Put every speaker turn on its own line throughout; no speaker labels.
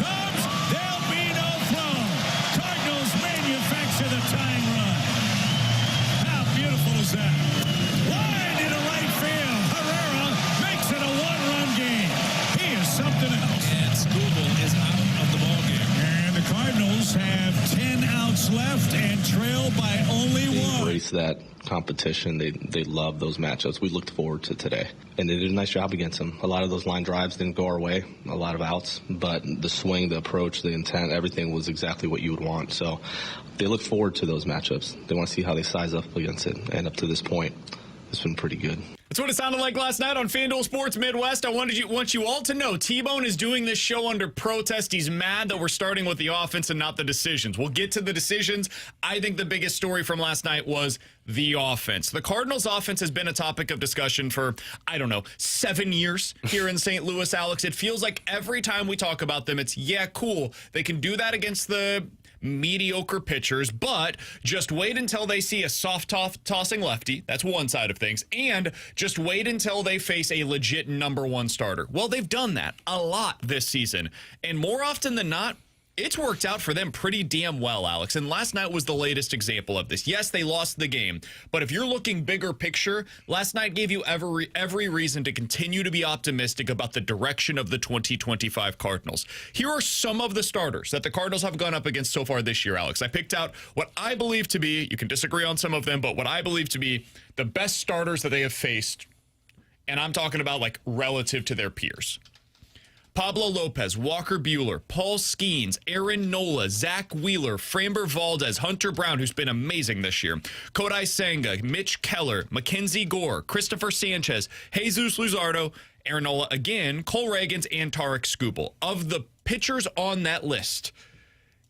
comes. There'll be no throw. Cardinals manufacture the tying run. How beautiful is that? Line into right field. Herrera makes it a one-run game. He is something else.
And Skubal is out of the ballgame.
And the Cardinals have 10 outs left and trail by only one.
Embrace that competition. They love those matchups. We looked forward to today, and they did a nice job against them. A lot of those line drives didn't go our way, a lot of outs, but the swing, the approach, the intent, everything was exactly what you would want. So they look forward to those matchups. They want to see how they size up against it, and up to this point, it's been pretty good.
That's what it sounded like last night on FanDuel Sports Midwest. I want you all to know T-Bone is doing this show under protest. He's mad that we're starting with the offense and not the decisions. We'll get to the decisions. I think the biggest story from last night was the offense. The Cardinals' offense has been a topic of discussion for, 7 years here in St. Louis, Alex. It feels like every time we talk about them, it's, yeah, cool. They can do that against the mediocre pitchers, but just wait until they see a soft tossing lefty. That's one side of things. And just wait until they face a legit number one starter. Well, they've done that a lot this season. And more often than not, it's worked out for them pretty damn well, Alex. And last night was the latest example of this. Yes, they lost the game. But if you're looking bigger picture, last night gave you every reason to continue to be optimistic about the direction of the 2025 Cardinals. Here are some of the starters that the Cardinals have gone up against so far this year, Alex. I picked out what I believe to be, you can disagree on some of them, but what I believe to be the best starters that they have faced. And I'm talking about like relative to their peers. Pablo Lopez, Walker Buehler, Paul Skeens, Aaron Nola, Zach Wheeler, Framber Valdez, Hunter Brown, who's been amazing this year, Kodai Senga, Mitch Keller, Mackenzie Gore, Christopher Sanchez, Jesus Luzardo, Aaron Nola again, Cole Ragans, and Tarek Skubal. Of the pitchers on that list,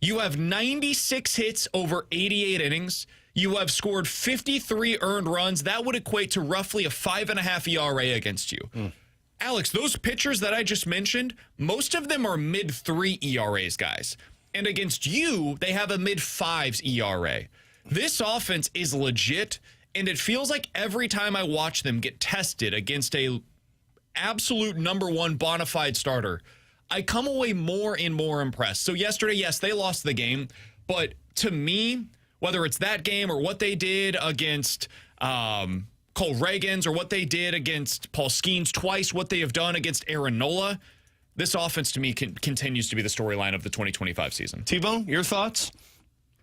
you have 96 hits over 88 innings. You have scored 53 earned runs. That would equate to roughly a 5.5 ERA against you. Alex, those pitchers that I just mentioned, most of them are mid-3 ERAs, guys. And against you, they have a mid-5s ERA. This offense is legit, and it feels like every time I watch them get tested against a absolute number one bona fide starter, I come away more and more impressed. So yesterday, yes, they lost the game, but to me, whether it's that game or what they did against Cole Ragans or what they did against Paul Skeens twice, what they have done against Aaron Nola, this offense to me continues to be the storyline of the 2025 season.
T-Bone, your thoughts?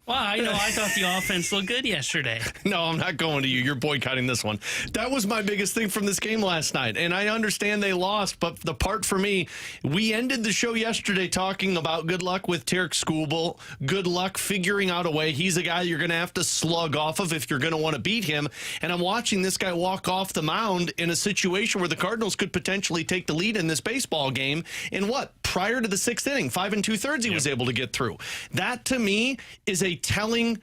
Well, I thought the offense looked good yesterday.
No, I'm not going to you. You're boycotting this one. That was my biggest thing from this game last night. And I understand they lost, but the part for me, we ended the show yesterday talking about good luck with Tarek Skubal, good luck figuring out a way. He's a guy you're going to have to slug off of if you're going to want to beat him. And I'm watching this guy walk off the mound in a situation where the Cardinals could potentially take the lead in this baseball game. In what? Prior to the sixth inning, 5 2/3 he was able to get through. That, to me, is a telling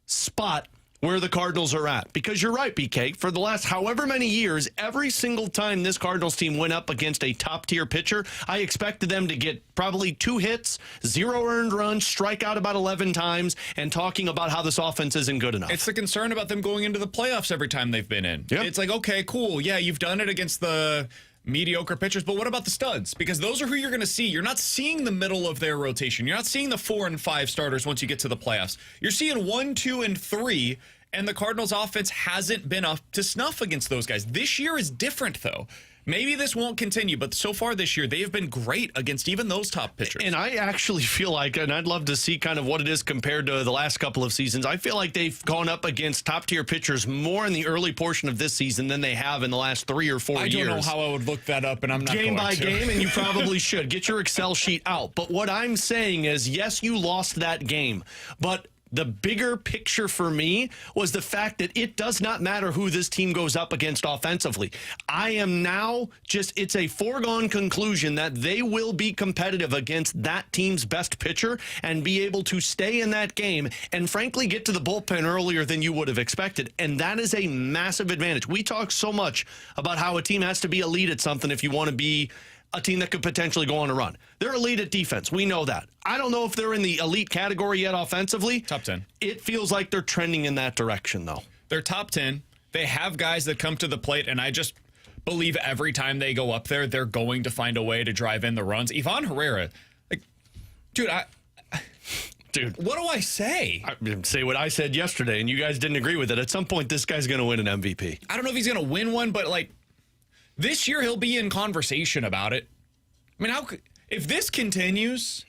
spot where the Cardinals are at. Because you're right, BK, for the last however many years, every single time this Cardinals team went up against a top-tier pitcher, I expected them to get probably 2 hits, 0 earned runs, strike out about 11 times, and talking about how this offense isn't good enough.
It's the concern about them going into the playoffs every time they've been in.
Yep.
It's like, okay, cool. Yeah, you've done it against the mediocre pitchers, but what about the studs? Because those are who you're going to see. You're not seeing the middle of their rotation. You're not seeing the 4 and 5 starters once you get to the playoffs. You're seeing 1, 2, and 3, and the Cardinals offense hasn't been up to snuff against those guys. This year is different, though. Maybe this won't continue, but so far this year, they have been great against even those top pitchers.
And I actually feel like, and I'd love to see kind of what it is compared to the last couple of seasons, I feel like they've gone up against top-tier pitchers more in the early portion of this season than they have in the last 3 or 4 years.
I don't know how I would look that up, and I'm not
game
going
by
to.
game, and you probably should. Get your Excel sheet out. But what I'm saying is, yes, you lost that game, but the bigger picture for me was the fact that it does not matter who this team goes up against offensively. I am now it's a foregone conclusion that they will be competitive against that team's best pitcher and be able to stay in that game and frankly get to the bullpen earlier than you would have expected. And that is a massive advantage. We talk so much about how a team has to be elite at something if you want to be a team that could potentially go on a run. They're elite at defense. We know that. I don't know if they're in the elite category yet offensively.
Top 10.
It feels like they're trending in that direction, though.
They're top 10. They have guys that come to the plate, and I just believe every time they go up there, they're going to find a way to drive in the runs. Ivan Herrera, like, Dude,
Dude,
what do I say?
say what I said yesterday, and you guys didn't agree with it. At some point, this guy's going to win an MVP.
I don't know if he's going to win one, but like this year he'll be in conversation about it. I mean, if this continues,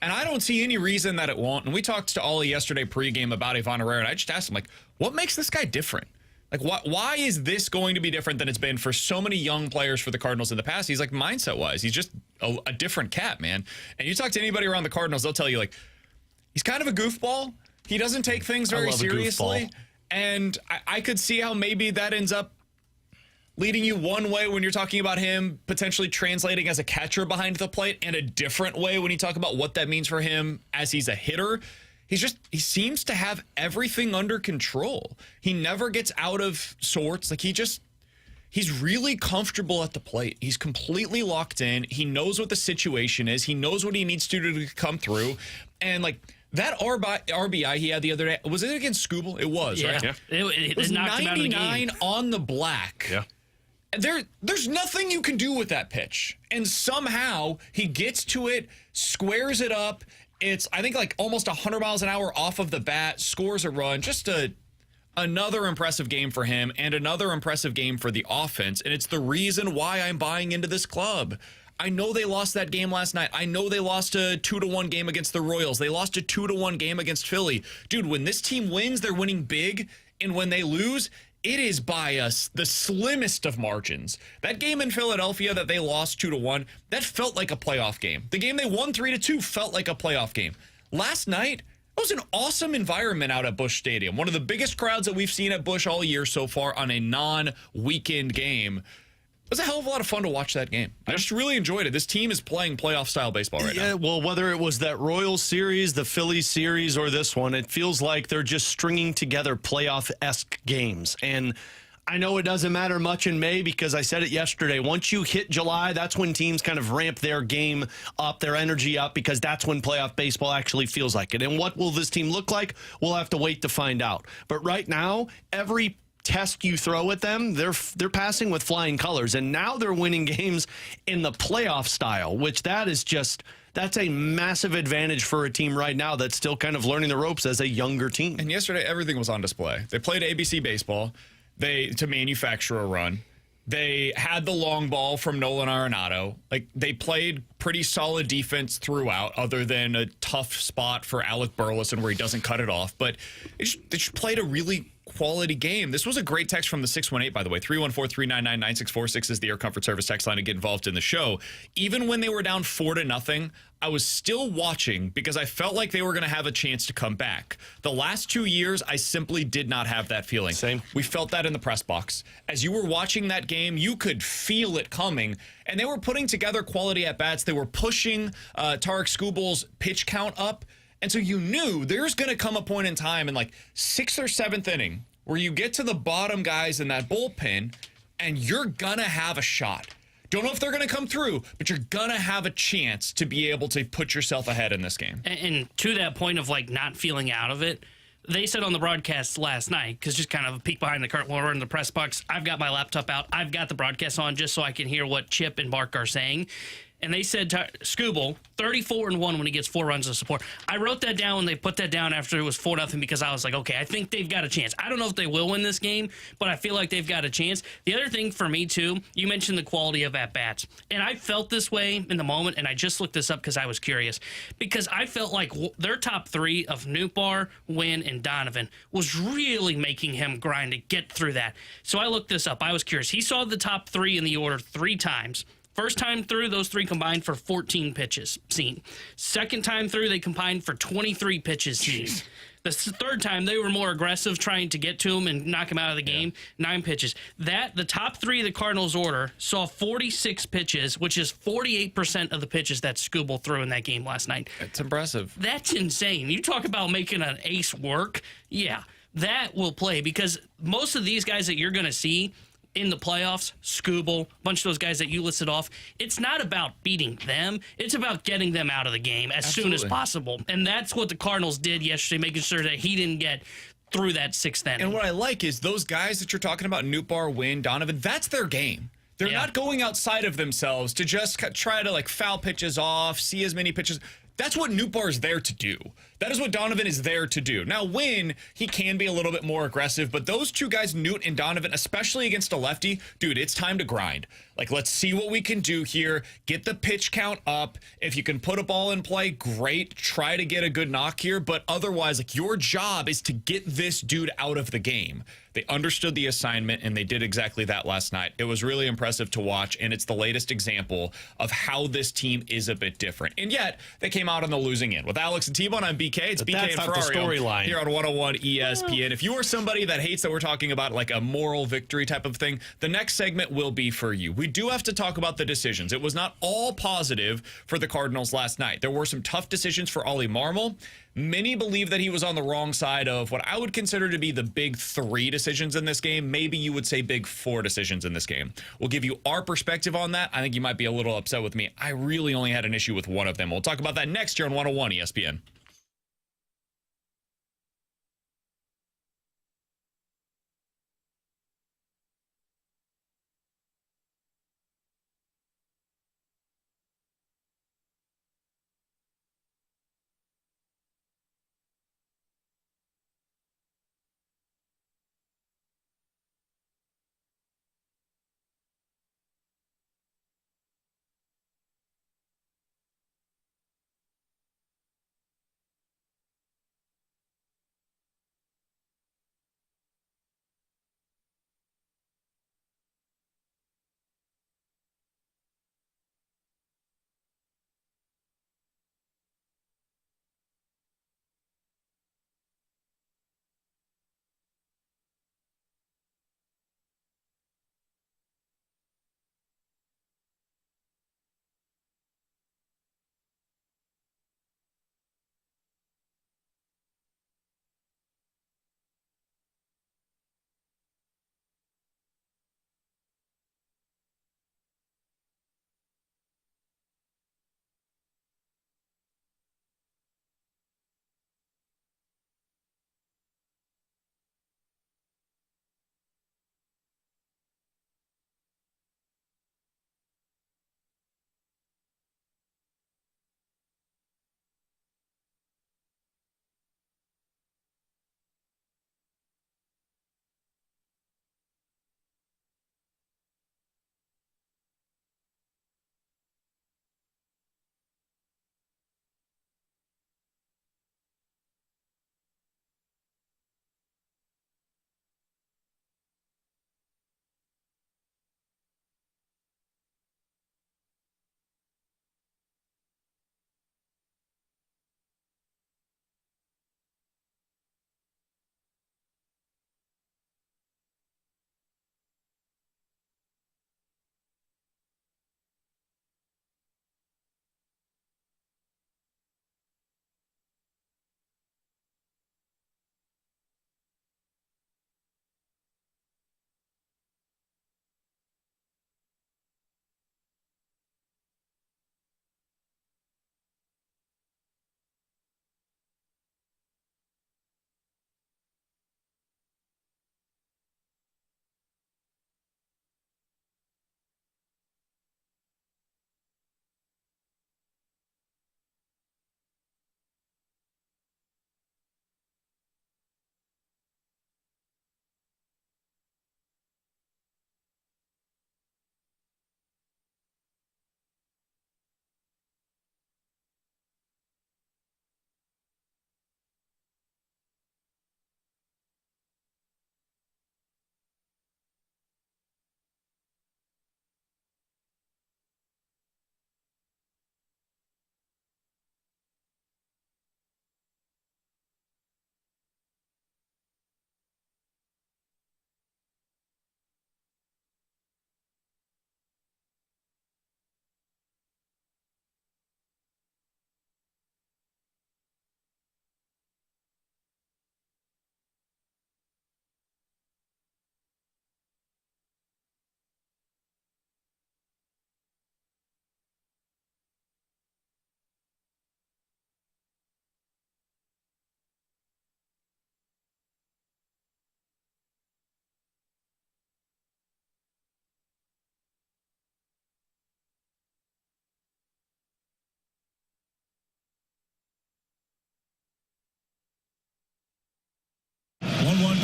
and I don't see any reason that it won't, and we talked to Oli yesterday pregame about Ivan Herrera, and I just asked him, like, what makes this guy different? Like, why is this going to be different than it's been for so many young players for the Cardinals in the past? He's like, mindset-wise, he's just a different cat, man. And you talk to anybody around the Cardinals, they'll tell you, like, he's kind of a goofball. He doesn't take things very seriously. And I could see how maybe that ends up leading you one way when you're talking about him potentially translating as a catcher behind the plate, and a different way when you talk about what that means for him as he's a hitter. He seems to have everything under control. He never gets out of sorts. Like he's really comfortable at the plate. He's completely locked in. He knows what the situation is. He knows what he needs to do to come through. And like that RBI he had the other day, was it against Skubal? It was, right?
Yeah. It
was
knocked him out of the
99
game.
on the black.
Yeah.
There's nothing you can do with that pitch. And somehow he gets to it, squares it up. It's, I think, like almost 100 miles an hour off of the bat, scores a run. Just another impressive game for him, and another impressive game for the offense. And it's the reason why I'm buying into this club. I know they lost that game last night. I know they lost a 2-1 game against the Royals. They lost a 2-1 game against Philly. Dude, when this team wins, they're winning big. And when they lose, it is by the slimmest of margins. That game in Philadelphia that they lost 2-1, that felt like a playoff game. The game they won 3-2 felt like a playoff game. Last night, it was an awesome environment out at Busch Stadium. One of the biggest crowds that we've seen at Busch all year so far on a non-weekend game. It was a hell of a lot of fun to watch that game. I just really enjoyed it. This team is playing playoff-style baseball right now.
Yeah, well, whether it was that Royals series, the Phillies series, or this one, it feels like they're just stringing together playoff-esque games. And I know it doesn't matter much in May because I said it yesterday. Once you hit July, that's when teams kind of ramp their game up, their energy up, because that's when playoff baseball actually feels like it. And what will this team look like? We'll have to wait to find out. But right now, every test you throw at them, they're passing with flying colors, and now they're winning games in the playoff style, which that's a massive advantage for a team right now that's still kind of learning the ropes as a younger team.
And yesterday, everything was on display. They played ABC baseball to manufacture a run. They had the long ball from Nolan Arenado. Like, they played pretty solid defense throughout, other than a tough spot for Alec Burleson where he doesn't cut it off. But they just played a really quality game. This was a great text from the 618, by the way. 314-399-9646 is the Air Comfort Service text line to get involved in the show. Even when they were down 4-0, I was still watching because I felt like they were going to have a chance to come back. The last 2 years, I simply did not have that feeling.
Same.
We felt that in the press box. As you were watching that game, you could feel it coming. And they were putting together quality at-bats. They were pushing Tarek Skubal's pitch count up. And so you knew there's going to come a point in time in like 6th or 7th inning where you get to the bottom guys in that bullpen and you're going to have a shot. Don't know if they're going to come through, but you're going to have a chance to be able to put yourself ahead in this game.
And to that point of like not feeling out of it, they said on the broadcast last night, because just kind of a peek behind the curtain while we're in the press box, I've got my laptop out. I've got the broadcast on just so I can hear what Chip and Bark are saying. And they said Skubal, 34-1 when he gets 4 runs of support. I wrote that down when they put that down after it was 4-0 because I was like, okay, I think they've got a chance. I don't know if they will win this game, but I feel like they've got a chance. The other thing for me, too, you mentioned the quality of at-bats. And I felt this way in the moment, and I just looked this up because I was curious. Because I felt like their top 3 of Nootbaar, Wynn, and Donovan was really making him grind to get through that. So I looked this up. I was curious. He saw the top 3 in the order 3 times. First time through, those 3 combined for 14 pitches seen. Second time through, they combined for 23 pitches seen. The third time, they were more aggressive, trying to get to him and knock him out of the game. 9 pitches. The top 3 of the Cardinals order saw 46 pitches, which is 48% of the pitches that Skubal threw in that game last night.
It's impressive.
That's insane. You talk about making an ace work. Yeah, that will play because most of these guys that you're going to see in the playoffs, Skubal, a bunch of those guys that you listed off, it's not about beating them. It's about getting them out of the game as soon as possible. And that's what the Cardinals did yesterday, making sure that he didn't get through that 6th inning.
And what I like is those guys that you're talking about, Nootbaar, Wynn, Donovan, that's their game. They're not going outside of themselves to just try to like foul pitches off, see as many pitches. That's what Newbar is there to do. That is what Donovan is there to do. Now, Wynn, he can be a little bit more aggressive, but those two guys, Newt and Donovan, especially against a lefty, dude, it's time to grind. Like, let's see what we can do here. Get the pitch count up. If you can put a ball in play, great. Try to get a good knock here, but otherwise, like, your job is to get this dude out of the game. They understood the assignment, and they did exactly that last night. It was really impressive to watch, and it's the latest example of how this team is a bit different. And yet, they came out on the losing end. With Alex and T-Bone, I'm BK. It's
But
BK
that's
and
not the
Ferrario
storyline.
here on 101 ESPN. If you are somebody that hates that we're talking about like a moral victory type of thing, the next segment will be for you. We do have to talk about the decisions. It was not all positive for the Cardinals last night. There were some tough decisions for Oli Marmol. Many believe that he was on the wrong side of what I would consider to be the big 3 decisions in this game. Maybe you would say big 4 decisions in this game. We'll give you our perspective on that. I think you might be a little upset with me. I really only had an issue with one of them. We'll talk about that next year on 101 ESPN.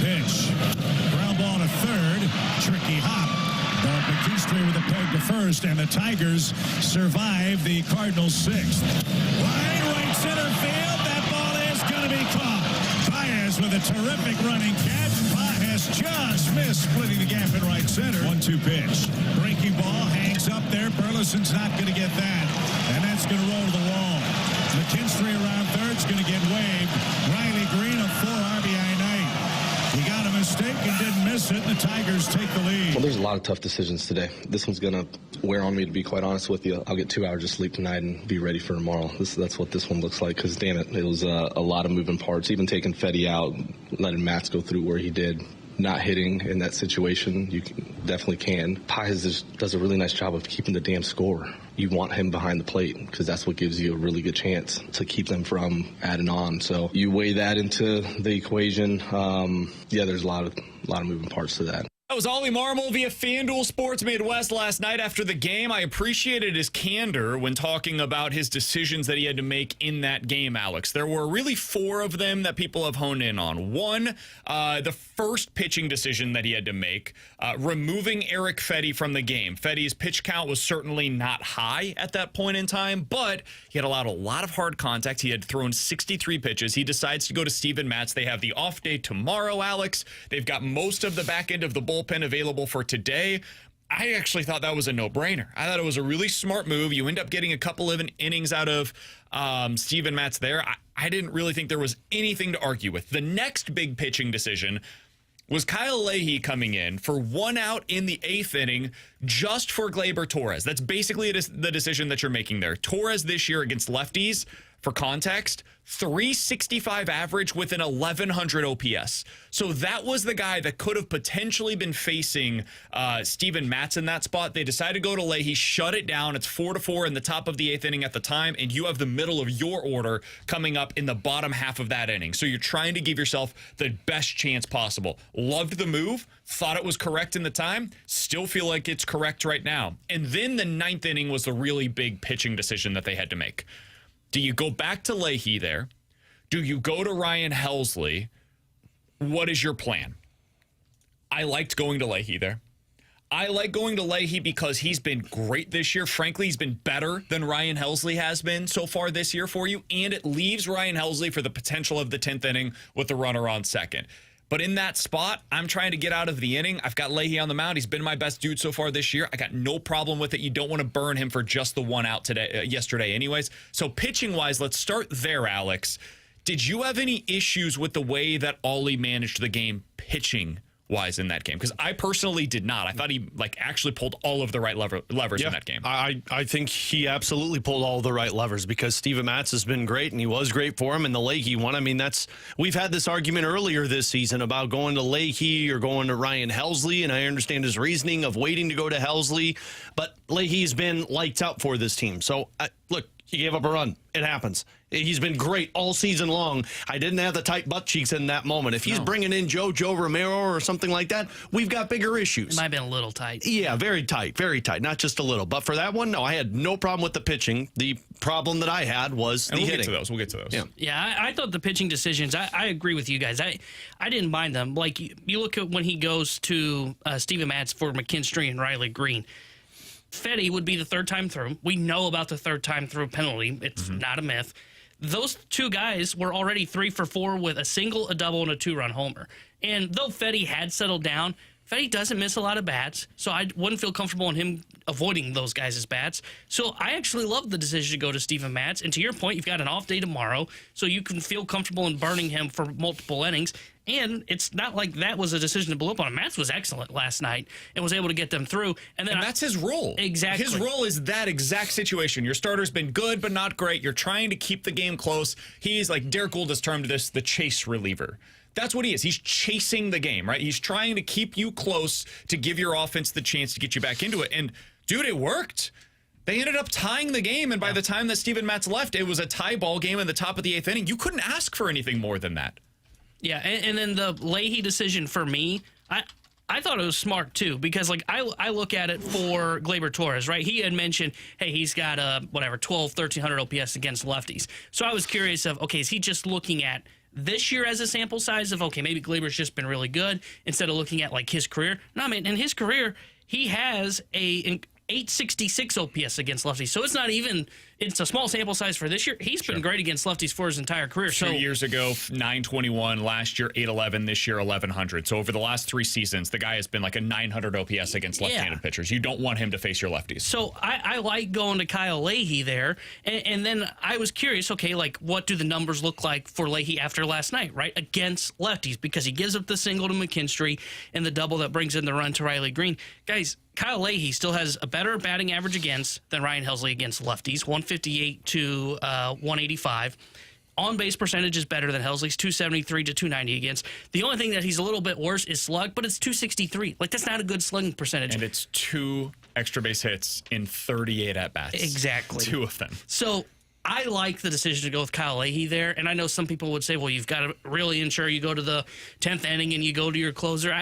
pitch. Ground ball to third. Tricky hop. But McKinstry with a peg to first, and the Tigers survive the Cardinals' sixth. Wide right center field. That ball is going to be caught. Baez with a terrific running catch. Baez just missed, splitting the gap in right center. 1-2 pitch. Breaking ball hangs up there. Burleson's not going to get that, and that's going to roll to the wall. McKinstry around third's going to get waived. Riley Green a 4 RBI night. He got a mistake and didn't miss it. The Tigers take the lead.
Well, there's a lot of tough decisions today. This one's going to wear on me, to be quite honest with you. I'll get 2 hours of sleep tonight and be ready for tomorrow. That's what this one looks like, because, damn it, it was a lot of moving parts. Even taking Fetty out, letting Matz go through where he did. Not hitting in that situation, you definitely can. Paez just does a really nice job of keeping the damn score. You want him behind the plate because that's what gives you a really good chance to keep them from adding on. So you weigh that into the equation. Yeah, there's a lot of moving parts to that.
That was Oli Marmol via FanDuel Sports Midwest last night after the game. I appreciated his candor when talking about his decisions that he had to make in that game, Alex. There were really 4 of them that people have honed in on. One, the first pitching decision that he had to make, removing Eric Fetty from the game. Fetty's pitch count was certainly not high at that point in time, but he had allowed a lot of hard contact. He had thrown 63 pitches. He decides to go to Steven Matz. They have the off day tomorrow, Alex. They've got most of the back end of the bullpen available for today. I actually thought that was a no-brainer. I thought it was a really smart move. You end up getting a couple of innings out of Steven Matz there. I didn't really think there was anything to argue with. The next big pitching decision was Kyle Leahy coming in for 1 out in the 8th inning just for Gleyber Torres. That's basically the decision that you're making there. Torres this year against lefties, for context, 365 average with an 1100 OPS. So that was the guy that could have potentially been facing Steven Matz in that spot. They decided to go to Leahy, shut it down. It's 4-4 in the top of the 8th inning at the time, and you have the middle of your order coming up in the bottom half of that inning. So you're trying to give yourself the best chance possible. Loved the move, thought it was correct in the time, still feel like it's correct right now. And then the 9th inning was the really big pitching decision that they had to make. Do you go back to Leahy there? Do you go to Ryan Helsley? What is your plan? I liked going to Leahy there. I like going to Leahy because he's been great this year. Frankly, he's been better than Ryan Helsley has been so far this year for you, and it leaves Ryan Helsley for the potential of the 10th inning with the runner on second. But in that spot, I'm trying to get out of the inning. I've got Leahy on the mound. He's been my best dude so far this year. I got no problem with it. You don't want to burn him for just the 1 out yesterday anyways. So pitching-wise, let's start there, Alex. Did you have any issues with the way that Oli managed the game pitching-wise in that game? Because I personally did not. I thought he actually pulled all of the right levers in that game.
I think he absolutely pulled all the right levers because Steven Matz has been great, and he was great for him in the Leahy one. I mean, we've had this argument earlier this season about going to Leahy or going to Ryan Helsley, and I understand his reasoning of waiting to go to Helsley, but Leahy's been lights out for this team. So, look, he gave up a run. It happens. He's been great all season long. I didn't have the tight butt cheeks in that moment. If he's bringing in Joe Romero or something like that, we've got bigger issues.
It might have been a little tight.
Yeah, very tight, not just a little. But for that one, no, I had no problem with the pitching. The problem that I had was the hitting.
We'll get to those.
Yeah, I thought the pitching decisions, I agree with you guys. I didn't mind them. Like, you look at when he goes to Steven Matz for McKinstry and Riley Green. Fetty would be the 3rd time through. We know about the 3rd time through penalty. It's not a myth. Those 2 guys were already 3 for 4 with a single, a double, and a 2-run homer. And though Fetty had settled down, Fetty doesn't miss a lot of bats, so I wouldn't feel comfortable in him avoiding those guys' bats. So I actually love the decision to go to Steven Matz. And to your point, you've got an off day tomorrow, so you can feel comfortable in burning him for multiple innings. And it's not like that was a decision to blow up on him. Matz was excellent last night and was able to get them through. And that's
his role.
Exactly.
His role is that exact situation. Your starter's been good, but not great. You're trying to keep the game close. He's, like Derek Gould has termed this, the chase reliever. That's what he is. He's chasing the game, right? He's trying to keep you close to give your offense the chance to get you back into it. And, dude, it worked. They ended up tying the game, and by the time that Steven Matz left, it was a tie ball game in the top of the 8th inning. You couldn't ask for anything more than that.
Yeah, and then the Leahy decision for me, I thought it was smart too, because like I look at it for Gleyber Torres, right? He had mentioned, hey, he's got 1,300 OPS against lefties. So I was curious of, okay, is he just looking at this year as a sample size of, okay, maybe Gleyber's just been really good, instead of looking at like his career? No, I mean, in his career, he has an 866 OPS against lefties. So it's not even, it's a small sample size for this year. He's been great against lefties for his entire career.
2 years ago, 921. Last year, 811. This year, 1100. So over the last 3 seasons, the guy has been like a 900 OPS against left-handed pitchers. You don't want him to face your lefties.
So I like going to Kyle Leahy there. And then I was curious, okay, like what do the numbers look like for Leahy after last night, right? Against lefties, because he gives up the single to McKinstry and the double that brings in the run to Riley Green. Guys, Kyle Leahy still has a better batting average against than Ryan Helsley against lefties, 158 to 185. On-base percentage is better than Helsley's, 273 to 290 against. The only thing that he's a little bit worse is slug, but it's 263. Like, that's not a good slugging percentage.
And it's 2 extra base hits in 38 at-bats.
Exactly.
2 of them.
So I like the decision to go with Kyle Leahy there, and I know some people would say, well, you've got to really ensure you go to the 10th inning and you go to your closer.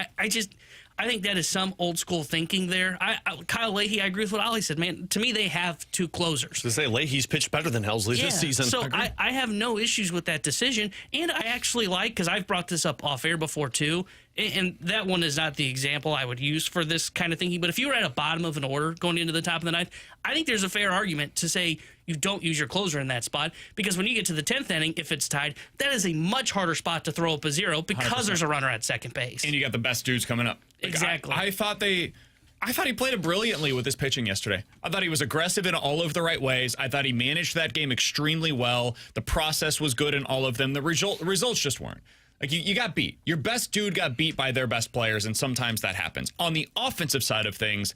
I think that is some old school thinking there. Kyle Leahy, I agree with what Oli said, man. To me, they have 2 closers.
To say Leahy's pitched better than Helsley this season.
So I have no issues with that decision. And I actually like, because I've brought this up off air before too, and that one is not the example I would use for this kind of thinking. But if you were at a bottom of an order going into the top of the 9th, I think there's a fair argument to say you don't use your closer in that spot, because when you get to the 10th inning, if it's tied, that is a much harder spot to throw up a 0 because 100%. There's a runner at second base.
And you got the best dudes coming up.
Exactly.
I thought he played it brilliantly with his pitching yesterday. I thought he was aggressive in all of the right ways. I thought he managed that game extremely well. The process was good in all of them. The results just weren't. Like, you got beat. Your best dude got beat by their best players, and sometimes that happens. On the offensive side of things,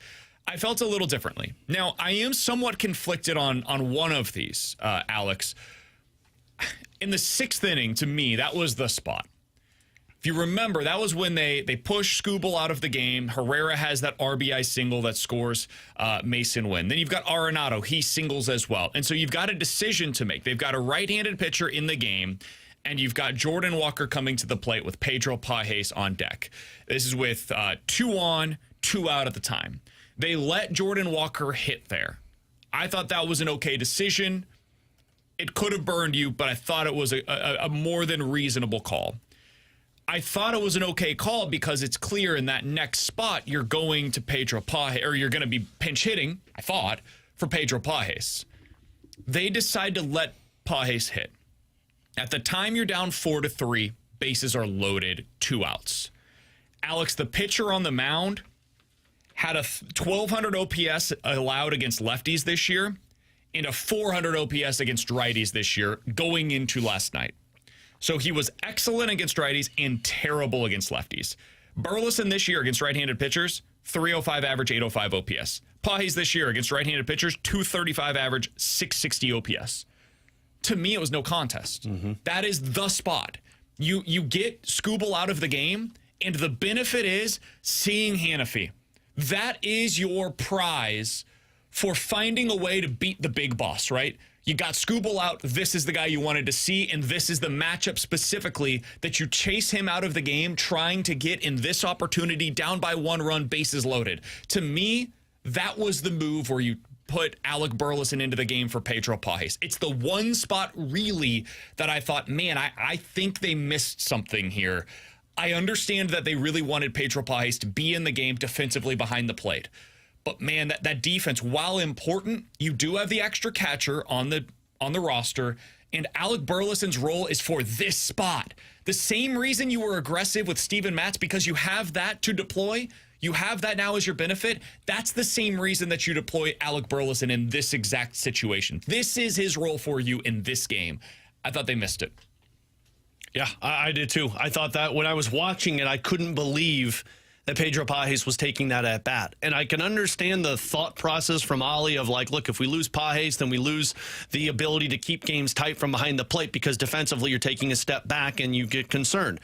I felt a little differently. Now, I am somewhat conflicted on one of these, Alex. In the 6th inning, to me, that was the spot. If you remember, that was when they push Skubal out of the game. Herrera has that RBI single that scores Mason Wynn. Then you've got Arenado. He singles as well. And so you've got a decision to make. They've got a right-handed pitcher in the game, and you've got Jordan Walker coming to the plate with Pedro Pajes on deck. This is with 2 on, 2 out at the time. They let Jordan Walker hit there. I thought that was an okay decision. It could have burned you, but I thought it was a more than reasonable call. I thought it was an okay call because it's clear in that next spot you're going to Pedro Pajes, or you're going to be pinch hitting, I thought, for Pedro Pajes. They decide to let Pajes hit. At the time you're down 4-3, bases are loaded, 2 outs. Alex, the pitcher on the mound, had a 1,200 OPS allowed against lefties this year and a 400 OPS against righties this year going into last night. So he was excellent against righties and terrible against lefties. Burleson this year against right-handed pitchers, 305 average, 805 OPS. Pajes this year against right-handed pitchers, 235 average, 660 OPS. To me, it was no contest. Mm-hmm. That is the spot. You get Skubal out of the game, and the benefit is seeing Hannafy. That is your prize for finding a way to beat the big boss, right? You got Skubal out. This is the guy you wanted to see, and this is the matchup specifically that you chase him out of the game, trying to get in this opportunity down by 1 run, bases loaded. To me, that was the move where you put Alec Burleson into the game for Pedro Pajes. It's the one spot, really, that I thought, man, I think they missed something here. I understand that they really wanted Pedro Pajes to be in the game defensively behind the plate. But, man, that defense, while important, you do have the extra catcher on the roster, and Alec Burleson's role is for this spot. The same reason you were aggressive with Steven Matz, because you have that to deploy. You have that now as your benefit. That's the same reason that you deploy Alec Burleson in this exact situation. This is his role for you in this game. I thought they missed it.
Yeah, I did too. I thought that when I was watching it, I couldn't believe that Pedro Pajes was taking that at bat. And I can understand the thought process from Oli of like, look, if we lose Pajes, then we lose the ability to keep games tight from behind the plate because defensively you're taking a step back and you get concerned.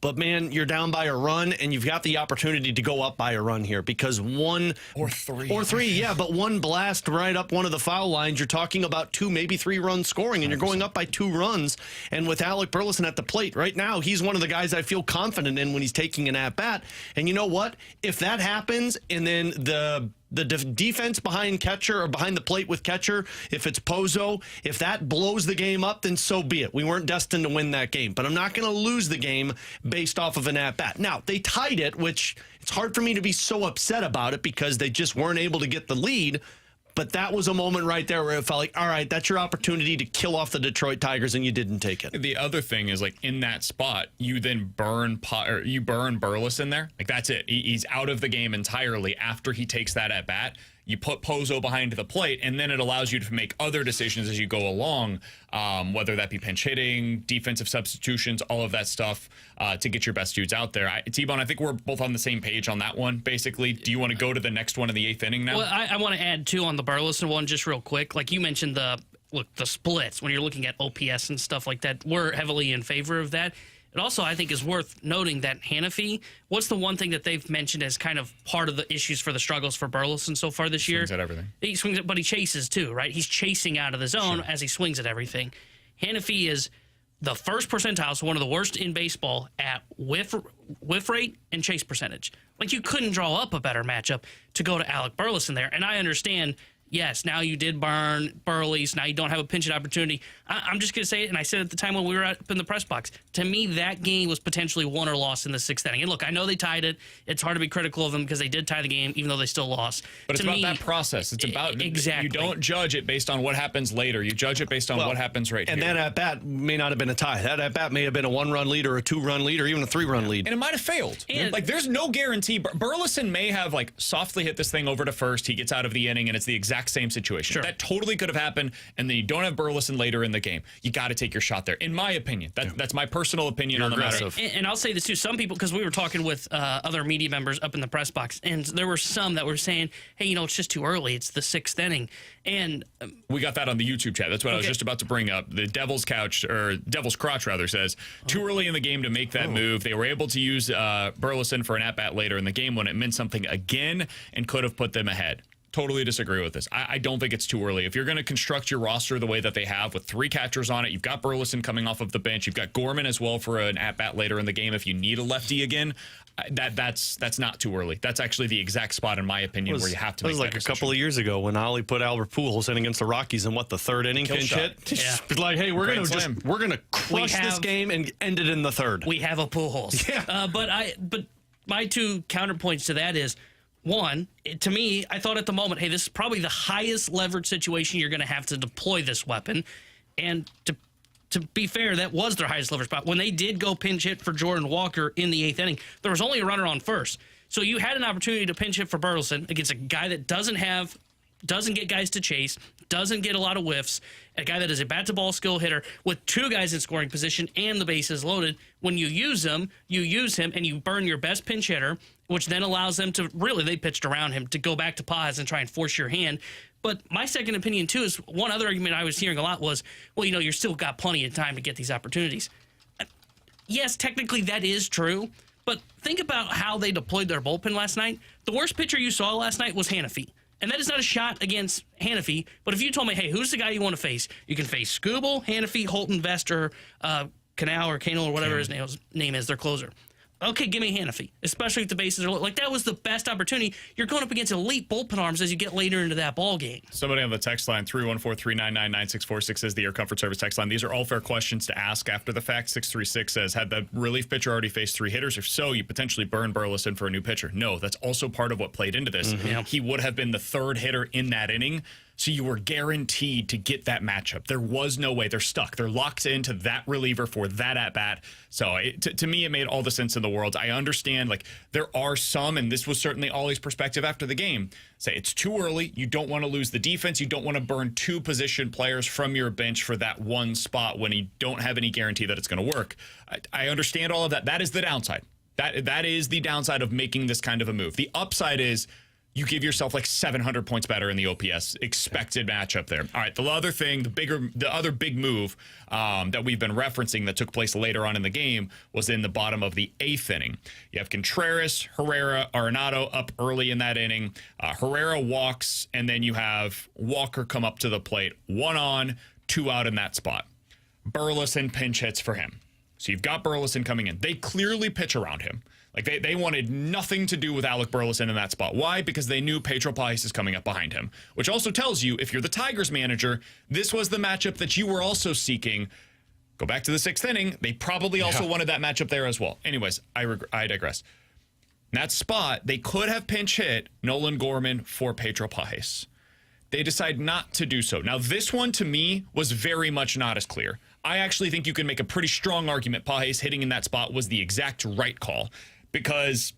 But, man, you're down by a run, and you've got the opportunity to go up by a run here because one
or three.
Yeah, but one blast right up one of the foul lines, you're talking about 2, maybe 3 runs scoring, and you're going up by 2 runs. And with Alec Burleson at the plate right now, he's one of the guys I feel confident in when he's taking an at-bat. And you know what? If that happens and then the defense behind catcher or behind the plate with catcher, if it's Pozo, if that blows the game up, then so be it. We weren't destined to win that game. But I'm not going to lose the game based off of an at-bat. Now, they tied it, which it's hard for me to be so upset about it because they just weren't able to get the lead. But that was a moment right there where it felt like, all right, that's your opportunity to kill off the Detroit Tigers, and you didn't take it.
The other thing is, like, in that spot, you then burn Burleson there. Like, that's it. He's out of the game entirely after he takes that at bat. You put Pozo behind the plate, and then it allows you to make other decisions as you go along, whether that be pinch hitting, defensive substitutions, all of that stuff to get your best dudes out there. T-Bone, I think we're both on the same page on that one, basically. Do you want to go to the next one in the 8th inning now?
Well, I want to add, too, on the Burleson one just real quick. Like you mentioned, the splits, when you're looking at OPS and stuff like that, we're heavily in favor of that. It also, I think, is worth noting that Hannafy, what's the one thing that they've mentioned as kind of part of the issues for the struggles for Burleson so far this year?
Swings at everything.
He swings, but he chases too, right? He's chasing out of the zone as he swings at everything. Hannafy is the first percentile, so one of the worst in baseball at whiff rate and chase percentage. Like, you couldn't draw up a better matchup to go to Alec Burleson there. And I understand, yes, now you did burn Burley's. Now you don't have a pinch hit opportunity. I'm just going to say it, and I said it at the time when we were up in the press box. To me, that game was potentially won or lost in the 6th inning. And look, I know they tied it. It's hard to be critical of them because they did tie the game, even though they still lost.
But it's about that process. It's about
exactly.
You don't judge it based on what happens later. You judge it based on what happens right here.
And that at-bat may not have been a tie. That at-bat may have been a 1-run lead or a 2-run lead or even a 3-run lead.
And it might have failed. And like, there's no guarantee. Burleson may have, like, softly hit this thing over to first. He gets out of the inning, and it's the exact same situation. Sure. That totally could have happened, and then you don't have Burleson later in the game. You got to take your shot there, in my opinion. That's my personal opinion on the matter.
And I'll say this too. Some people, because we were talking with other media members up in the press box, and there were some that were saying, hey, it's just too early. It's the 6th inning. And
we got that on the YouTube chat. That's what I was just about to bring up. The Devil's Crotch says, too early in the game to make that move. They were able to use Burleson for an at-bat later in the game when it meant something again and could have put them ahead. Totally disagree with this. I don't think it's too early. If you're going to construct your roster the way that they have with 3 catchers on it, you've got Burleson coming off of the bench. You've got Gorman as well for an at-bat later in the game if you need a lefty again. That's not too early. That's actually the exact spot, in my opinion, where you have to make that decision. It was like
a couple of years ago when Oli put Albert Pujols in against the Rockies in, the 3rd inning pinch hit? It's like, hey, we're going to crush this game and end it in the 3rd.
We have a Pujols.
Yeah.
But my 2 counterpoints to that is, one, to me, I thought at the moment, hey, this is probably the highest leverage situation you're going to have to deploy this weapon. And to be fair, that was their highest leverage spot. When they did go pinch hit for Jordan Walker in the 8th inning, there was only a runner on first. So you had an opportunity to pinch hit for Burleson against a guy that doesn't get guys to chase, doesn't get a lot of whiffs, a guy that is a bat-to-ball skill hitter with 2 guys in scoring position and the bases loaded. When you use him, and you burn your best pinch hitter, which then allows them to they pitched around him to go back to Paz and try and force your hand. But my second opinion, too, is one other argument I was hearing a lot was, well, you're still got plenty of time to get these opportunities. Yes, technically that is true, but think about how they deployed their bullpen last night. The worst pitcher you saw last night was Hannafy. And that is not a shot against Hannafy, but if you told me, hey, who's the guy you want to face? You can face Skubal, Hannafy, Holton, Vester, Canal or whatever his name is, their closer. Okay, give me Hannafy, especially if the bases are low. Like, that was the best opportunity. You're going up against elite bullpen arms as you get later into that ball game.
Somebody on the text line, 314-399-9646, says the Air Comfort Service text line. These are all fair questions to ask after the fact. 636 says, had the relief pitcher already faced 3 hitters? If so, you potentially burn Burleson for a new pitcher. No, that's also part of what played into this. Mm-hmm. He would have been the 3rd hitter in that inning. So you were guaranteed to get that matchup. There was no way. They're stuck. They're locked into that reliever for that at-bat. So to me, it made all the sense in the world. I understand, there are some, and this was certainly Ollie's perspective after the game, say it's too early. You don't want to lose the defense. You don't want to burn 2 position players from your bench for that one spot when you don't have any guarantee that it's going to work. I understand all of that. That is the downside. That is the downside of making this kind of a move. The upside is, you give yourself like 700 points better in the OPS expected matchup there. All right, the other thing, the other big move that we've been referencing that took place later on in the game was in the bottom of the 8th inning. You have Contreras, Herrera, Arenado up early in that inning. Herrera walks, and then you have Walker come up to the plate. 1 on, 2 out in that spot. Burleson pinch hits for him. So you've got Burleson coming in. They clearly pitch around him. Like they wanted nothing to do with Alec Burleson in that spot. Why? Because they knew Pedro Pais is coming up behind him, which also tells you if you're the Tigers manager, this was the matchup that you were also seeking. Go back to the 6th inning. They probably also wanted that matchup there as well. Anyways, I digress. In that spot, they could have pinch hit Nolan Gorman for Pedro Pais. They decide not to do so. Now, this one to me was very much not as clear. I actually think you can make a pretty strong argument Pais hitting in that spot was the exact right call, because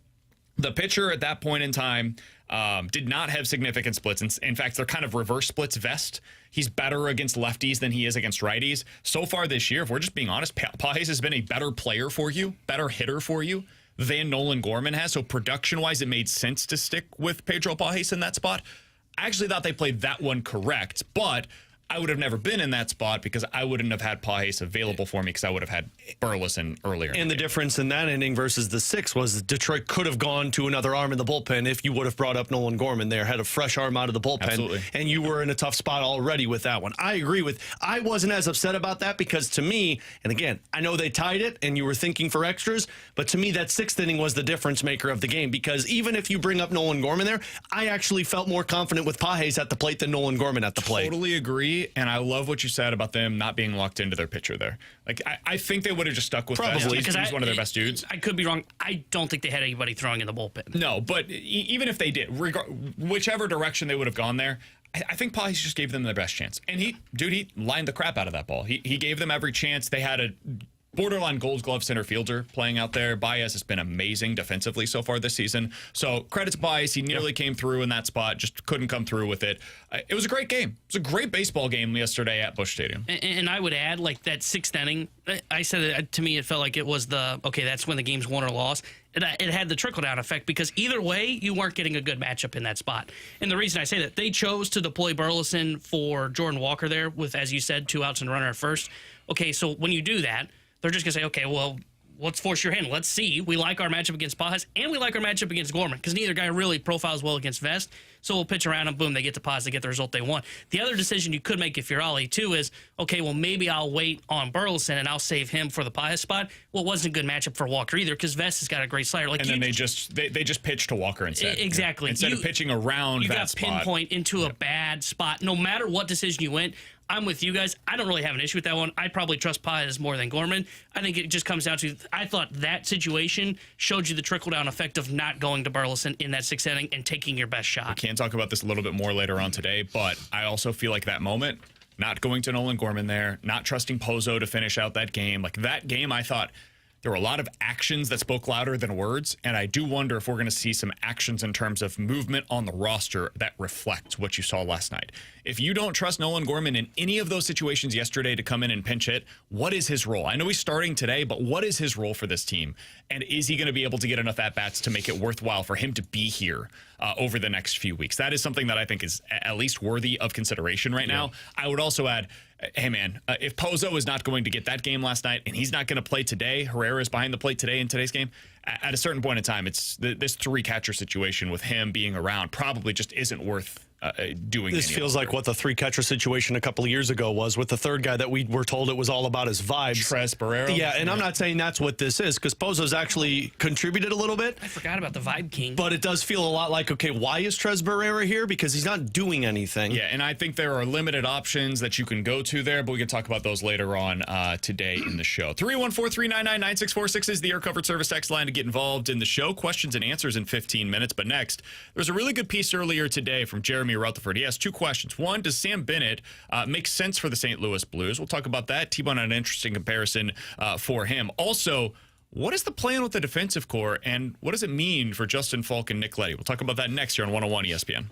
the pitcher at that point in time did not have significant splits. In fact, they're kind of reverse splits vest. He's better against lefties than he is against righties. So far this year, if we're just being honest, Pais has been a better player for you, better hitter for you than Nolan Gorman has. So production-wise, it made sense to stick with Pedro Pais in that spot. I actually thought they played that one correct, but I would have never been in that spot because I wouldn't have had Pais available for me because I would have had Burleson earlier.
And the difference in that inning versus the 6 was Detroit could have gone to another arm in the bullpen if you would have brought up Nolan Gorman there, had a fresh arm out of the bullpen.
Absolutely.
And you were in a tough spot already with that one. I agree with, I wasn't as upset about that because to me, and again, I know they tied it and you were thinking for extras, but to me that 6th inning was the difference maker of the game because even if you bring up Nolan Gorman there, I actually felt more confident with Pais at the plate than Nolan Gorman at the plate.
Totally agree, and I love what you said about them not being locked into their pitcher there. Like, I think they would have just stuck with
Probably.
because he's one of their best dudes.
I could be wrong. I don't think they had anybody throwing in the bullpen.
No, but even if they did, whichever direction they would have gone there, I think Pais just gave them their best chance. And he lined the crap out of that ball. He gave them every chance. They had a borderline Gold Glove center fielder playing out there. Baez has been amazing defensively so far this season. So credit to Baez. He nearly came through in that spot, just couldn't come through with it. It was a great game. It was a great baseball game yesterday at Busch Stadium.
And I would add, like, that 6th inning, I said it, to me, it felt like it was that's when the game's won or lost. It had the trickle-down effect because either way, you weren't getting a good matchup in that spot. And the reason I say that, they chose to deploy Burleson for Jordan Walker there with, as you said, 2 outs and a runner at first. Okay, so when you do that, they're just going to say, okay, well, let's force your hand. Let's see. We like our matchup against Paz, and we like our matchup against Gorman because neither guy really profiles well against Vest. So we'll pitch around and boom, they get to Paz, they get the result they want. The other decision you could make if you're Oli, too, is, okay, well, maybe I'll wait on Burleson and I'll save him for the Paz spot. Well, it wasn't a good matchup for Walker either because Vest has got a great slider. Like,
and then they just pitched to Walker instead.
Exactly.
Instead of pitching around that spot.
You got pinpoint into a bad spot. No matter what decision you went, I'm with you guys. I don't really have an issue with that one. I probably trust Paz more than Gorman. I think it just comes down to, I thought that situation showed you the trickle-down effect of not going to Burleson in that 6th inning and taking your best shot.
We can talk about this a little bit more later on today, but I also feel like that moment, not going to Nolan Gorman there, not trusting Pozo to finish out that game. Like, that game, I thought there were a lot of actions that spoke louder than words, and I do wonder if we're going to see some actions in terms of movement on the roster that reflects what you saw last night. If you don't trust Nolan Gorman in any of those situations yesterday to come in and pinch hit, what is his role? I know he's starting today, but what is his role for this team? And is he going to be able to get enough at-bats to make it worthwhile for him to be here over the next few weeks? That is something that I think is at least worthy of consideration right now. I would also add, hey, man, if Pozo is not going to get that game last night and he's not going to play today, Herrera is behind the plate today in today's game, at a certain point in time, it's this 3-catcher situation with him being around probably just isn't worth doing.
This feels like what the 3-catcher situation a couple of years ago was with the third guy that we were told it was all about his vibes.
Tres Barrero.
Yeah, and I'm not saying that's what this is because Pozo's actually contributed a little bit.
I forgot about the Vibe King.
But it does feel a lot like, okay, why is Tres Barrera here? Because he's not doing anything.
Yeah, and I think there are limited options that you can go to there, but we can talk about those later on today in the show. 314-399-9646 is the Air Covered Service text line to get involved in the show. Questions and answers in 15 minutes. But next, there's a really good piece earlier today from Jeremy Rutherford. He has 2 questions. One, does Sam Bennett make sense for the St. Louis Blues? We'll talk about that. T-Bone had an interesting comparison for him. Also, what is the plan with the defensive core, and what does it mean for Justin Falk and Nick Leddy? We'll talk about that next here on 101 ESPN.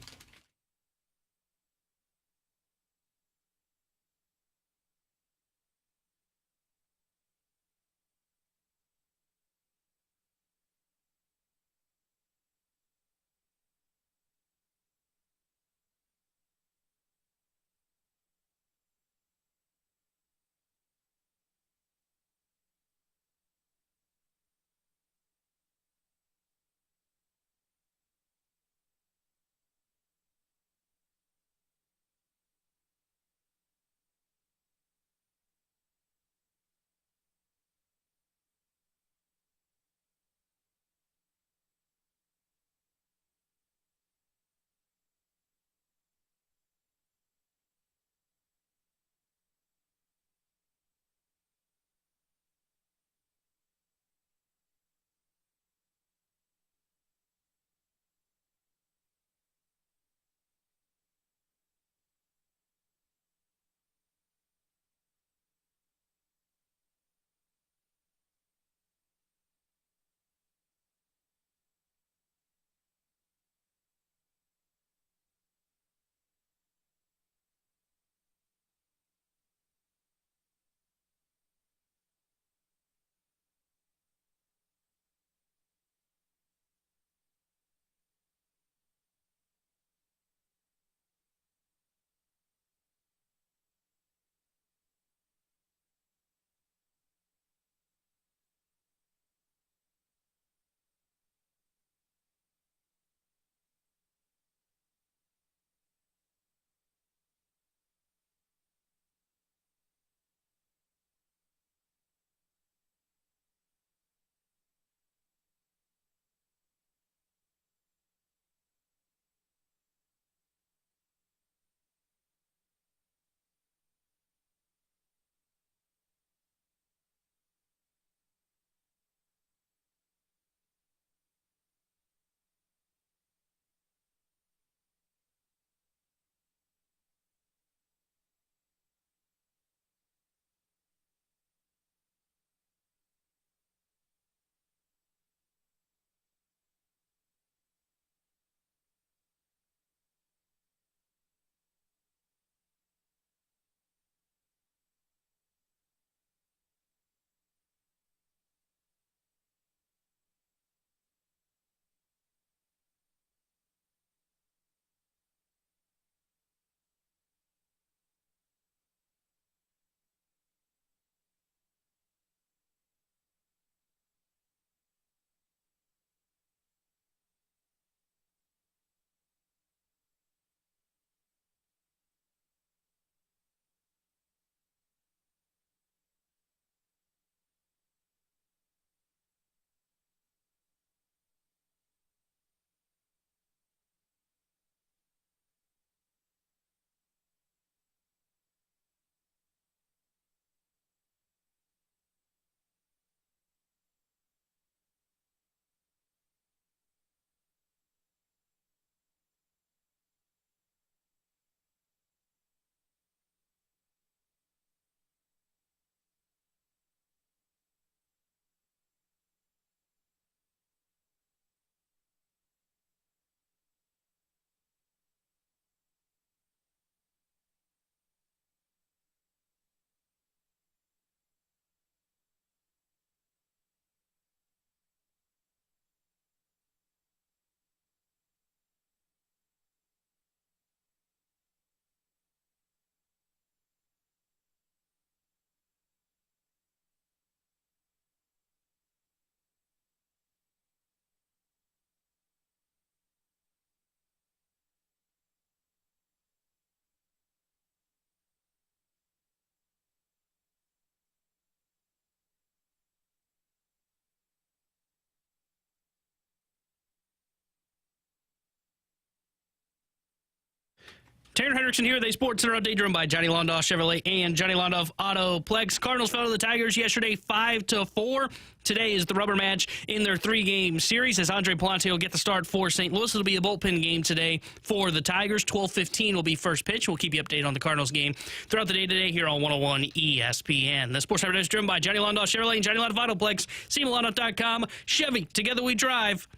Taryn Hendrickson here. They Sports Center update driven by Johnny Londoff Chevrolet and Johnny Londoff Autoplex. Cardinals fell to the Tigers yesterday 5-4. Today is the rubber match in their 3-game series as Andre Palante will get the start for St. Louis. It'll be a bullpen game today for the Tigers. 12:15 will be first pitch. We'll keep you updated on the Cardinals game throughout the day today here on 101 ESPN. The Sports Center is driven by Johnny Londoff Chevrolet and Johnny Londoff Autoplex. CMLondoff.com. Chevy, together we drive.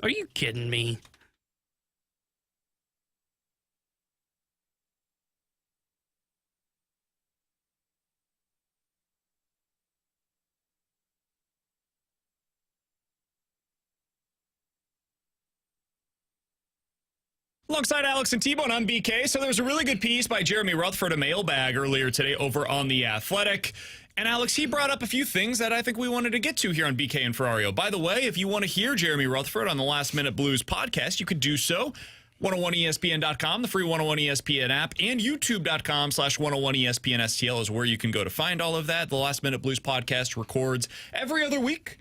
Are you kidding me?
Alongside Alex and T-Bone, I'm BK. So there was a really good piece by Jeremy Rutherford, a mailbag earlier today over on The Athletic. And Alex, he brought up a few things that I think we wanted to get to here on BK and Ferrario. By the way, if you want to hear Jeremy Rutherford on the Last Minute Blues podcast, you could do so. 101ESPN.com, the free 101ESPN app, and YouTube.com/101ESPN STL is where you can go to find all of that. The Last Minute Blues podcast records every other week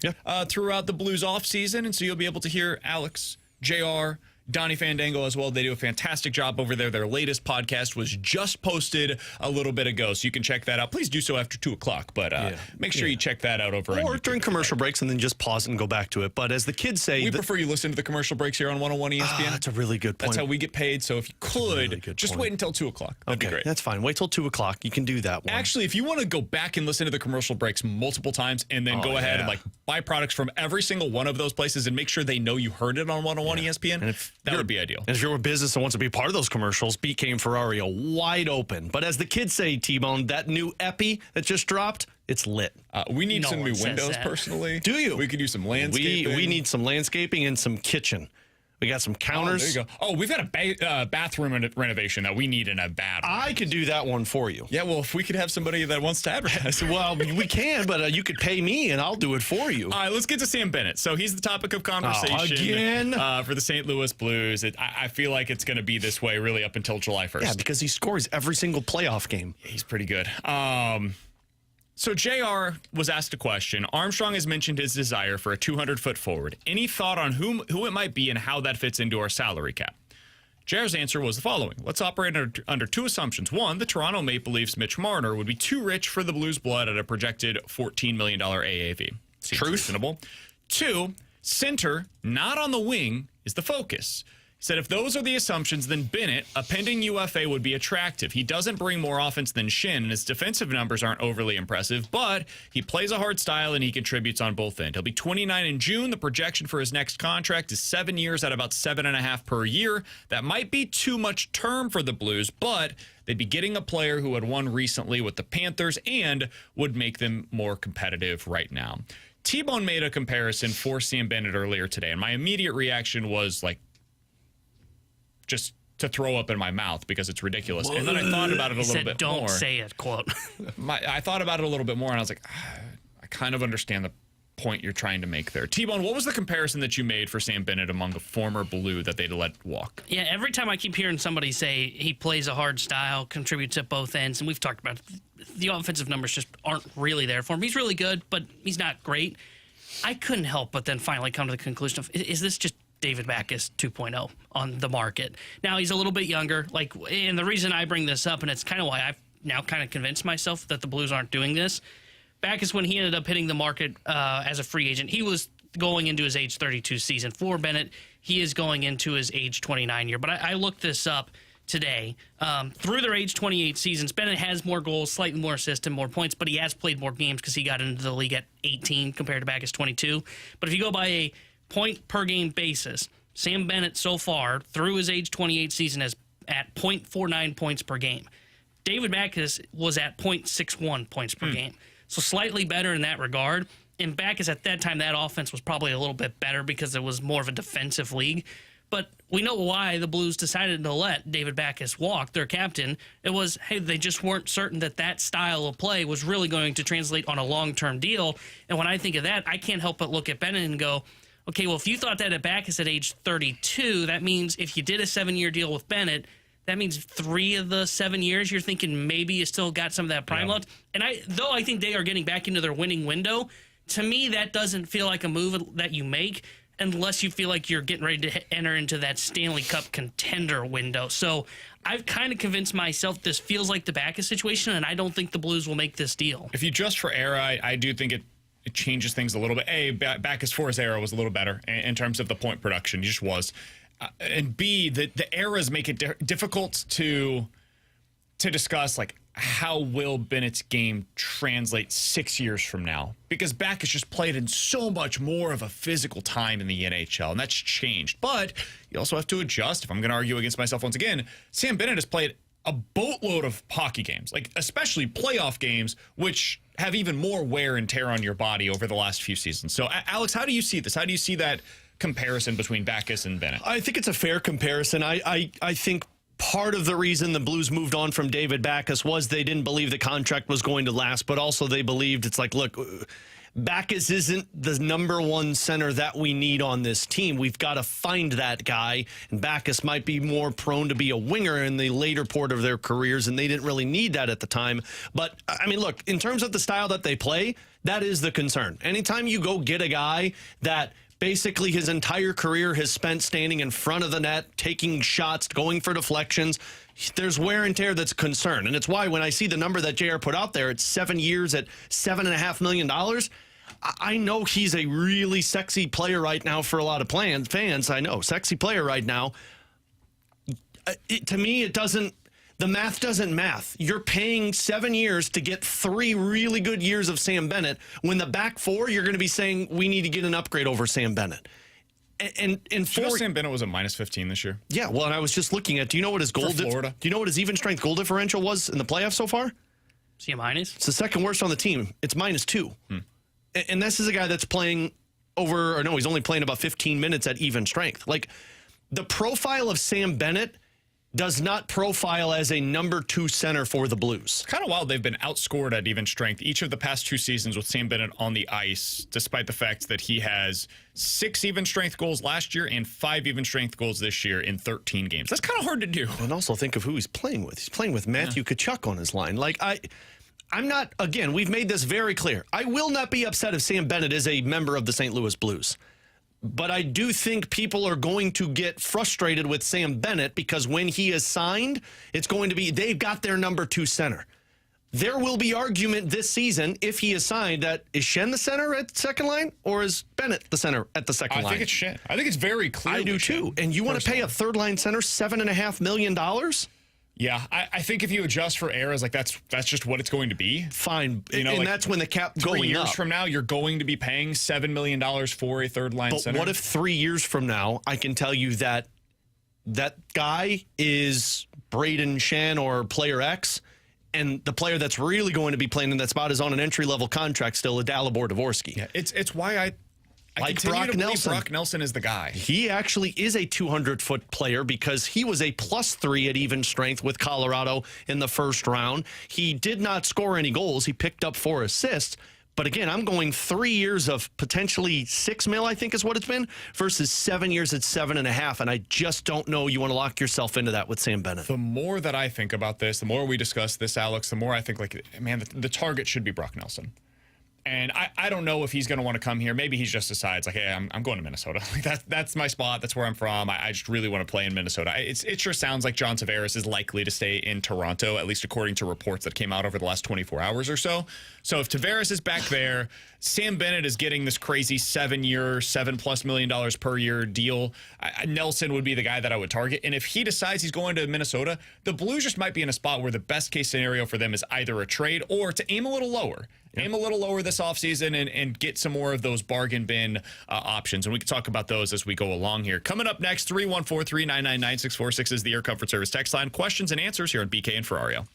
throughout the Blues off season. And so you'll be able to hear Alex, JR, Donnie Fandango as well. They do a fantastic job over there. Their latest podcast was just posted a little bit ago, so you can check that out. Please do so after 2 o'clock, but make sure you check that out over on
Or
YouTube.
during commercial breaks and then just pause it and go back to it. But as the kids say...
We prefer you listen to the commercial breaks here on 101 ESPN.
That's a really good point.
That's how we get paid, so if you could,
really just
wait until 2 o'clock. That'd be great.
That's fine. Wait till 2 o'clock. You can do that one.
Actually, if you want to go back and listen to the commercial breaks multiple times and then go ahead and buy products from every single one of those places and make sure they know you heard it on 101 ESPN, that would be ideal.
And if you're a business that wants to be part of those commercials, BK and Ferrario wide open. But as the kids say, T-Bone, that new Epi that just dropped, it's lit.
We need
No
some
one
new
says
windows,
that.
personally.
Do you?
We could use some landscaping.
We need some landscaping and some kitchen. We got some counters.
There you go. Oh, we've got a bathroom renovation that we need in a bad way.
I could do that one for you.
Yeah, well, if we could have somebody that wants to advertise.
Well, we can, but you could pay me and I'll do it for you.
All right, let's get to Sam Bennett. So he's the topic of conversation
again?
For the St. Louis Blues. I feel like it's going to be this way really up until July 1st.
Yeah, because he scores every single playoff game.
He's pretty good. So JR was asked a question. Armstrong has mentioned his desire for a 200-foot forward. Any thought on who it might be and how that fits into our salary cap? JR's answer was the following. Let's operate under two assumptions. One, the Toronto Maple Leafs' Mitch Marner would be too rich for the Blues' blood at a projected $14 million AAV. Seems reasonable. Two, center, not on the wing, is the focus. He said if those are the assumptions, then Bennett, a pending UFA, would be attractive. He doesn't bring more offense than Shin, and his defensive numbers aren't overly impressive, but he plays a hard style and he contributes on both ends. He'll be 29 in June. The projection for his next contract is 7 years at about 7.5 per year. That might be too much term for the Blues, but they'd be getting a player who had won recently with the Panthers and would make them more competitive right now. T-Bone made a comparison for Sam Bennett earlier today, and my immediate reaction was like, just to throw up in my mouth because it's ridiculous. And then I thought about it a little bit more.
Don't say it, quote.
I thought about it a little bit more, and I was like, I kind of understand the point you're trying to make there. T-Bone, what was the comparison that you made for Sam Bennett among a former Blue that they'd let walk?
Yeah, every time I keep hearing somebody say he plays a hard style, contributes at both ends, and we've talked about it, the offensive numbers just aren't really there for him. He's really good, but he's not great. I couldn't help but then finally come to the conclusion of, is this just David Backes 2.0 on the market? Now he's a little bit younger, and the reason I bring this up, and it's kind of why I've now kind of convinced myself that the Blues aren't doing this. Backes, when he ended up hitting the market as a free agent, he was going into his age 32 season. For Bennett, he is going into his age 29 year. But I looked this up today. Through their age 28 seasons, Bennett has more goals, slightly more assists, and more points, but he has played more games because he got into the league at 18 compared to Backes 22. But if you go by a point per game basis, Sam Bennett so far through his age 28 season is at 0.49 points per game. David Backes was at 0.61 points per game. So slightly better in that regard. And Backes at that time, that offense was probably a little bit better because it was more of a defensive league. But we know why the Blues decided to let David Backes walk, their captain. It was, hey, they just weren't certain that that style of play was really going to translate on a long-term deal. And when I think of that, I can't help but look at Bennett and go, okay, well, if you thought that at Backes at age 32, that means if you did a 7-year deal with Bennett, that means 3 of the 7 years you're thinking maybe you still got some of that prime left. And though I think they are getting back into their winning window, to me that doesn't feel like a move that you make. unless you feel like you're getting ready to enter into that Stanley Cup contender window. So I've kind of convinced myself this feels like the Backus situation, and I don't think the Blues will make this deal.
If you adjust for era, I do think it changes things a little bit. A, Backus for his era was a little better in terms of the point production. He just was. And B, the eras make it difficult to discuss, like, how will Bennett's game translate 6 years from now? Because Backus just played in so much more of a physical time in the NHL, and that's changed. But you also have to adjust. If I'm going to argue against myself once again, Sam Bennett has played a boatload of hockey games, like especially playoff games, which have even more wear and tear on your body over the last few seasons. So, Alex, how do you see this? How do you see that comparison between Backus and Bennett?
I think it's a fair comparison. I think part of the reason the Blues moved on from David Backus was they didn't believe the contract was going to last, but also they believed it's like, look, Backus isn't the number one center that we need on this team. We've got to find that guy, and Backus might be more prone to be a winger in the later part of their careers, and they didn't really need that at the time. But, I mean, look, in terms of the style that they play, that is the concern. Anytime you go get a guy that basically his entire career has spent standing in front of the net, taking shots, going for deflections, there's wear and tear that's a concern. And it's why when I see the number that JR put out there, it's 7 years at $7.5 million, I know he's a really sexy player right now for a lot of fans. I know, sexy player right now. To me, the math doesn't math. You're paying 7 years to get 3 really good years of Sam Bennett. When the back four, you're going to be saying we need to get an upgrade over Sam Bennett. And
Sam Bennett was a minus 15 this year.
Yeah, well, and I was just looking at. Do you know what his goal?
Florida.
Do you know what his even strength goal differential was in the playoffs so far?
Is he a minus?
It's the second worst on the team. It's -2. And this is a guy that's playing he's only playing about 15 minutes at even strength. Like, the profile of Sam Bennett does not profile as a number 2 center for the Blues.
Kind of wild. They've been outscored at even strength each of the past 2 seasons with Sam Bennett on the ice, despite the fact that he has 6 even strength goals last year and 5 even strength goals this year in 13 games. That's kind of hard to do.
And also think of who he's playing with. He's playing with Matthew Tkachuk on his line. Like, I'm not, again, we've made this very clear. I will not be upset if Sam Bennett is a member of the St. Louis Blues. But I do think people are going to get frustrated with Sam Bennett because when he is signed, it's going to be, they've got their number 2 center. There will be argument this season if he is signed that is Schenn the center at second line or is Bennett the center at the second line?
I think it's Schenn. I think it's very clear.
I do too. And you want to pay a third line center $7.5 million?
Yeah, I think if you adjust for eras, like that's just what it's going to be.
Fine, and
like,
that's when the cap
3
going
years
up.
from now, you're going to be paying $7 million for a third line center.
But what if 3 years from now, I can tell you that guy is Braden Schenn or player X, and the player that's really going to be playing in that spot is on an entry-level contract still, Dalibor Dvorsky.
Yeah, it's why I
like
continue
Brock
to believe
Nelson.
Brock Nelson is the guy.
He actually is a 200-foot player because he was a +3 at even strength with Colorado in the first round. He did not score any goals. He picked up 4 assists. But again, I'm going 3 years of potentially $6 million, I think is what it's been, versus 7 years at 7.5. And I just don't know you want to lock yourself into that with Sam Bennett.
The more that I think about this, the more we discuss this, Alex, the more I think, like, man, the target should be Brock Nelson. And I don't know if he's going to want to come here. Maybe he just decides, like, hey, I'm going to Minnesota. Like that's my spot. That's where I'm from. I just really want to play in Minnesota. It sure sounds like John Tavares is likely to stay in Toronto, at least according to reports that came out over the last 24 hours or so. So if Tavares is back there, Sam Bennett is getting this crazy 7-year, $7+ million per year deal. Nelson would be the guy that I would target. And if he decides he's going to Minnesota, the Blues just might be in a spot where the best case scenario for them is either a trade or to aim a little lower. Aim a little lower this offseason and get some more of those bargain bin options. And we can talk about those as we go along here. Coming up next, 314-399-9646 is the Air Comfort Service text line. Questions and answers here on BK and Ferrario.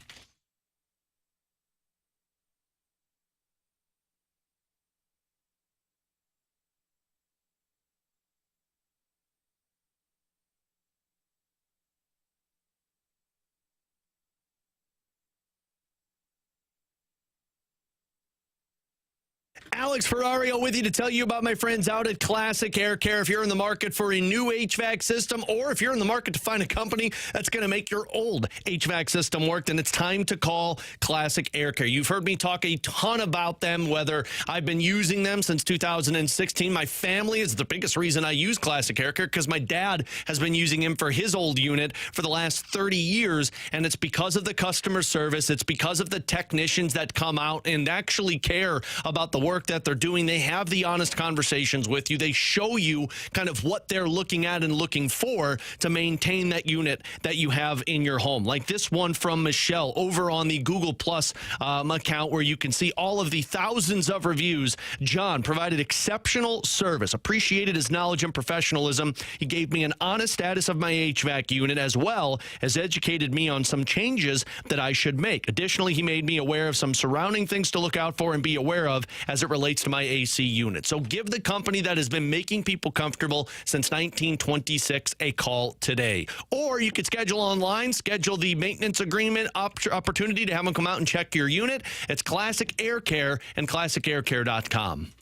Alex Ferrario with you to tell you about my friends out at Classic Air Care. If you're in the market for a new HVAC system, or if you're in the market to find a company that's going to make your old HVAC system work, then it's time to call Classic Air Care. You've heard me talk a ton about them, whether I've been using them since 2016. My family is the biggest reason I use Classic Air Care because my dad has been using him for his old unit for the last 30 years, and it's because of the customer service. It's because of the technicians that come out and actually care about the work that they're doing. They have the honest conversations with you. They show you kind of what they're looking at and looking for to maintain that unit that you have in your home. Like this one from Michelle over on the Google Plus account, where you can see all of the thousands of reviews. John provided exceptional service, appreciated his knowledge and professionalism. He gave me an honest status of my HVAC unit, as well as educated me on some changes that I should make. Additionally, he made me aware of some surrounding things to look out for and be aware of as it relates to my AC unit. So give the company that has been making people comfortable since 1926 a call today. Or you could schedule online, schedule the maintenance agreement opportunity to have them come out and check your unit. It's Classic Air Care and classicaircare.com.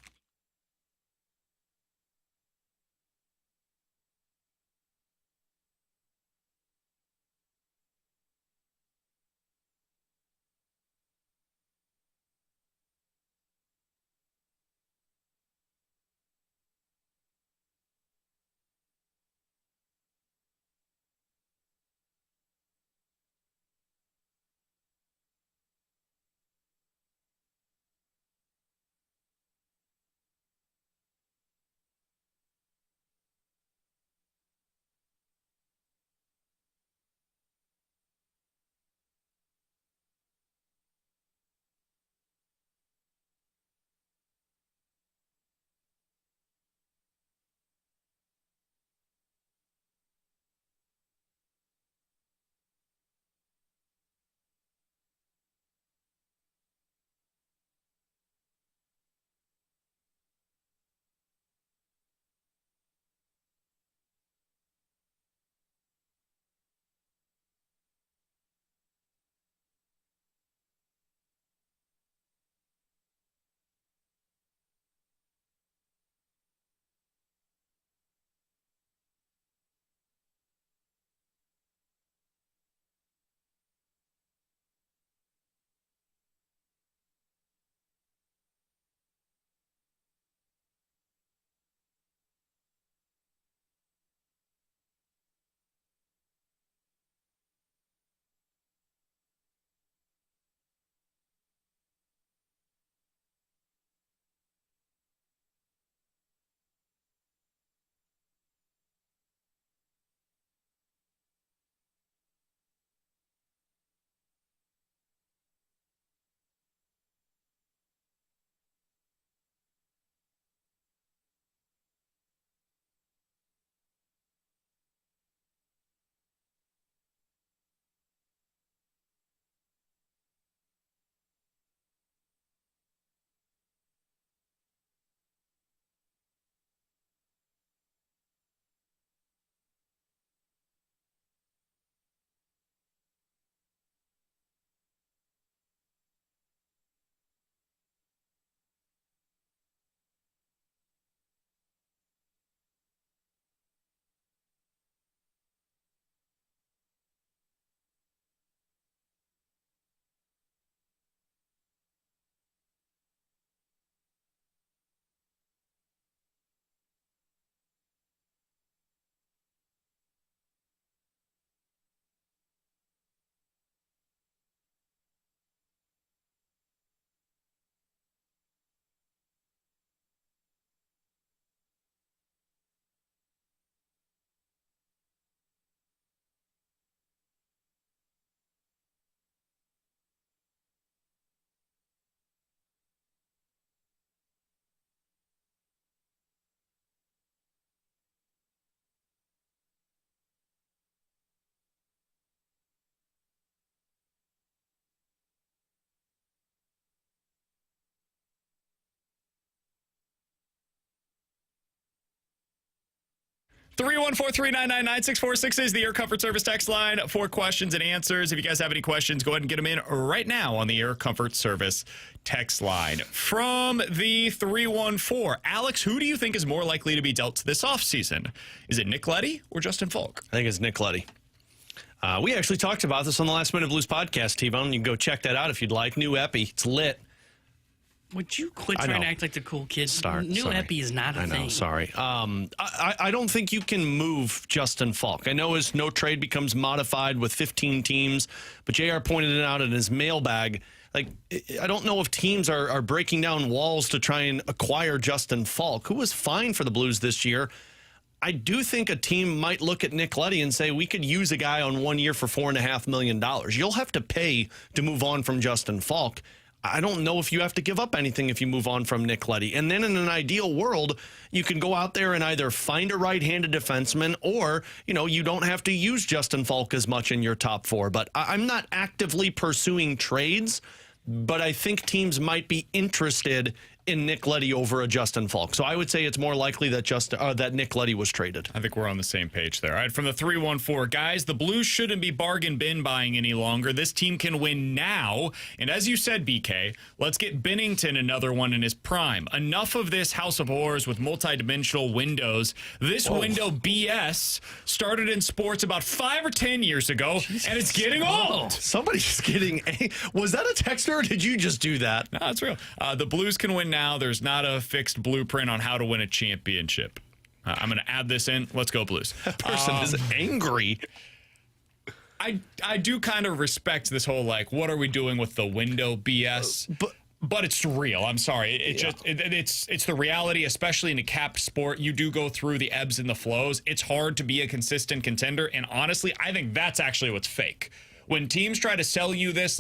314-399-9646 is the Air Comfort Service text line for questions and answers. If you guys have any questions, go ahead and get them in right now on the Air Comfort Service text line. From the 314, Alex, who do you think is more likely to be dealt this offseason? Is it Nick Leddy or Justin Falk?
I think it's Nick Leddy. We actually talked about this on the Last Minute Blues podcast, T-Bone. You can go check that out if you'd like. New Epi. It's lit.
Would you quit trying to act like the cool kids? New
Sorry.
Epi is not a thing.
I know, sorry. I don't think you can move Justin Falk. I know his no trade becomes modified with 15 teams, but JR pointed it out in his mailbag. Like, I don't know if teams are breaking down walls to try and acquire Justin Falk, who was fine for the Blues this year. I do think a team might look at Nick Leddy and say, we could use a guy on 1 year for $4.5 million. You'll have to pay to move on from Justin Falk. I don't know if you have to give up anything if you move on from Nick Leddy. And then in an ideal world, you can go out there and either find a right-handed defenseman or, you don't have to use Justin Falk as much in your top four. But I'm not actively pursuing trades, but I think teams might be interested in Nick Leddy over a Justin Falk. So I would say it's more likely that that Nick Leddy was traded.
I think we're on the same page there. All right, from the 314, guys, the Blues shouldn't be bargain bin buying any longer. This team can win now. And as you said, BK, let's get Binnington another one in his prime. Enough of this House of Horrors with multidimensional windows. This window BS started in sports about 5 or 10 years ago, and it's getting old.
Somebody's getting was that a texter or did you just do that?
No, that's real. The Blues can win now. There's not a fixed blueprint on how to win a championship. I'm going to add this in. Let's go Blues.
That person is angry.
I do kind of respect this whole, what are we doing with the window BS? But it's real. I'm sorry. It's the reality, especially in a capped sport. You do go through the ebbs and the flows. It's hard to be a consistent contender. And honestly, I think that's actually what's fake. When teams try to sell you this,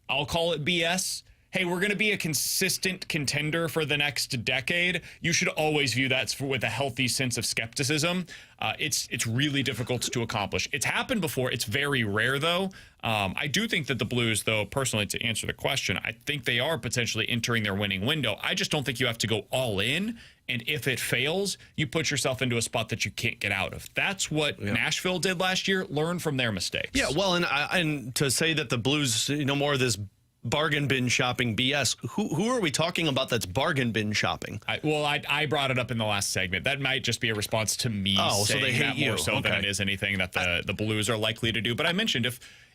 I'll call it BS. Hey, we're going to be a consistent contender for the next decade. You should always view that with a healthy sense of skepticism. It's really difficult to accomplish. It's happened before. It's very rare, though. I do think that the Blues, though, personally, to answer the question, I think they are potentially entering their winning window. I just don't think you have to go all in. And if it fails, you put yourself into a spot that you can't get out of. That's what Nashville did last year. Learn from their mistakes. Yeah,
well, and to say that the Blues, more of this bargain bin shopping BS. Who are we talking about that's bargain bin shopping?
I brought it up in the last segment. That might just be a response to me saying
so they hate
that
you.
More so than it is anything that the Blues are likely to do. But I mentioned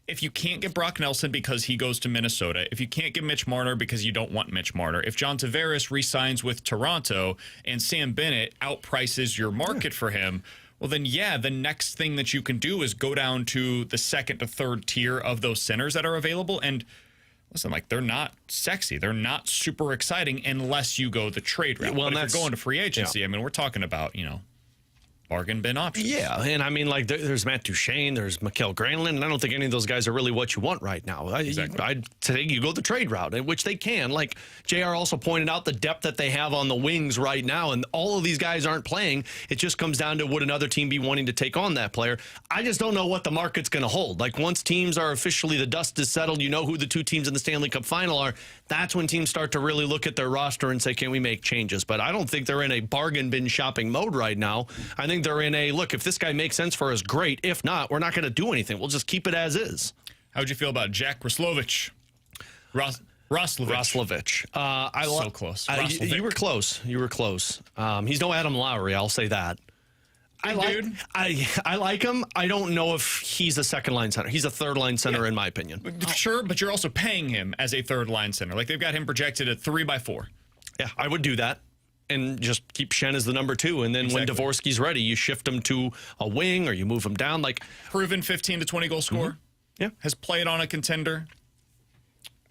if you can't get Brock Nelson because he goes to Minnesota, if you can't get Mitch Marner because you don't want Mitch Marner, if John Tavares re-signs with Toronto and Sam Bennett outprices your market for him, well, then, the next thing that you can do is go down to the second to third tier of those centers that are available. And listen, they're not sexy. They're not super exciting unless you go the trade route. Well, but if you're going to free agency, we're talking about, bargain bin options.
Yeah, and there's Matt Duchene, there's Mikael Granlund, and I don't think any of those guys are really what you want right now.
Exactly.
I'd say you go the trade route, which they can. Like JR also pointed out, the depth that they have on the wings right now, and all of these guys aren't playing. It just comes down to would another team be wanting to take on that player. I just don't know what the market's going to hold. Once teams are officially, the dust is settled, who the two teams in the Stanley Cup final are, that's when teams start to really look at their roster and say, can we make changes? But I don't think they're in a bargain bin shopping mode right now. I think they're in a, look, if this guy makes sense for us, great. If not, we're not going to do anything. We'll just keep it as is.
How'd you feel about Jack Roslovic? Roslovic. So close.
You were close. He's no Adam Lowry, I'll say that. I like him. I don't know if he's a second-line center. He's a third-line center, in my opinion.
Sure, but you're also paying him as a third-line center. They've got him projected at 3x4.
Yeah, I would do that. And just keep Schenn as the number 2. And then when Dvorsky's ready, you shift him to a wing or you move him down.
Proven 15 to 20 goal scorer.
Yeah.
Has played on a contender.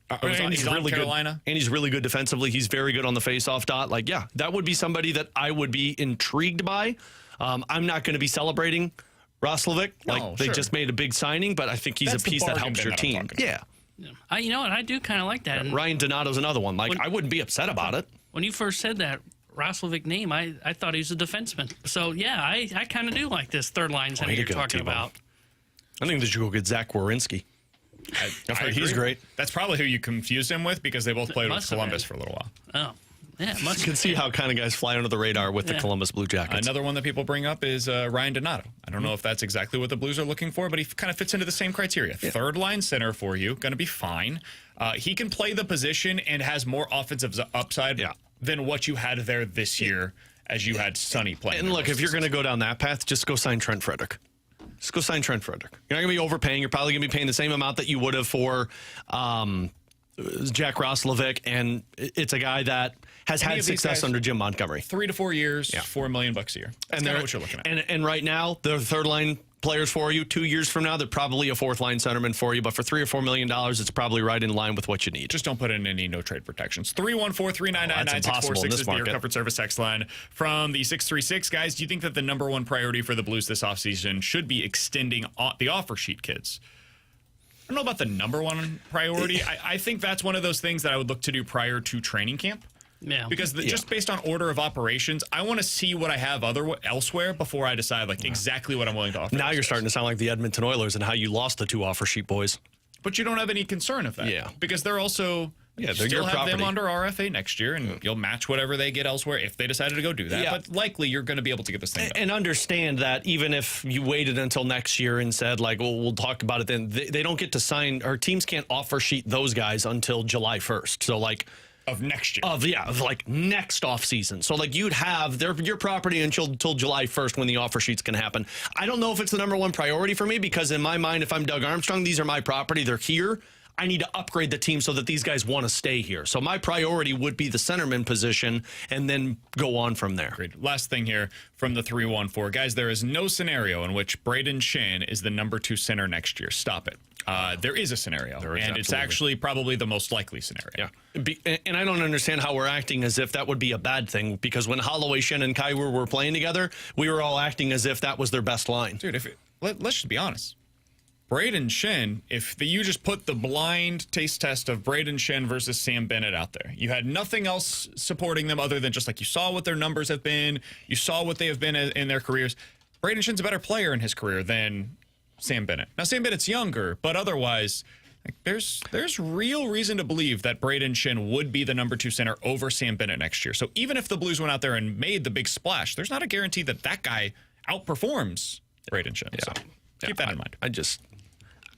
And he's really
Carolina.
Good. And he's really good defensively. He's very good on the face-off dot. That would be somebody that I would be intrigued by. I'm not going to be celebrating Roslovic. They just made a big signing, but I think he's a piece that helps your team. Yeah.
You know what? I do kind of like that.
Ryan Donato's another one. I wouldn't be upset about it.
When you first said that Roslovic name, I thought he was a defenseman. So, I kind of do like this third line center you're talking about.
I think they should go get Zach Werenski.
He's great. That's probably who you confused him with because they both played with Columbus for a little while.
Oh. Yeah,
You can see how kind of guys fly under the radar with the Columbus Blue Jackets.
Another one that people bring up is Ryan Donato. I don't know if that's exactly what the Blues are looking for, but he kind of fits into the same criteria. Third line center for you, going to be fine. He can play the position and has more offensive upside than what you had there this year as you had Sonny playing.
And look, if you're going to go down that path, just go sign Trent Frederick. Just go sign Trent Frederick. You're not going to be overpaying. You're probably going to be paying the same amount that you would have for Jack Roslovic, and it's a guy that has had success under Jim Montgomery.
3 to 4 years, $4 million a year. That's kind of what you're looking at.
And right now, the third line players for you. 2 years from now, they're probably a fourth line centerman for you. But for $3 or $4 million, it's probably right in line with what you need.
Just don't put in any no trade protections. 314-399-9646 is the Air Comfort Service text line from the 636. Guys, do you think that the number one priority for the Blues this offseason should be extending the offer sheet, kids? I don't know about the number one priority. I think that's one of those things that I would look to do prior to training camp.
Yeah.
Because just based on order of operations, I want to see what I have elsewhere before I decide exactly what I'm willing to offer.
Now you're starting to sound like the Edmonton Oilers and how you lost the 2 offer sheet boys.
But you don't have any concern of that.
Yeah.
Because they're also
they're
still
your
have
property.
them under RFA next year, and you'll match whatever they get elsewhere if they decided to go do that.
Yeah.
But likely you're going to be able to get this thing done.
And understand that even if you waited until next year and said, we'll talk about it then, they don't get to sign, or teams can't offer sheet those guys until July 1st. So,
of next year.
Of next off season. So you'd have your property until July 1st when the offer sheet's going to happen. I don't know if it's the number one priority for me, because in my mind, if I'm Doug Armstrong, these are my property. They're here. I need to upgrade the team so that these guys want to stay here. So my priority would be the centerman position and then go on from there.
Agreed. Last thing here from the 314. Guys, there is no scenario in which Braden Shen is the number 2 center next year. Stop it. There is a scenario, and it's actually probably the most likely scenario.
Yeah, and I don't understand how we're acting as if that would be a bad thing, because when Holloway, Shen, and Kyrou were playing together, we were all acting as if that was their best line.
Dude, let's just be honest. Braden Shen, if you just put the blind taste test of Braden Shen versus Sam Bennett out there, you had nothing else supporting them other than just you saw what their numbers have been, you saw what they have been in their careers. Braden Shen's a better player in his career than Sam Bennett. Now, Sam Bennett's younger, but otherwise, there's real reason to believe that Braden Shen would be the number 2 center over Sam Bennett next year. So even if the Blues went out there and made the big splash, there's not a guarantee that that guy outperforms Braden Shen. So keep that in mind.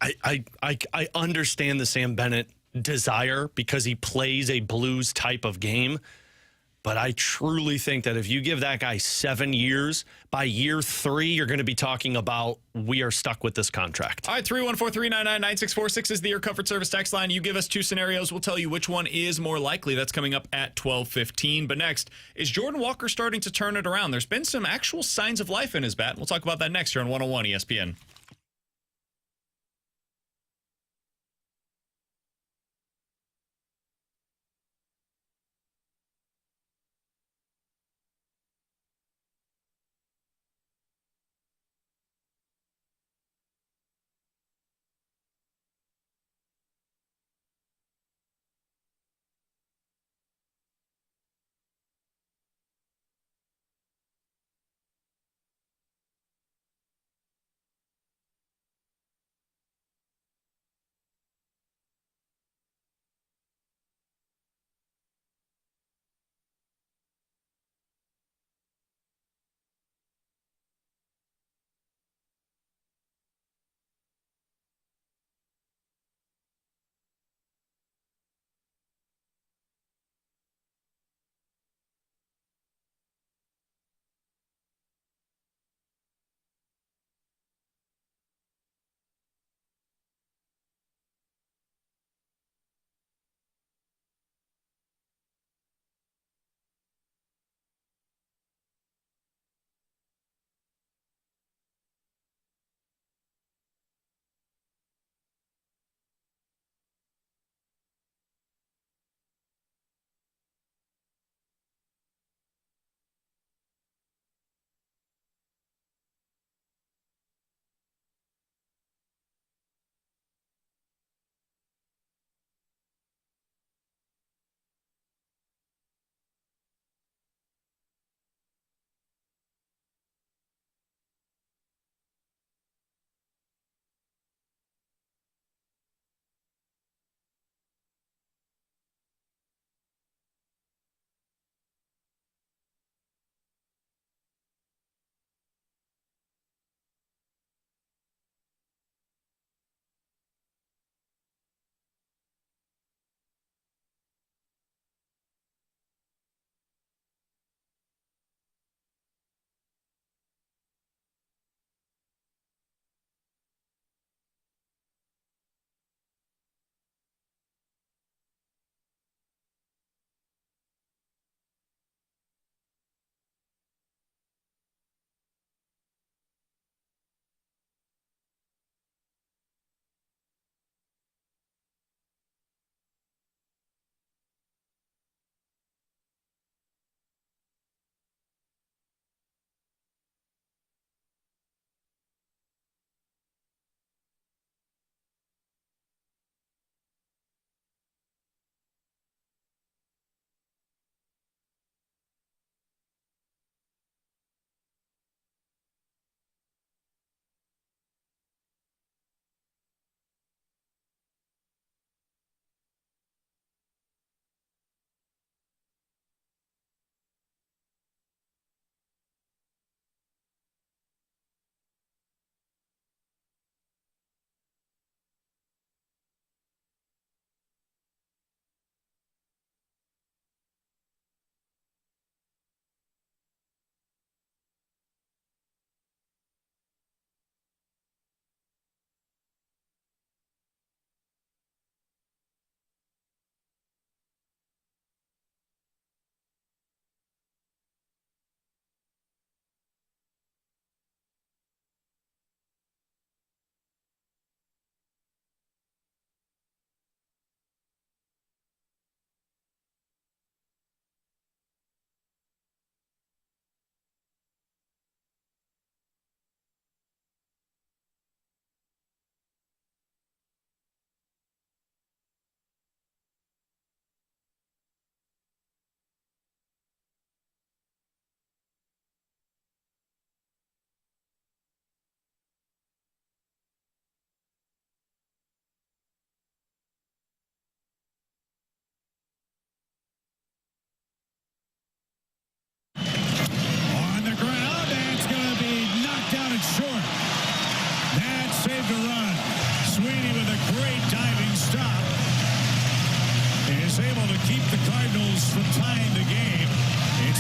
I understand the Sam Bennett desire because he plays a Blues type of game, but I truly think that if you give that guy 7 years, by year 3, you're going to be talking about we are stuck with this contract.
All right, 314-399-9646 is the Air Comfort Service text line. You give us 2 scenarios. We'll tell you which one is more likely. That's coming up at 12:15. But next, is Jordan Walker starting to turn it around? There's been some actual signs of life in his bat. We'll talk about that next here on 101 ESPN.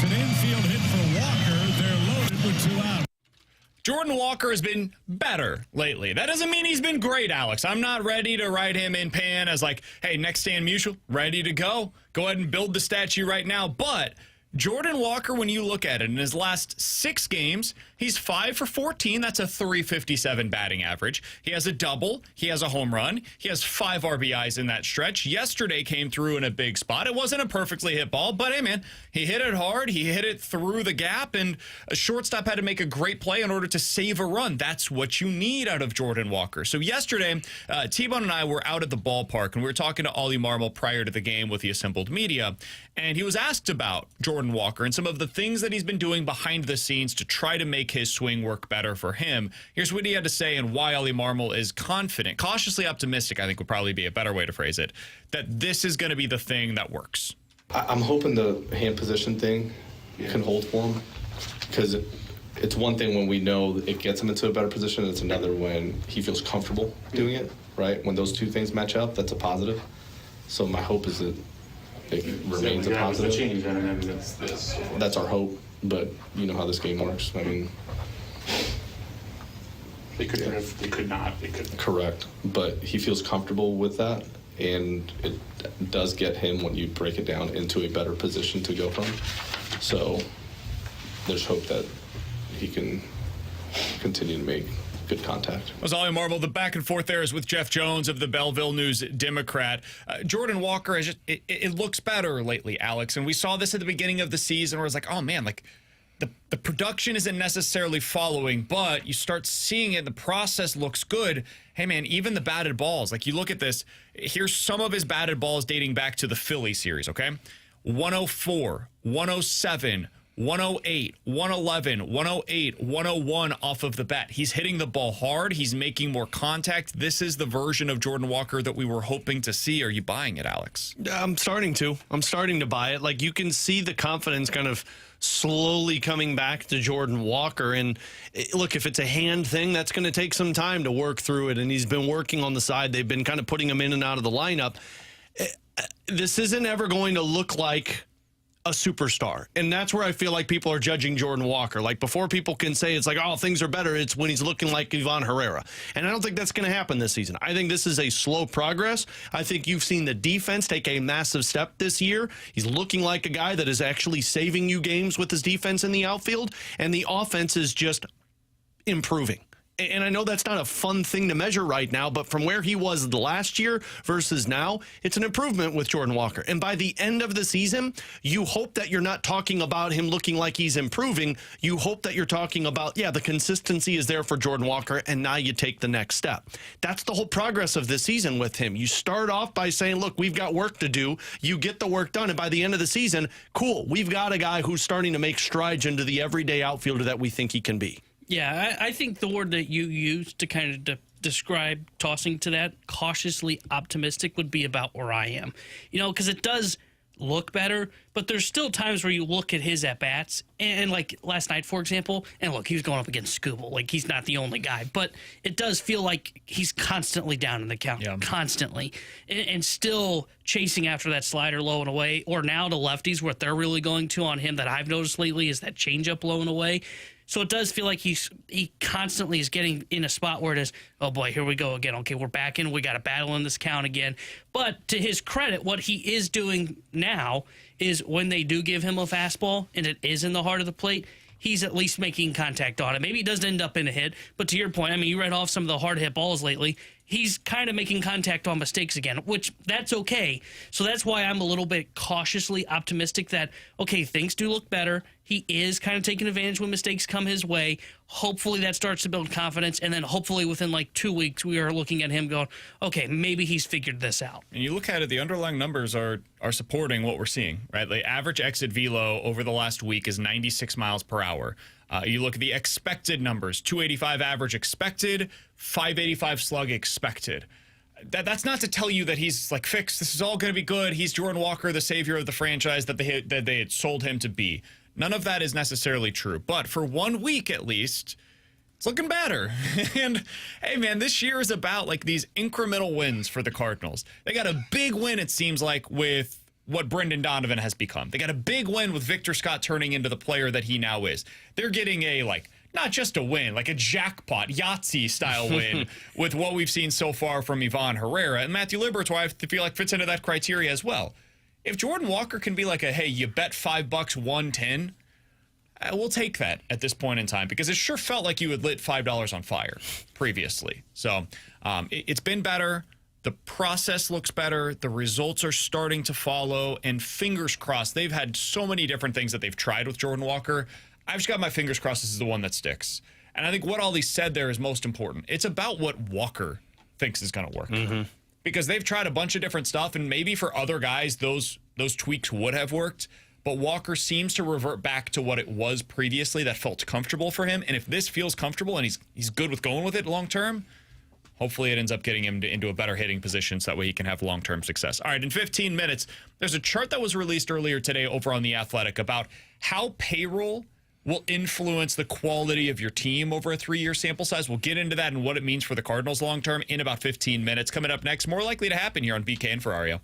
It's an infield hit for Walker. They're loaded with 2 outs.
Jordan Walker has been better lately. That doesn't mean he's been great, Alex. I'm not ready to write him in pan as like, hey, next stand mutual, ready to go. Go ahead and build the statue right now. But Jordan Walker, when you look at it, in his last 6 games, he's 5 for 14. That's a .357 batting average. He has a double. He has a home run. He has 5 RBIs in that stretch. Yesterday came through in a big spot. It wasn't a perfectly hit ball, but hey, man, he hit it hard. He hit it through the gap, and a shortstop had to make a great play in order to save a run. That's what you need out of Jordan Walker. So yesterday, T-Bone and I were out at the ballpark, and we were talking to Oli Marmol prior to the game with the assembled media, and he was asked about Jordan Walker and some of the things that he's been doing behind the scenes to try to make his swing work better for him. Here's what he had to say and why Oli Marmol is confident, cautiously optimistic, I think would probably be a better way to phrase it, that this is going to be the thing that works.
I'm hoping the hand position thing can hold for him, because it's one thing when we know it gets him into a better position. It's another when he feels comfortable doing it, right? When those two things match up, that's a positive. So my hope is that it remains a positive.
Change, and then it's this.
That's our hope, but you know how this game works. I mean,
They could have, they could not, they could.
correct, but he feels comfortable with that, and it does get him, when you break it down, into a better position to go from. So there's hope that he can continue to make good contact.
That was Oli Marmol. The back and forth there is with Jeff Jones of the Belleville News Democrat. Jordan Walker, is just, it looks better lately, Alex. And we saw this at the beginning of the season where it's like, oh, man, like the production isn't necessarily following, but you start seeing it. The process looks good. Hey, man, even the batted balls, like you look at this, here's some of his batted balls dating back to the Philly series, okay? 104, 107, 108, 111, 108, 101 off of the bat. He's hitting the ball hard. He's making more contact. This is the version of Jordan Walker that we were hoping to see. Are you buying it, Alex?
I'm starting to buy it. Like, you can see the confidence kind of slowly coming back to Jordan Walker. And look, if it's a hand thing, that's going to take some time to work through it. And he's been working on the side. They've been kind of putting him in and out of the lineup. This isn't ever going to look like a superstar. And that's where I feel like people are judging Jordan Walker. Like, before people can say it's like, oh, things are better, it's when he's looking like Ivan Herrera. And I don't think that's going to happen this season. I think this is a slow progress. I think you've seen the defense take a massive step this year. He's looking like a guy that is actually saving you games with his defense in the outfield. And the offense is just improving. And I know that's not a fun thing to measure right now, but from where he was the last year versus now, it's an improvement with Jordan Walker. And by the end of the season, you hope that you're not talking about him looking like he's improving. You hope that you're talking about, yeah, the consistency is there for Jordan Walker, and now you take the next step. That's the whole progress of this season with him. You start off by saying, look, we've got work to do. You get the work done, and by the end of the season, cool, we've got a guy who's starting to make strides into the everyday outfielder that we think he can be.
Yeah, I think the word that you used to kind of describe tossing to that, cautiously optimistic, would be about where I am. You know, because it does look better, but there's still times where you look at his at-bats, and like last night, for example, and look, he was going up against Scooble. Like, he's not the only guy, but it does feel like he's constantly down in the count, constantly, and still chasing after that slider low and away, or now the lefties, what they're really going to on him that I've noticed lately is that changeup low and away. So it does feel like he constantly is getting in a spot where it is, oh boy, here we go again. Okay, we're back in. We got to battle in this count again. But to his credit, what he is doing now is when they do give him a fastball and it is in the heart of the plate, he's at least making contact on it. Maybe he doesn't end up in a hit, but to your point, I mean, you read off some of the hard hit balls lately. He's kind of making contact on mistakes again, which that's okay. So that's why I'm a little bit cautiously optimistic that, okay, things do look better. He is kind of taking advantage when mistakes come his way. Hopefully that starts to build confidence, and then hopefully within like 2 weeks we are looking at him going, okay, maybe he's figured this out.
And you look at it, the underlying numbers are supporting what we're seeing, right? The average exit velo over the last week is 96 miles per hour. You look at the expected numbers, 285 average expected, 585 slug expected. That's not to tell you that he's like fixed. This is all going to be good. He's Jordan Walker, the savior of the franchise that they had sold him to be. None of that is necessarily true. But for 1 week at least, it's looking better. And hey, man, this year is about like these incremental wins for the Cardinals. They got a big win, it seems like, with what Brendan Donovan has become. They got a big win with Victor Scott turning into the player that he now is. They're getting a, like, not just a win, like a jackpot, Yahtzee-style win with what we've seen so far from Ivan Herrera. And Matthew Liberat's why I feel like fits into that criteria as well. If Jordan Walker can be like a, hey, you bet $5, won 10, we'll take that at this point in time, because it sure felt like you had lit $5 on fire previously. So it's been better. The process looks better. The results are starting to follow. And fingers crossed, they've had so many different things that they've tried with Jordan Walker. I've just got my fingers crossed this is the one that sticks. And I think what Oli said there is most important. It's about what Walker thinks is going to work. Because they've tried a bunch of different stuff, and maybe for other guys, those tweaks would have worked. But Walker seems to revert back to what it was previously that felt comfortable for him. And if this feels comfortable and he's good with going with it long term, hopefully it ends up getting him into a better hitting position so that way he can have long-term success. All right, in 15 minutes, there's a chart that was released earlier today over on The Athletic about how payroll will influence the quality of your team over a 3-year sample size. We'll get into that and what it means for the Cardinals long-term in about 15 minutes. Coming up next, more likely to happen here on BK and Ferrario.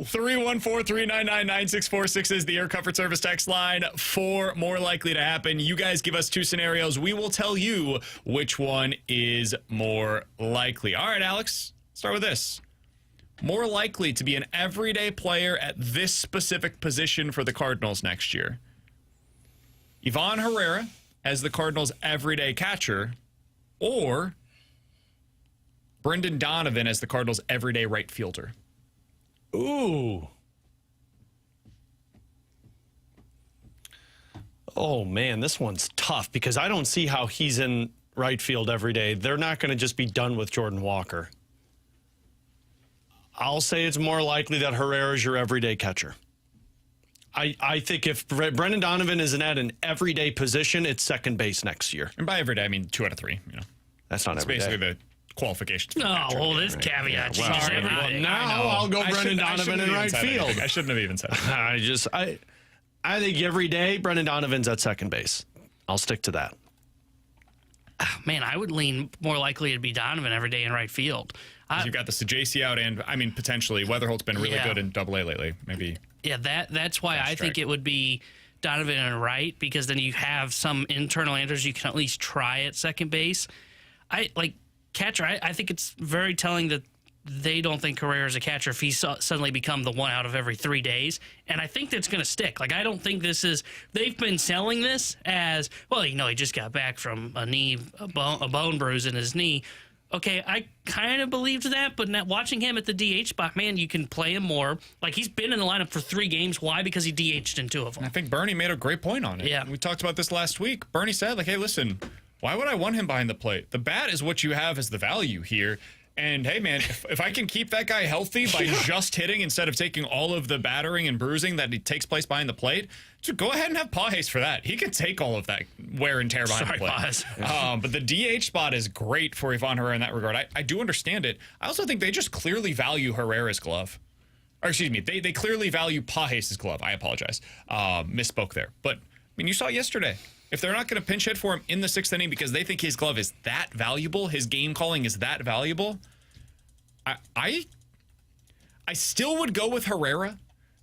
314-399-9646 is the Air Comfort Service text line for more likely to happen. You guys give us two scenarios. We will tell you which one is more likely. All right, Alex, start with this. More likely to be an everyday player at this specific position for the Cardinals next year. Ivan Herrera as the Cardinals' everyday catcher, or Brendan Donovan as the Cardinals' everyday right fielder.
Ooh. Oh, man, this one's tough because I don't see how he's in right field every day. They're not going to just be done with Jordan Walker. I'll say it's more likely that Herrera is your everyday catcher. I think if Brendan Donovan isn't at an everyday position, it's second base next year.
And by everyday, I mean 2 out of 3. You know,
that's not every
basically
day.
the qualifications. For
Oh, well, this caveat.
Yeah, well,
Sorry,
well, now I'll go Brendan Donovan in right field.
I shouldn't have even said it.
I think every day Brendan Donovan's at second base. I'll stick to that.
Man, I would lean more likely to be Donovan every day in right field.
You've got the Sajacy out, and I mean potentially Weatherholt's been really good in Double A lately. Maybe.
Yeah, that's why I think it would be Donovan and right, because then you have some internal answers you can at least try at second base. Catcher. I think it's very telling that they don't think Herrera is a catcher if he's suddenly become the one out of every 3 days. And I think that's going to stick. Like, I don't think this is – they've been selling this as, well, he just got back from a bone bruise in his knee. Okay, I kind of believed that, but now watching him at the DH spot, man, you can play him more. Like, he's been in the lineup for 3 games. Why? Because he DH'd in 2 of them.
I think Bernie made a great point on it.
Yeah.
We talked about this last week. Bernie said, hey, listen, why would I want him behind the plate? The bat is what you have as the value here. And, hey, man, if I can keep that guy healthy by just hitting instead of taking all of the battering and bruising that takes place behind the plate, so go ahead and have Pages for that. He can take all of that wear and tear behind the plate. But the DH spot is great for Ivan Herrera in that regard. I do understand it. I also think they just clearly value Herrera's glove. Or, excuse me, they clearly value Pages' glove. I apologize. Misspoke there. But, I mean, you saw it yesterday. If they're not going to pinch hit for him in the 6th inning because they think his glove is that valuable, his game calling is that valuable, I still would go with Herrera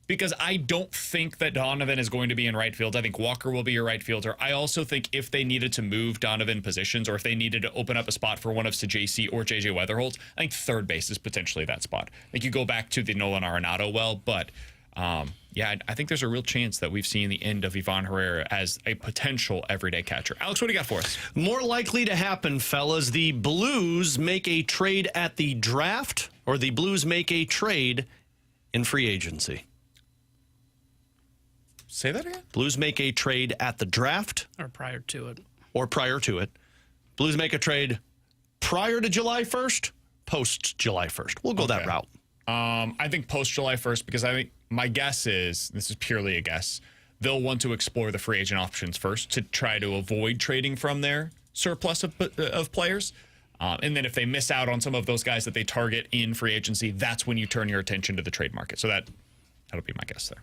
because I don't think that Donovan is going to be in right field. I think Walker will be your right fielder. I also think if they needed to move Donovan positions or if they needed to open up a spot for one of Sajacy or JJ Weatherholt, I think third base is potentially that spot. I think you go back to the Nolan Arenado but I think there's a real chance that we've seen the end of Ivan Herrera as a potential everyday catcher. Alex, what do you got for us?
More likely to happen, fellas. The Blues make a trade at the draft, or the Blues make a trade in free agency.
Say that again?
Blues make a trade at the draft.
Or prior to it.
Blues make a trade prior to July 1st, post July 1st. We'll go that route.
I think post July 1st because I think my guess is, this is purely a guess, they'll want to explore the free agent options first to try to avoid trading from their surplus of players. And then if they miss out on some of those guys that they target in free agency, that's when you turn your attention to the trade market. So that'll be my guess there.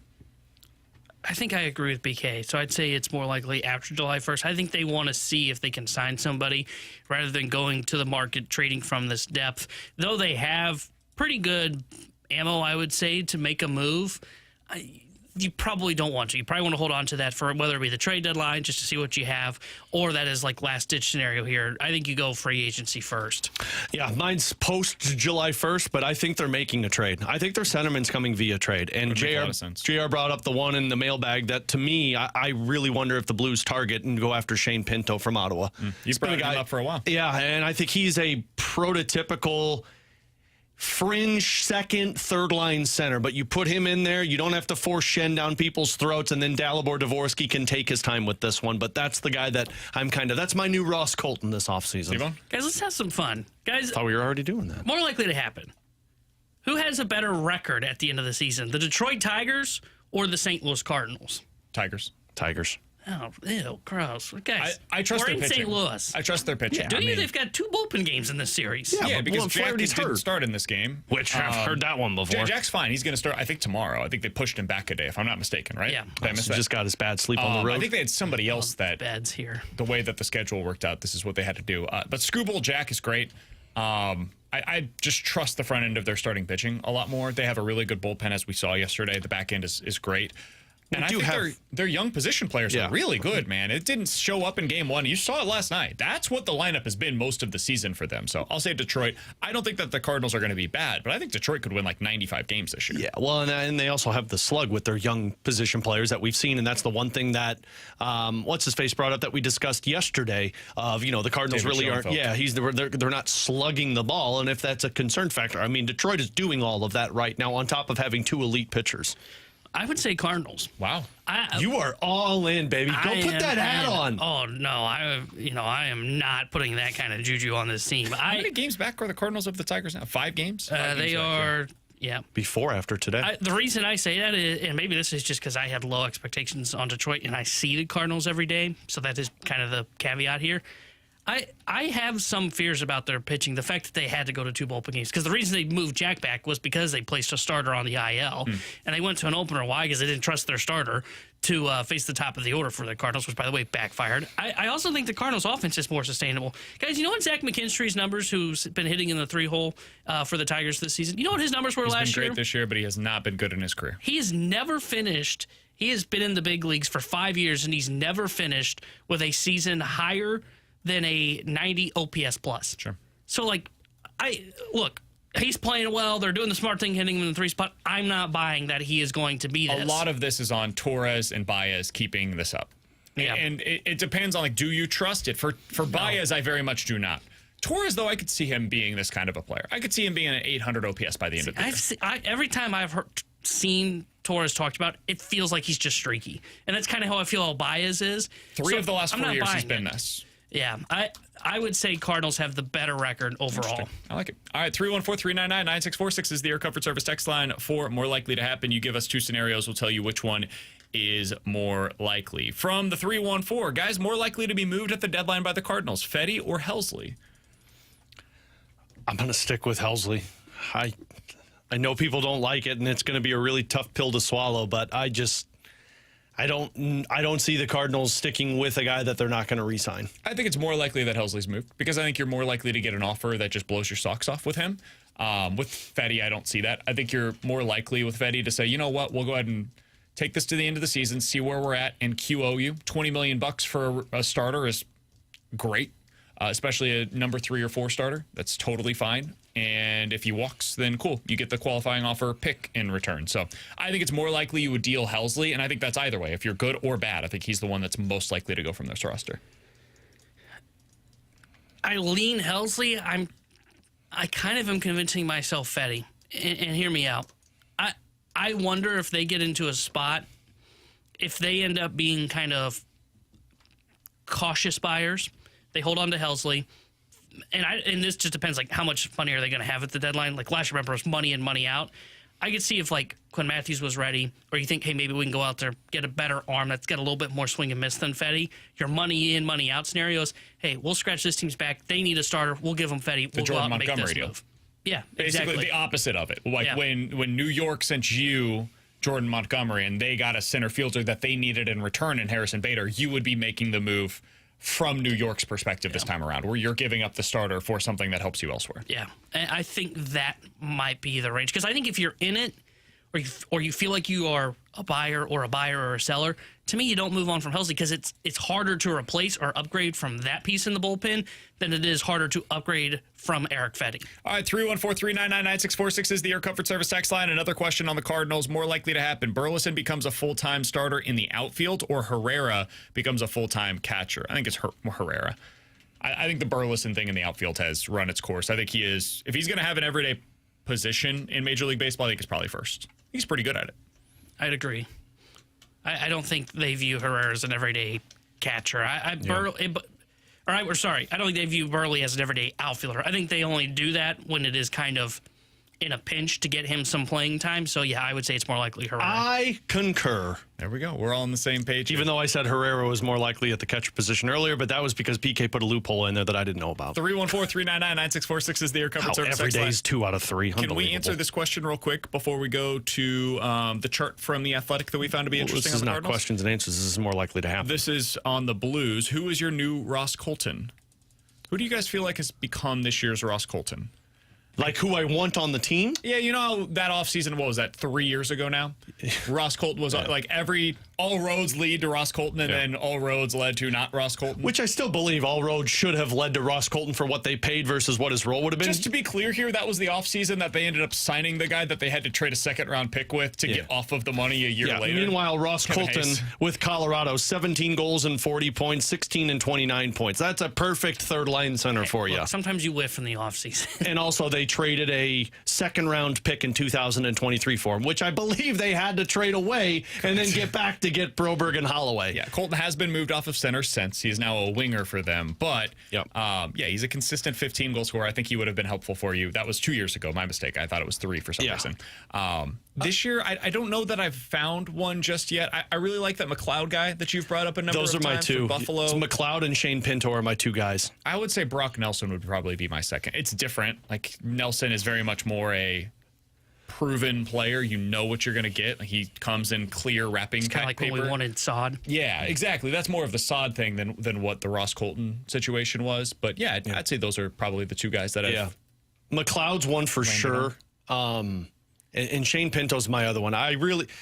I think I agree with BK. So I'd say it's more likely after July 1st. I think they want to see if they can sign somebody rather than going to the market trading from this depth. Though they have pretty good ammo, I would say, to make a move. You probably don't want to. You probably want to hold on to that for whether it be the trade deadline just to see what you have, or that is like last-ditch scenario here. I think you go free agency first.
Yeah, mine's post July 1st, but I think they're making a trade. I think their sentiment's coming via trade. And JR brought up the one in the mailbag that, to me, I really wonder if the Blues target and go after Shane Pinto from Ottawa.
You've been him up for a while.
Yeah, and I think he's a prototypical fringe second, third line center, but you put him in there, you don't have to force Shen down people's throats, and then Dalibor Dvorsky can take his time with this one. But that's the guy that that's my new Ross Colton this offseason.
Guys, let's have some fun. Guys,
thought we were already doing that.
More likely to happen. Who has a better record at the end of the season? The Detroit Tigers or the St. Louis Cardinals?
Tigers.
Oh, ew, gross. Guys,
I trust their
in
pitching.
St. Louis.
I trust their pitching.
Yeah. They've got 2 bullpen games in this series.
Yeah, because Jack
Flaherty's
didn't start in this game.
Which I've heard that one before.
Jack's fine. He's going to start, I think, tomorrow. I think they pushed him back a day, if I'm not mistaken, right?
Yeah.
Did I miss that?
Just got his bad sleep on the road.
I think they had somebody else that
beds here.
The way that the schedule worked out, this is what they had to do. But Screwball Jack is great. I just trust the front end of their starting pitching a lot more. They have a really good bullpen, as we saw yesterday. The back end is great. And I think their young position players are really good, man. It didn't show up in game one. You saw it last night. That's what the lineup has been most of the season for them. So I'll say Detroit. I don't think that the Cardinals are going to be bad, but I think Detroit could win like 95 games this year.
Yeah, well, and they also have the slug with their young position players that we've seen, and that's the one thing that what's-his-face brought up that we discussed yesterday of, the Cardinals
David
really aren't,
Schoenfeld.
they're not slugging the ball, and if that's a concern factor, I mean, Detroit is doing all of that right now on top of having 2 elite pitchers.
I would say Cardinals.
Wow.
You are all in, baby. Go put that hat on.
Oh no, I am not putting that kind of juju on this team.
How many games back are the Cardinals of the Tigers now? 5 games?
They are. Yeah.
Before, after today.
The reason I say that is, and maybe this is just because I had low expectations on Detroit, and I see the Cardinals every day, so that is kind of the caveat here. I have some fears about their pitching. The fact that they had to go to 2 bullpen games, because the reason they moved Jack back was because they placed a starter on the IL, and they went to an opener. Why? Because they didn't trust their starter to face the top of the order for the Cardinals, which, by the way, backfired. I also think the Cardinals' offense is more sustainable. Guys, you know what Zach McKinstry's numbers, who's been hitting in the 3-hole for the Tigers this season, you know what his numbers were last year?
He's been great this year, but he has not been good in his career.
He has never finished. He has been in the big leagues for 5 years, and he's never finished with a season higher than a 90 OPS plus.
Sure.
So, look, he's playing well. They're doing the smart thing, hitting him in the 3 spot. I'm not buying that he is going to be this.
A lot of this is on Torres and Baez keeping this up.
Yeah.
And it depends on, do you trust it? For Baez, I very much do not. Torres, though, I could see him being this kind of a player. I could see him being an 800 OPS by the end of the year.
Every time I've seen Torres talked about, it feels like he's just streaky. And that's kind of how I feel how Baez is.
3 of the last 4 years he's been this.
Yeah, I would say Cardinals have the better record overall.
I like it. All right, 314-399-9646 is the Air Comfort Service text line for more likely to happen. You give us 2 scenarios, we'll tell you which one is more likely. From the 314, guys more likely to be moved at the deadline by the Cardinals, Fedde or Helsley?
I'm going to stick with Helsley. I know people don't like it, and it's going to be a really tough pill to swallow, but I don't see the Cardinals sticking with a guy that they're not going to re-sign.
I think it's more likely that Helsley's moved because I think you're more likely to get an offer that just blows your socks off with him. With Fedde, I don't see that. I think you're more likely with Fedde to say, you know what, we'll go ahead and take this to the end of the season, see where we're at, and QO you. $20 million for a starter is great, especially a number 3 or 4 starter. That's totally fine. And if he walks, then cool. You get the qualifying offer pick in return. So I think it's more likely you would deal Helsley, and I think that's either way. If you're good or bad, I think he's the one that's most likely to go from this roster.
I lean Helsley. I kind of am convincing myself Fedde. And hear me out. I wonder if they get into a spot, if they end up being kind of cautious buyers, they hold on to Helsley. And this just depends, how much money are they going to have at the deadline? Like last year, remember, it was money in, money out. I could see if, Quinn Matthews was ready, or you think, hey, maybe we can go out there, get a better arm that's got a little bit more swing and miss than Fedde. Your money in, money out scenarios, hey, we'll scratch this team's back. They need a starter. We'll give them Fedde. We'll go out and make this move. Yeah,
basically
exactly.
The opposite of it. When New York sent you Jordan Montgomery and they got a center fielder that they needed in return in Harrison Bader, you would be making the move from New York's perspective this time around, where you're giving up the starter for something that helps you elsewhere.
Yeah, and I think that might be the range. Because I think if you're in it, or you feel like you are a buyer or a seller, to me, you don't move on from Helsley because it's harder to replace or upgrade from that piece in the bullpen than it is harder to upgrade from Eric Fedde.
All right, 314-399-9646 is the Air Comfort Service text line. Another question on the Cardinals, more likely to happen. Burleson becomes a full-time starter in the outfield, or Herrera becomes a full-time catcher? I think it's Herrera. I think the Burleson thing in the outfield has run its course. I think he is, if he's going to have an everyday position in Major League Baseball, I think it's probably first. He's pretty good at it.
I'd agree. I don't think they view Herrera as an everyday catcher. I don't think they view Burley as an everyday outfielder. I think they only do that when it is kind of in a pinch to get him some playing time. So, yeah, I would say it's more likely Herrera.
I concur.
There we go. We're all on the same page.
Even though I said Herrera was more likely at the catcher position earlier, but that was because PK put a loophole in there that I didn't know about.
314-399-9646 is the Air Comfort Service.
Every day is 2 out of 3.
Can we answer this question real quick before we go to the chart from The Athletic that we found to be interesting?
This is not questions and answers. This is more likely to happen.
This is on the Blues. Who is your new Ross Colton? Who do you guys feel like has become this year's Ross Colton?
Like who I want on the team?
Yeah, you know that offseason, what was that, 3 years ago now? Ross Colton was like all roads lead to Ross Colton, and then all roads led to not Ross Colton.
Which I still believe all roads should have led to Ross Colton for what they paid versus what his role would have been.
Just to be clear here, that was the offseason that they ended up signing the guy that they had to trade a second-round pick with to get off of the money a year later.
Meanwhile, Ross
Kevin
Colton
Hayes.
with Colorado, 17 goals and 40 points, 16 and 29 points. That's a perfect third-line center for you.
Look, sometimes you whiff in the offseason.
And also, they traded a second-round pick in 2023 for him, which I believe they had to trade away and then get back to get Broberg and Holloway.
Yeah, Colton has been moved off of center since. He's now a winger for them. But, he's a consistent 15-goal scorer. I think he would have been helpful for you. That was 2 years ago. My mistake. I thought it was 3 for some reason. This year, I don't know that I've found one just yet. I really like that McLeod guy that you've brought up a number of times.
Those are my two.
Buffalo.
It's McLeod and Shane Pinto are my two guys.
I would say Brock Nelson would probably be my second. It's different. Like, Nelson is very much more a proven player. You know what you're going to get. Like, he comes in clear wrapping
Kind of like
paper.
when we wanted Sod.
Yeah, exactly. That's more of the Sod thing than what the Ross Colton situation was. But yeah, I'd say those are probably the two guys that I've
McLeod's one for sure. And Shane Pinto's my other one.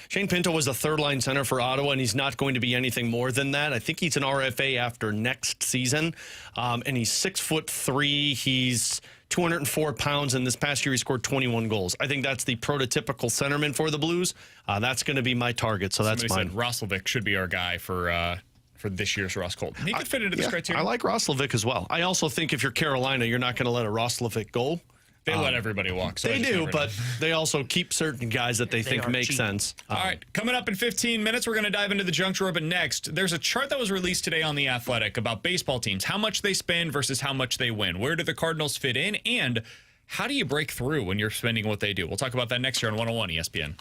Shane Pinto was a third-line center for Ottawa, and he's not going to be anything more than that. I think he's an RFA after next season, and he's 6'3". He's 204 pounds, and this past year he scored 21 goals. I think that's the prototypical centerman for the Blues. That's going to be my target, so that's mine.
Said Roslovic should be our guy for this year's Ross Colton. He could fit into this criteria.
I like Roslovic as well. I also think if you're Carolina, you're not going to let a Roslovic go.
They let everybody walk. So
they do, but they also keep certain guys that they think make sense.
All right, coming up in 15 minutes, we're going to dive into the junk drawer. But next, there's a chart that was released today on The Athletic about baseball teams, how much they spend versus how much they win. Where do the Cardinals fit in? And how do you break through when you're spending what they do? We'll talk about that next year on 101 ESPN.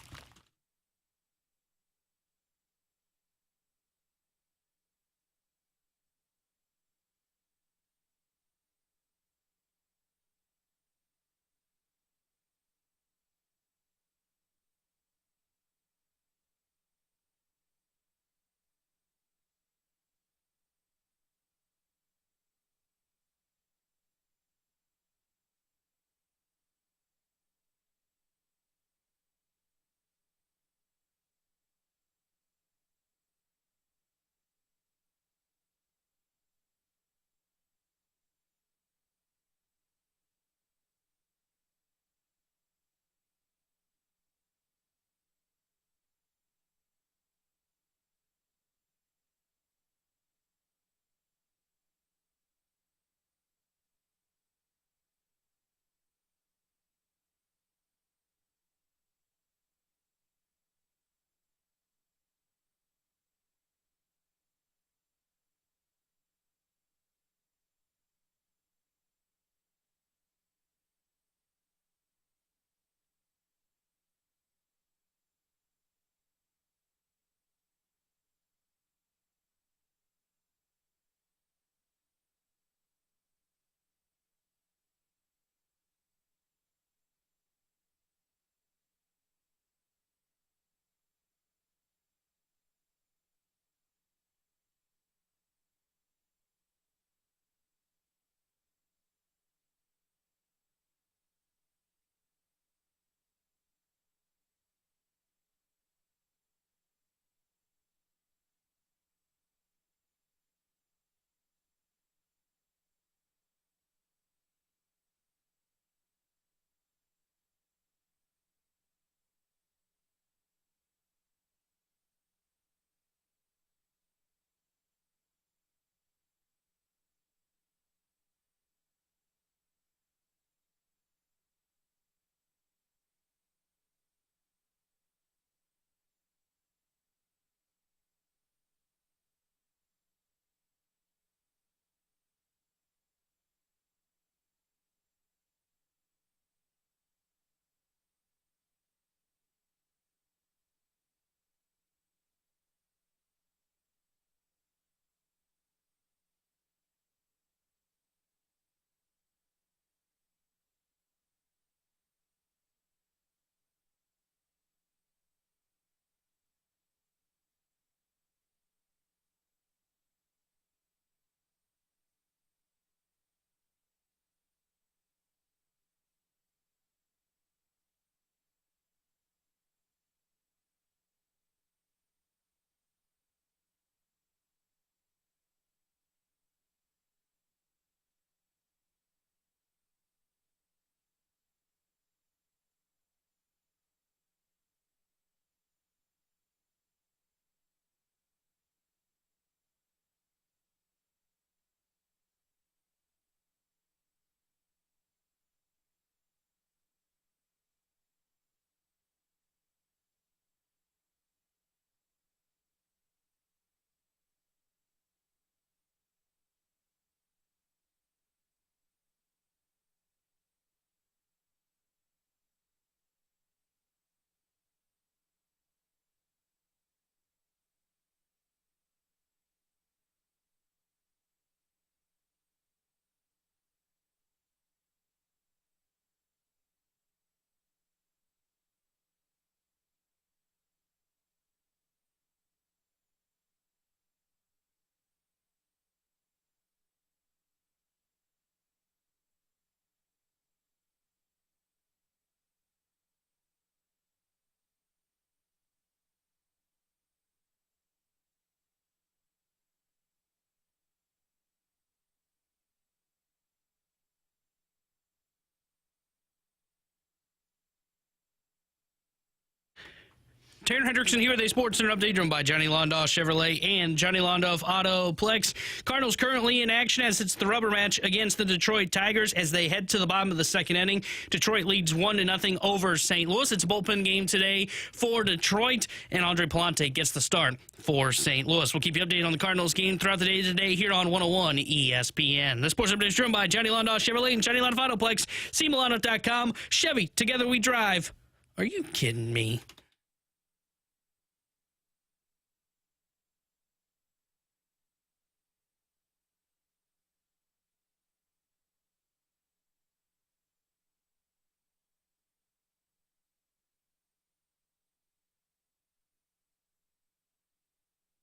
Taryn Hendrickson here with a Sports Center update driven by Johnny Londoff Chevrolet and Johnny Londoff Autoplex. Cardinals currently in action as it's the rubber match against the Detroit Tigers as they head to the bottom of the second inning. Detroit leads 1-0 over St. Louis. It's a bullpen game today for Detroit, and Andre Palante gets the start for St. Louis. We'll keep you updated on the Cardinals game throughout the day today here on 101 ESPN. The Sports Update is driven by Johnny Londoff Chevrolet and Johnny Londoff Autoplex. See Milano.com. Chevy, together we drive. Are you kidding me?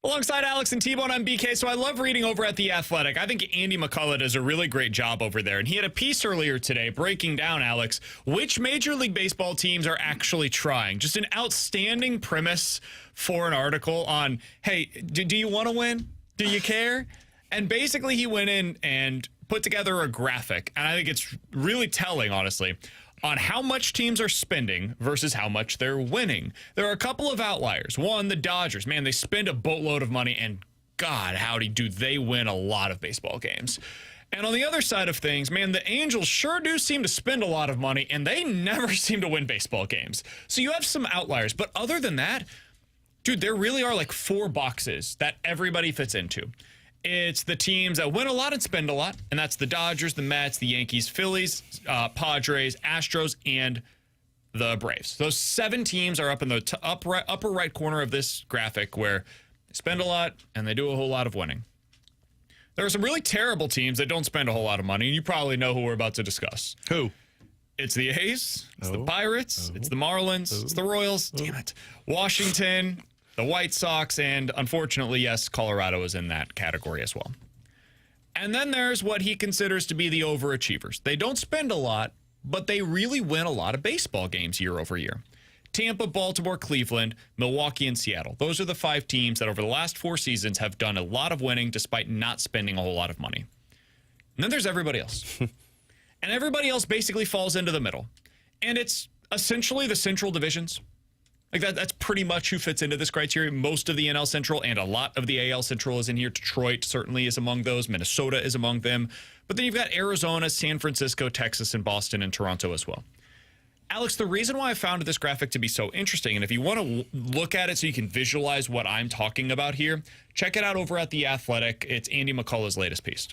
Alongside Alex and T-Bone, I'm BK. So I love reading over at The Athletic. I think Andy McCullough does a really great job over there. And he had a piece earlier today breaking down, Alex, which Major League Baseball teams are actually trying. Just an outstanding premise for an article on, hey, do you want to win? Do you care? And basically he went in and put together a graphic. And I think it's really telling, honestly, on how much teams are spending versus how much they're winning. There are a couple of outliers. One, the Dodgers. Man, they spend a boatload of money, and God, howdy, do they win a lot of baseball games. And on the other side of things, man, the Angels sure do seem to spend a lot of money, and they never seem to win baseball games. So you have some outliers. But other than that, dude, there really are like 4 boxes that everybody fits into. It's the teams that win a lot and spend a lot, and that's the Dodgers, the Mets, the Yankees, Phillies, Padres, Astros, and the Braves. Those 7 teams are up in the upper right corner of this graphic where they spend a lot and they do a whole lot of winning. There are some really terrible teams that don't spend a whole lot of money, and you probably know who we're about to discuss.
Who?
It's the A's, it's the Pirates, it's the Marlins, it's the Royals, damn it, Washington, the White Sox, and unfortunately, yes, Colorado is in that category as well. And then there's what he considers to be the overachievers. They don't spend a lot, but they really win a lot of baseball games year over year. Tampa, Baltimore, Cleveland, Milwaukee, and Seattle. Those are the 5 teams that over the last 4 seasons have done a lot of winning despite not spending a whole lot of money. And then there's everybody else. And everybody else basically falls into the middle. And it's essentially the Central divisions. Like that's pretty much who fits into this criteria. Most of the NL Central and a lot of the AL Central is in here. Detroit certainly is among those. Minnesota is among them. But then you've got Arizona, San Francisco, Texas, and Boston, and Toronto as well. Alex, the reason why I found this graphic to be so interesting, and if you want to look at it so you can visualize what I'm talking about here, check it out over at The Athletic. It's Andy McCullough's latest piece.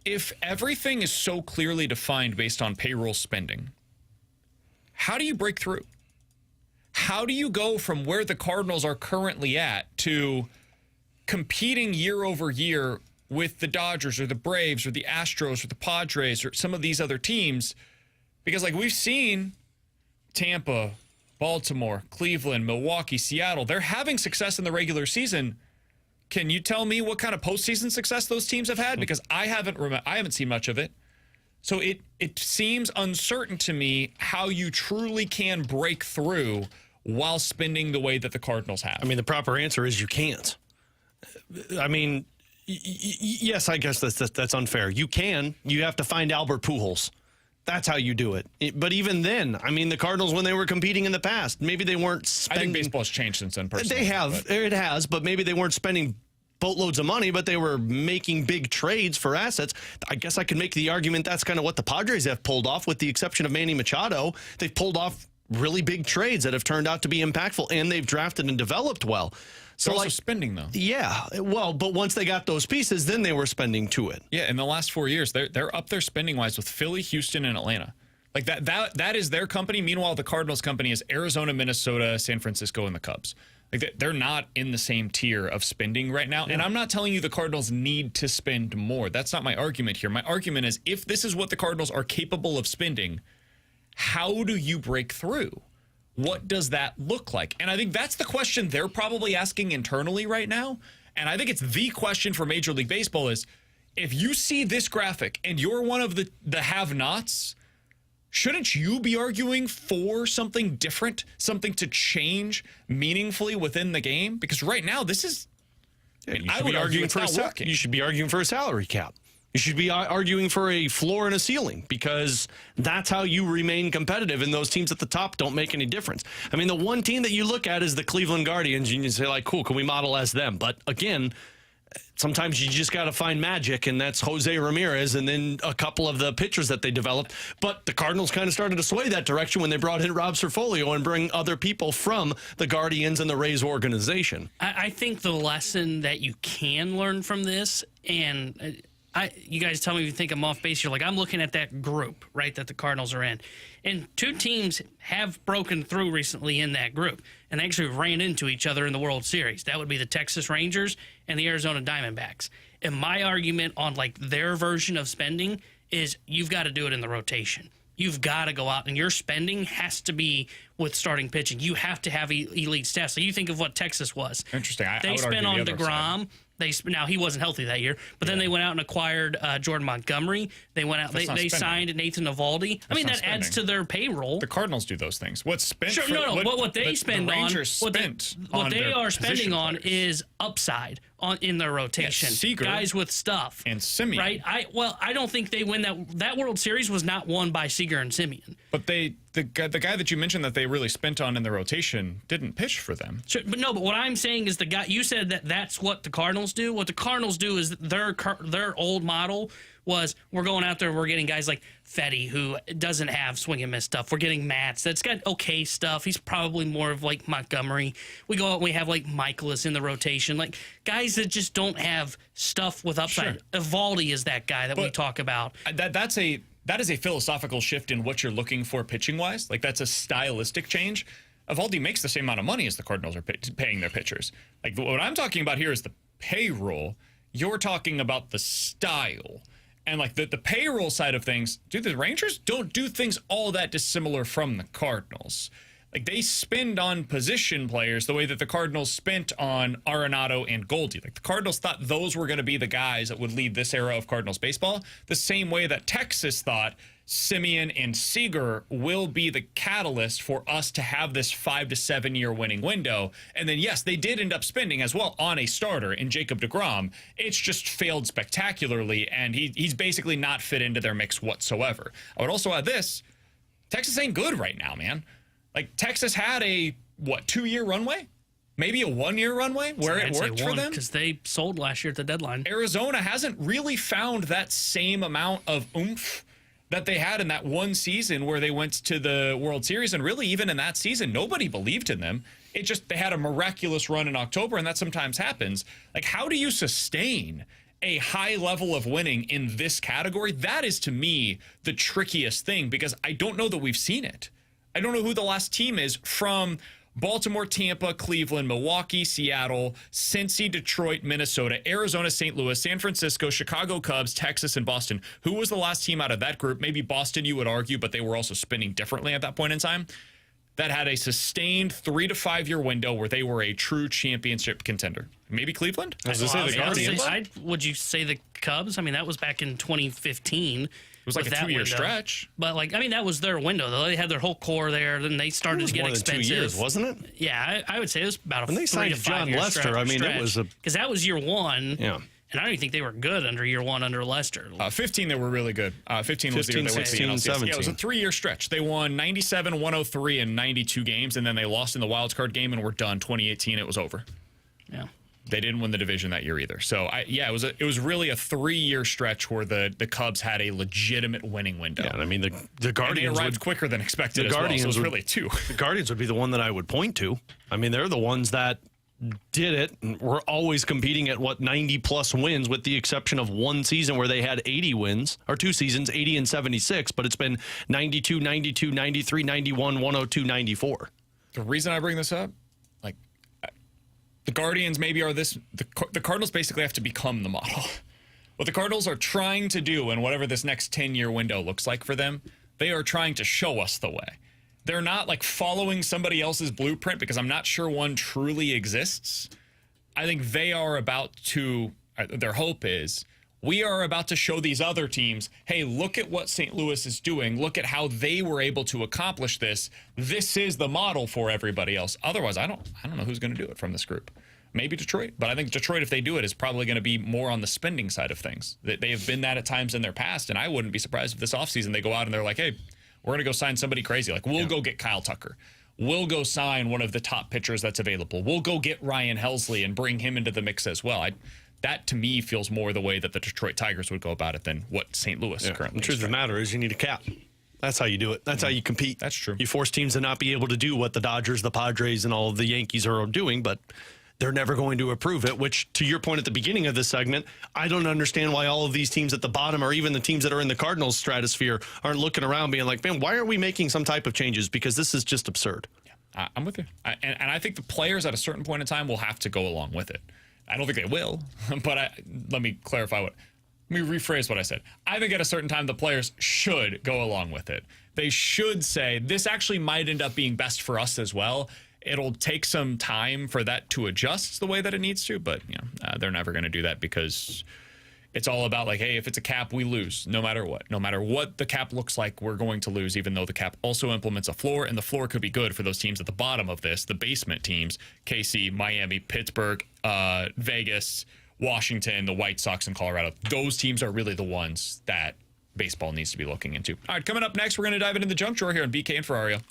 If everything is so clearly defined based on payroll spending, how do you break through? How do you go from where the Cardinals are currently at to competing year over year with the Dodgers or the Braves or the Astros or the Padres or some of these other teams? Because like we've seen Tampa, Baltimore, Cleveland, Milwaukee, Seattle, they're having success in the regular season. Can you tell me what kind of postseason success those teams have had? Because I haven't seen much of it. So it seems uncertain to me how you truly can break through while spending the way that the Cardinals have.
I mean, the proper answer is you can't. I mean, yes, I guess that's unfair. You can. You have to find Albert Pujols. That's how you do it. But even then, I mean, the Cardinals, when they were competing in the past, maybe they weren't spending.
I think baseball's changed since then, personally.
They have. It has, but maybe they weren't spending boatloads of money, but they were making big trades for assets. I guess I could make the argument that's kind of what the Padres have pulled off, with the exception of Manny Machado. They've pulled off really big trades that have turned out to be impactful, and they've drafted and developed well.
So also spending, though.
Yeah, well, but once they got those pieces, then they were spending to it.
Yeah, in the last 4 years, they're up there spending-wise with Philly, Houston, and Atlanta. Like that is their company. Meanwhile, the Cardinals company is Arizona, Minnesota, San Francisco, and the Cubs. Like they're not in the same tier of spending right now. Yeah. And I'm not telling you the Cardinals need to spend more. That's not my argument here. My argument is if this is what the Cardinals are capable of spending, how do you break through? What does that look like? And I think that's the question they're probably asking internally right now. And I think it's the question for Major League Baseball is if you see this graphic and you're one of the have-nots, shouldn't you be arguing for something different, something to change meaningfully within the game? Because right now, this is,
you should be arguing for a salary cap. You should be arguing for a floor and a ceiling because that's how you remain competitive, and those teams at the top don't make any difference. I mean, the one team that you look at is the Cleveland Guardians, and you say, like, cool, can we model as them? But again, sometimes you just got to find magic, and that's Jose Ramirez and then a couple of the pitchers that they developed. But the Cardinals kind of started to sway that direction when they brought in Rob Cerfolio and bring other people from the Guardians and the Rays organization.
I think the lesson that you can learn from this, and you guys tell me if you think I'm off base. You're like, I'm looking at that group, right, that the Cardinals are in. And two teams have broken through recently in that group and actually ran into each other in the World Series. That would be the Texas Rangers and the Arizona Diamondbacks. And my argument on, like, their version of spending is you've got to do it in the rotation. You've got to go out, and your spending has to be with starting pitching. You have to have elite staff. So you think of what Texas was.
Interesting.
They spent on DeGrom. Now, he wasn't healthy that year, but then they went out and acquired Jordan Montgomery. They went out. They signed Nathan Eovaldi. I mean, that adds to their payroll.
The Cardinals do those things. What's spent?
Sure, what they spend on, what they are spending on is upside in their rotation.
Seager
guys with stuff
and Semien.
Right? I don't think they win that World Series was not won by Seager and Semien.
But the guy that you mentioned that they really spent on in the rotation didn't pitch for them.
Sure, but what I'm saying is the guy you said that's what the Cardinals do. What the Cardinals do is their old model was we're going out there, we're getting guys like Fetty, who doesn't have swing and miss stuff. We're getting Matz that's got okay stuff. He's probably more of like Montgomery. We go out and we have like Michaelis in the rotation, like guys that just don't have stuff with upside. Sure. Eovaldi is that guy that we talk about.
That is a philosophical shift in what you're looking for pitching wise. Like, that's a stylistic change. Eovaldi makes the same amount of money as the Cardinals are paying their pitchers. Like, what I'm talking about here is the payroll. You're talking about the style. And like the payroll side of things, dude, the Rangers don't do things all that dissimilar from the Cardinals. Like, they spend on position players the way that the Cardinals spent on Arenado and Goldie. Like, the Cardinals thought those were going to be the guys that would lead this era of Cardinals baseball, the same way that Texas thought Semien and Seager will be the catalyst for us to have this 5 to 7 year winning window. And then, yes, they did end up spending as well on a starter in Jacob deGrom. It's just failed spectacularly, and he's basically not fit into their mix whatsoever. I would also add this. Texas ain't good right now, man. Like, Texas had a, 2-year runway? Maybe a 1-year runway where it worked for them?
Because they sold last year at the deadline.
Arizona hasn't really found that same amount of oomph that they had in that one season where they went to the World Series. And really, even in that season, nobody believed in them. It just, they had a miraculous run in October, and that sometimes happens. Like, how do you sustain a high level of winning in this category? That is, to me, the trickiest thing, because I don't know that we've seen it. I don't know who the last team is from Baltimore, Tampa, Cleveland, Milwaukee, Seattle, Cincy, Detroit, Minnesota, Arizona, St. Louis, San Francisco, Chicago Cubs, Texas, and Boston. Who was the last team out of that group? Maybe Boston, you would argue, but they were also spinning differently at that point in time. That had a sustained 3 to 5 year window where they were a true championship contender. Maybe Cleveland?
Would you say the Cubs? I mean, that was back in 2015.
It was like a 2-year stretch.
But, like, I mean, that was their window, though. They had their whole core there. Then they started to get expensive.
More than 2 years, wasn't it?
Yeah, I would say it was about a 3 to 5 year
stretch. When they signed John Lester, I mean, it was a...
Because that was year one.
Yeah.
And I don't even think they were good under year one under Lester.
15, they were really good. 15 was the year they went to the NLCS.
17.
Yeah, it was a 3-year stretch. They won 97, 103, and 92 games, and then they lost in the wild card game and were done. 2018, it was over.
Yeah.
They didn't win the division that year either. So, it was really a 3-year stretch where the Cubs had a legitimate winning window.
Yeah, I mean, the Guardians...
And they arrived quicker than expected as well, so it was really 2.
The Guardians would be the one that I would point to. I mean, they're the ones that did it. We're always competing at 90-plus wins, with the exception of one season where they had 80 wins, or 2 seasons, 80 and 76, but it's been 92, 92, 93, 91, 102, 94.
The reason I bring this up, like, the Guardians maybe are the Cardinals basically have to become the model. What the Cardinals are trying to do, and whatever this next 10-year window looks like for them, they are trying to show us the way. They're not like following somebody else's blueprint, because I'm not sure one truly exists. I think they are about to, their hope is, we are about to show these other teams, hey, look at what St. Louis is doing. Look at how they were able to accomplish this. This is the model for everybody else. Otherwise, I don't know who's going to do it from this group. maybe Detroit. But I think Detroit, if they do it, is probably going to be more on the spending side of things. They have been that at times in their past, and I wouldn't be surprised if this offseason they go out and they're like, hey, we're going to go sign somebody crazy. Like, we'll go get Kyle Tucker. We'll go sign one of the top pitchers that's available. We'll go get Ryan Helsley and bring him into the mix as well. That, to me, feels more the way that the Detroit Tigers would go about it than what St. Louis currently
The truth of the matter is you need a cap. That's how you do it. That's how you compete.
That's true.
You force teams to not be able to do what the Dodgers, the Padres, and all of the Yankees are doing, but they're never going to approve it, which, to your point at the beginning of this segment, I don't understand why all of these teams at the bottom or even the teams that are in the Cardinals stratosphere aren't looking around being like, man, why aren't we making some type of changes? Because this is just absurd.
Yeah, I'm with you. And I think the players at a certain point in time will have to go along with it. I don't think they will, but let me clarify let me rephrase what I said. I think at a certain time, the players should go along with it. They should say, this actually might end up being best for us as well. It'll take some time for that to adjust the way that it needs to, but they're never going to do that because it's all about like, hey, if it's a cap, we lose no matter what. No matter what the cap looks like, we're going to lose, even though the cap also implements a floor, and the floor could be good for those teams at the bottom of this, the basement teams, KC, Miami, Pittsburgh, Vegas, Washington, the White Sox, and Colorado. Those teams are really the ones that baseball needs to be looking into. All right, coming up next, we're going to dive into the junk drawer here on BK and Ferrario.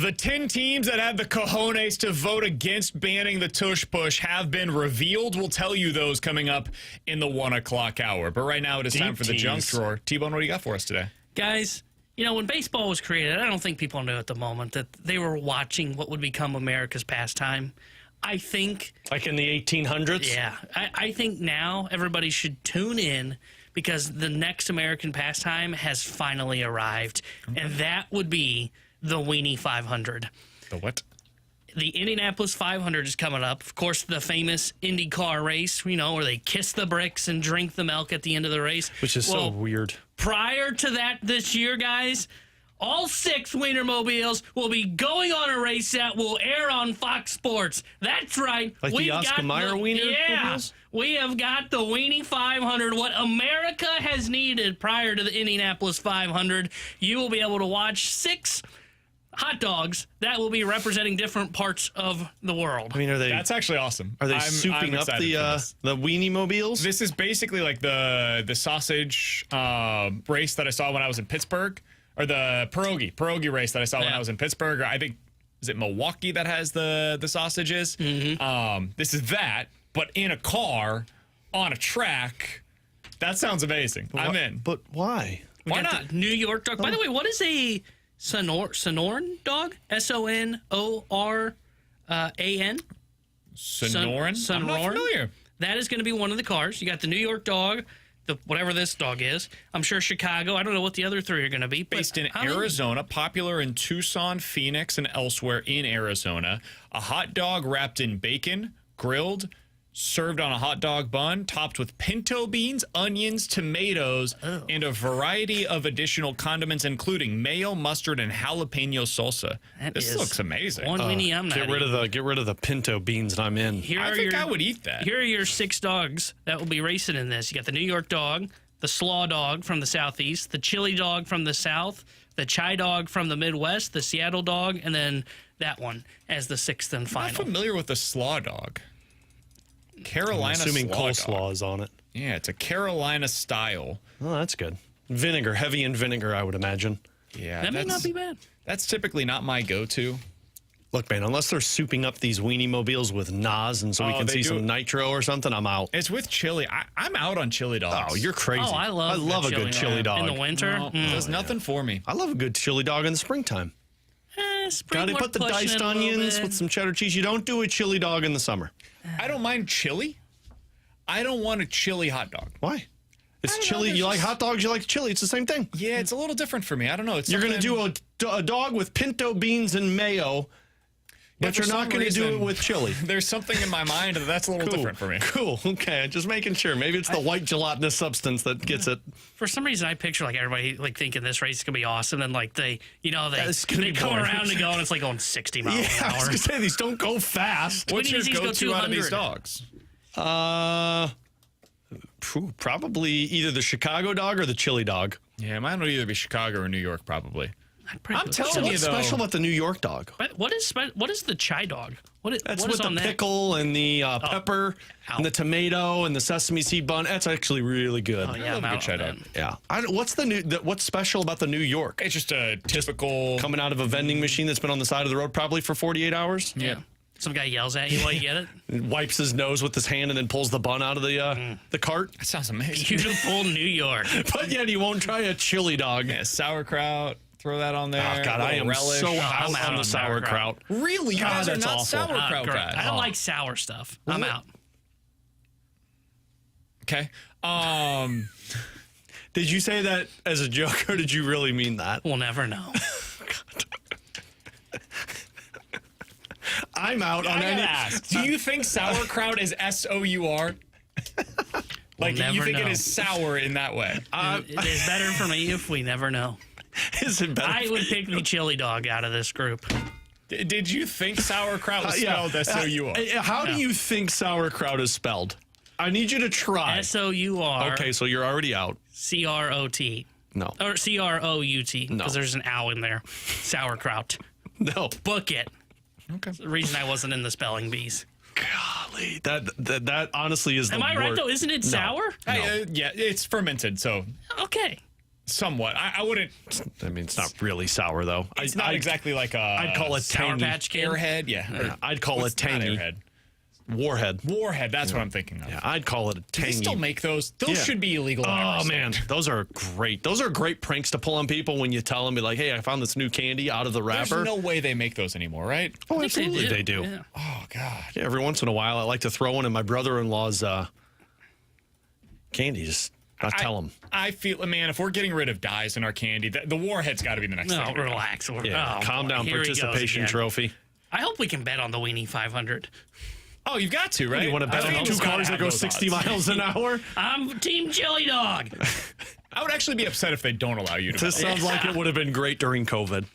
The 10 teams that have the cojones to vote against banning the tush push have been revealed. We'll tell you those coming up in the 1 o'clock hour. But right now it is time for the junk drawer. T-Bone, what do you got for us today?
Guys, you know, when baseball was created, I don't think people knew at the moment that they were watching what would become America's pastime. I think...
Like in the 1800s?
Yeah. I think now everybody should tune in because the next American pastime has finally arrived. And that would be the Weenie 500.
The what?
The Indianapolis 500 is coming up. Of course, the famous Indy car race, you know, where they kiss the bricks and drink the milk at the end of the race.
Which is so weird.
Prior to that this year, guys, all 6 Wienermobiles will be going on a race that will air on Fox Sports. That's right.
Like the Oscar Mayer Wiener?
Yeah.
Mobiles?
We have got the Weenie 500, what America has needed prior to the Indianapolis 500. You will be able to watch 6 hot dogs that will be representing different parts of the world.
I mean,
That's actually awesome.
Are they
I'm
souping up
excited for this.
the Weenie Mobiles?
This is basically like the sausage race that I saw when I was in Pittsburgh, or the pierogi race that I saw when I was in Pittsburgh. Or I think, is it Milwaukee that has the sausages? Mm-hmm. This is that, but in a car on a track. That sounds amazing. I'm in.
But why?
Why not? New York dog. By the way, what is a Sonoran dog? Sonoran?
Sonoran? I'm not familiar.
That is going to be one of the cars. You got the New York dog, the whatever this dog is. I'm sure Chicago. I don't know what the other 3 are going to be.
Based in Arizona, popular in Tucson, Phoenix, and elsewhere in Arizona. A hot dog wrapped in bacon, grilled, served on a hot dog bun, topped with pinto beans, onions, tomatoes, and a variety of additional condiments, including mayo, mustard, and jalapeno salsa. This looks amazing.
One weenie I'm not
Get rid of the pinto beans and I'm in.
I think I would eat that.
Here are your 6 dogs that will be racing in this. You got the New York dog, the slaw dog from the southeast, the chili dog from the south, the chai dog from the Midwest, the Seattle dog, and then that one as the 6th and final.
I'm not familiar with the slaw dog. Carolina
I'm assuming
slaw
coleslaw
dog.
is on it.
Yeah, it's a Carolina style.
Oh, that's good. Vinegar, heavy in vinegar, I would imagine.
Yeah,
That may not be bad.
That's typically not my go-to.
Look, man, unless they're souping up these Weenie Mobiles with Nas and so we can see some nitro or something, I'm out.
It's with chili. I'm out on chili dogs.
Oh, you're crazy.
Oh, I love
a good chili dog.
in the winter.
No, does nothing for me.
I love a good chili dog in the springtime.
Spring,
Got to put the diced onions with some cheddar cheese. You don't do a chili dog in the summer.
I don't mind chili. I don't want a chili hot dog.
Why? It's chili. You like hot dogs, you like chili. It's the same thing.
Yeah, it's a little different for me. I don't know.
You're going to do a dog with pinto beans and mayo, but you're not going to do it with chili.
There's something in my mind that's a little different for me.
Cool. Okay. Just making sure. Maybe it's the white gelatinous substance that gets it.
For some reason, I picture like everybody like thinking this race is gonna be awesome, and like they
be
come
boring.
around and go, and it's like going 60 miles an
I was
hour.
going to say, these don't go fast.
What's your
These go
go-to out of these
200.
dogs?
Probably either the Chicago dog or the chili dog.
Yeah, mine would either be Chicago or New York, probably. I'm telling
So
you,
what's
though.
special about the New York dog?
But what is the chai dog?
That's
what
with
is
the
on that?
pickle and the pepper and the tomato and the sesame seed bun. That's actually really good.
Oh, yeah,
I love a
I'm
good
out
chai
on
dog.
that.
Yeah. What's special about the New York?
It's just a typical.
Coming out of a vending machine that's been on the side of the road probably for 48 hours.
Yeah. Some guy yells at you while you get it.
Wipes his nose with his hand and then pulls the bun out of the cart.
That sounds amazing.
Beautiful New York.
But yet he won't try a chili dog.
Yeah, sauerkraut. Throw that on there.
Oh, God, I am
relish.
so
I'm
out
out
on the
on
sauerkraut.
Really? You guys are
that's
not
awful.
sauerkraut guys.
I don't like sour stuff. I'm out.
Okay.
Did you say that as a joke or did you really mean that?
We'll never know.
I'm out on
I
any.
gotta ask, do you think sauerkraut is S-O-U-R? Like, you
never
think
know.
it is sour in that way?
It is better for me if we never know.
Is it better?
I would pick the chili dog out of this group.
Did you think sauerkraut was spelled S-O-U-R?
How do you think sauerkraut is spelled? I need you to try.
S-O-U-R.
Okay, so you're already out.
C-R-O-T.
No.
Or C-R-O-U-T.
No.
Because there's an ow in there. Sauerkraut.
No.
Book it.
Okay.
The reason I wasn't in the spelling bees.
Golly, that honestly is the
Am I right,
word.
though? Isn't it sour?
Hey, yeah, it's fermented, so
Okay.
Somewhat. I wouldn't.
I mean, it's not really sour though.
It's not exactly like a.
I'd call it
Sour
tangy.
Patch Kid.
Airhead. Yeah.
I'd call it
Not
tangy.
Airhead.
Warhead.
Warhead. That's what I'm thinking of.
Yeah, I'd call it a
Do they
tangy.
still make those? Those
Yeah.
should be illegal. in
Oh
every
man,
state.
those are great. Those are great pranks to pull on people when you tell them, be like, "Hey, I found this new candy out of the
There's
wrapper."
no way they make those anymore, right?
Oh,
I think
absolutely, they do.
Yeah.
Oh God.
Yeah, every once in a while, I like to throw one in my brother-in-law's candy. Just not tell him.
I feel, man, if we're getting rid of dyes in our candy, the Warhead's got to be the next
No,
thing.
relax.
Yeah,
Oh,
calm
boy,
down.
here he goes
Participation
again.
trophy.
I hope we can bet on the Weenie 500.
Oh, you've got to, right?
You want to bet
I
on
mean,
two
it's gotta
cars that
have
go
those
60
odds.
miles an hour?
I'm Team Chili Dog.
I would actually be upset if they don't allow you to.
This
bet.
sounds like it would have been great during COVID.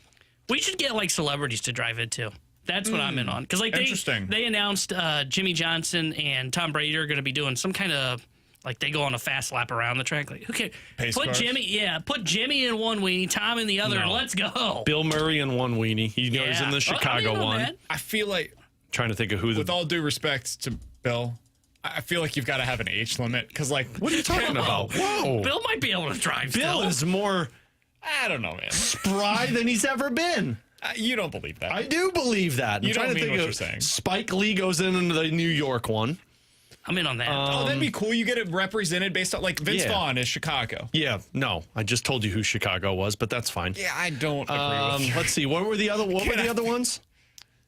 We should get like celebrities to drive it too. That's what I'm in on. Because like
Interesting.
they announced Jimmy Johnson and Tom Brady are going to be doing some kind of like they go on a fast lap around the track. Like, okay,
Pace
put
cars?
Jimmy in one weenie, Tom in the other, and let's go.
Bill Murray in one weenie. He's in the Chicago
I'm in on
one.
that.
I feel like,
Trying to think of who
with
the.
all due respect to Bill, I feel like you've got to have an age limit because, like,
What are you talking about? Whoa.
Bill might be able to drive.
Bill
still.
is more
I don't know, man.
spry than he's ever been.
You don't believe that.
I do believe that. I'm
You don't
trying to
mean
think
what
of
you're saying.
Spike Lee goes into the New York one.
I'm in on that.
Oh, that'd be cool. You get it represented based on, like, Vince
Yeah.
Vaughn is Chicago.
Yeah, no, I just told you who Chicago was, but that's fine.
Yeah, I don't agree with you.
Let's see. What were the other ones?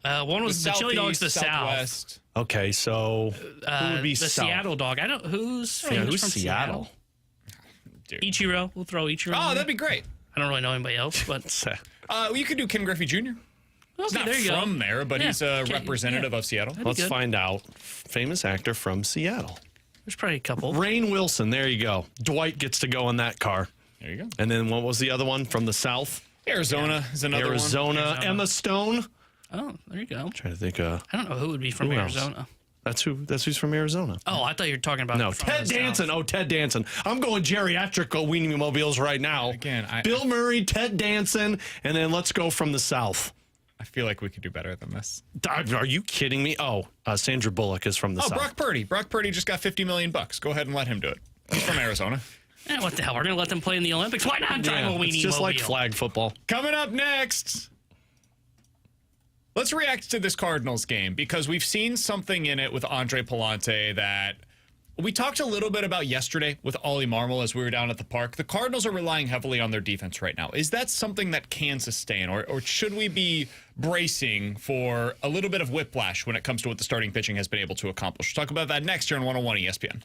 One was the Chili Dog's the South.
Southwest.
Okay, so who would be
The
South?
Seattle Dog. I don't. Who's famous
Yeah, who's
from
Seattle?
Dude.
Ichiro. We'll throw Ichiro.
Oh,
in
that'd be great.
I don't really know anybody else, but
You could do Ken Griffey Jr. He's
okay,
not
there you
from
go.
there, but
Yeah,
he's a
okay,
representative of Seattle.
Let's
good.
find out. Famous actor from Seattle.
There's probably a couple.
Rainn Wilson. There you go. Dwight gets to go in that car.
There you go.
And then what was the other one from the South?
Arizona is another one.
Arizona. Emma Stone.
Oh, there you go.
Trying to think.
I don't know who would be from
Who else?
Arizona.
That's who's from Arizona.
Oh, I thought you were talking about
No,
from
Ted
the South.
Danson. Oh, Ted Danson. I'm going geriatric weenie mobiles right now.
Again,
Bill Murray, Ted Danson, and then let's go from the South.
I feel like we could do better than this.
Are you kidding me? Oh, Sandra Bullock is from the
Oh,
South.
Brock Purdy. Brock Purdy just got $50 million. Go ahead and let him do it. He's from Arizona.
What the hell? We're going to let them play in the Olympics? Why not drive
Yeah,
a weenie
it's just like
mobile?
flag football.
Coming up next, let's react to this Cardinals game because we've seen something in it with Andre Palante that we talked a little bit about yesterday with Oli Marmol as we were down at the park. The Cardinals are relying heavily on their defense right now. Is that something that can sustain, or should we be bracing for a little bit of whiplash when it comes to what the starting pitching has been able to accomplish? We'll talk about that next here on 101 ESPN.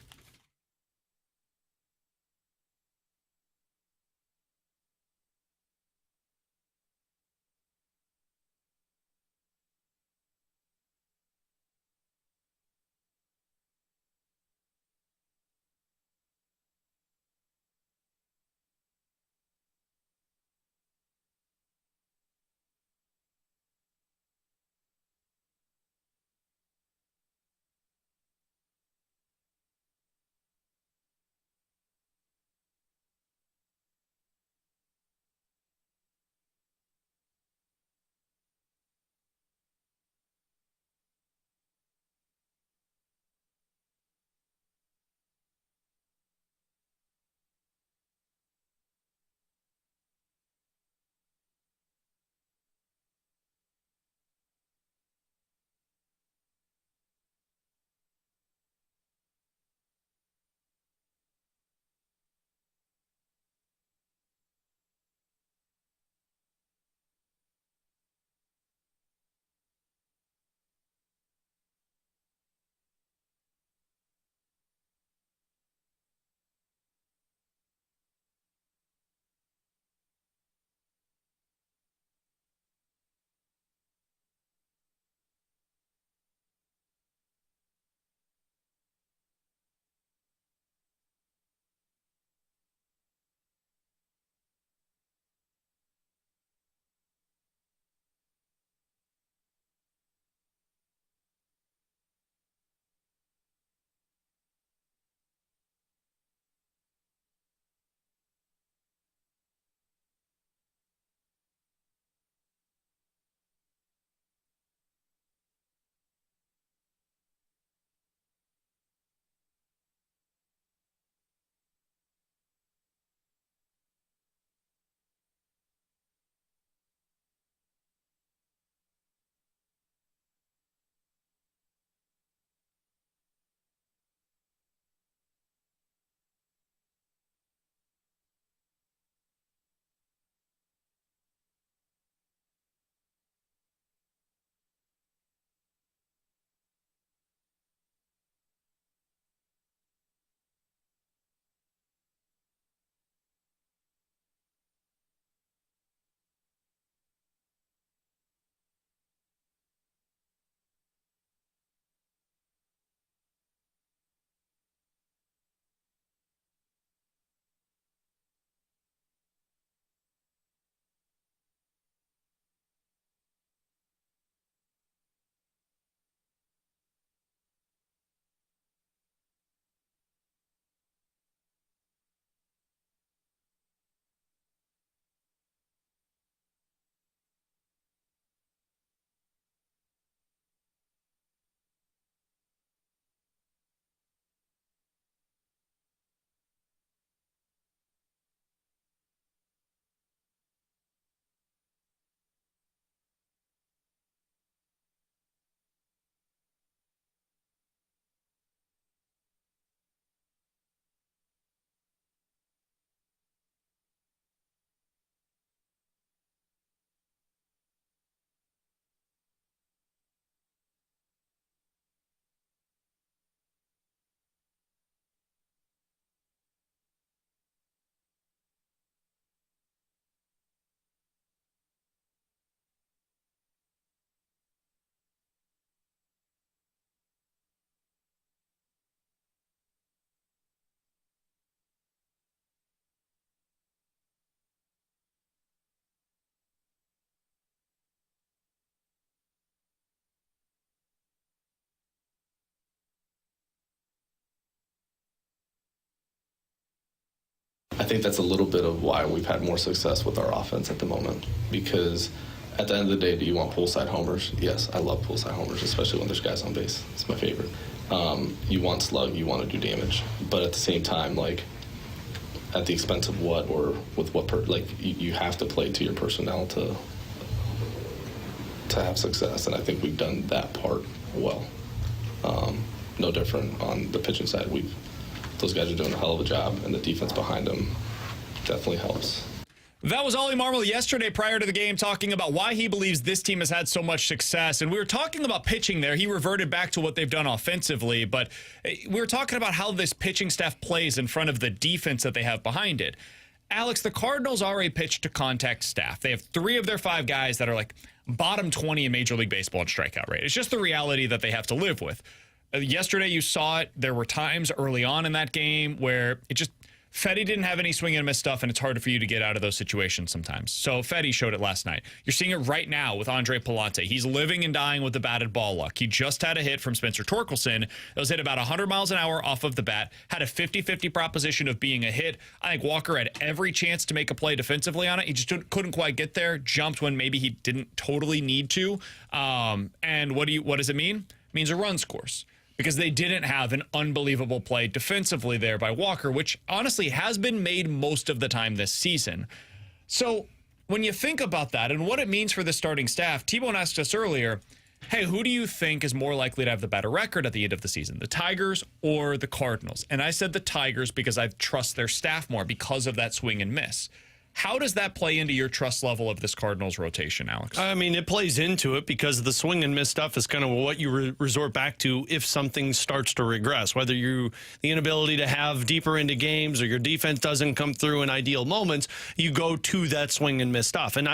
I think that's a little bit of why we've had more success with our offense at the moment, because at the end of the day, do you want poolside homers? Yes, I love poolside homers, especially when there's guys on base. It's my favorite. You want slug, you want to do damage, but at the same time, like, at the expense of what, or with what, you have to play to your personnel to have success, and I think we've done that part well. No different on the pitching side. Those guys are doing a hell of a job, and the defense behind them definitely helps.
That was Oli Marmol yesterday prior to the game talking about why he believes this team has had so much success. And we were talking about pitching there. He reverted back to what they've done offensively, but we were talking about how this pitching staff plays in front of the defense that they have behind it. Alex, the Cardinals are a pitch-to-contact staff. They have 3 of their 5 guys that are like bottom 20 in Major League Baseball in strikeout rate. It's just the reality that they have to live with. Yesterday, you saw it. There were times early on in that game where Fetty didn't have any swing and miss stuff, and it's harder for you to get out of those situations sometimes. So Fetty showed it last night. You're seeing it right now with Andre Palante. He's living and dying with the batted ball luck. He just had a hit from Spencer Torkelson. That was hit about 100 miles an hour off of the bat. Had a 50-50 proposition of being a hit. I think Walker had every chance to make a play defensively on it. He just couldn't quite get there. Jumped when maybe he didn't totally need to. And what does it mean? It means a run scores, because they didn't have an unbelievable play defensively there by Walker, which honestly has been made most of the time this season. So when you think about that and what it means for the starting staff, T-Bone asked us earlier, hey, who do you think is more likely to have the better record at the end of the season, the Tigers or the Cardinals? And I said the Tigers because I trust their staff more because of that swing and miss. How does that play into your trust level of this Cardinals rotation, Alex?
I mean, it plays into it because the swing and miss stuff is kind of what you resort back to if something starts to regress, whether the inability to have deeper into games or your defense doesn't come through in ideal moments, you go to that swing and miss stuff. And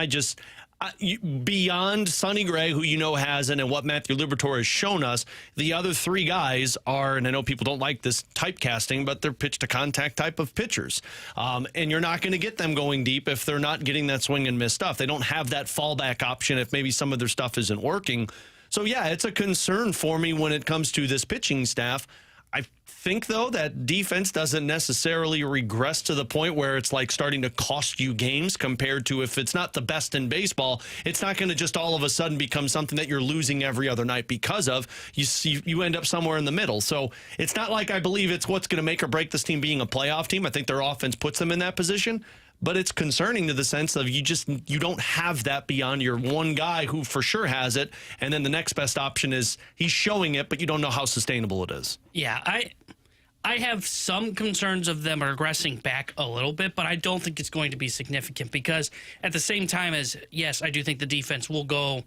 beyond Sonny Gray, who has it, and what Matthew Liberatore has shown us, the other 3 guys are, and I know people don't like this typecasting, but they're pitch-to-contact type of pitchers. And you're not going to get them going deep if they're not getting that swing and miss stuff. They don't have that fallback option if maybe some of their stuff isn't working. So, yeah, it's a concern for me when it comes to this pitching staff. I think, though, that defense doesn't necessarily regress to the point where it's like starting to cost you games compared to if it's not the best in baseball, it's not going to just all of a sudden become something that you're losing every other night because of. You end up somewhere in the middle. So it's not like I believe it's what's going to make or break this team being a playoff team. I think their offense puts them in that position. But it's concerning to the sense of you don't have that beyond your one guy who for sure has it, and then the next best option is he's showing it, but you don't know how sustainable it is.
Yeah, I have some concerns of them regressing back a little bit, but I don't think it's going to be significant because at the same time as, yes, I do think the defense will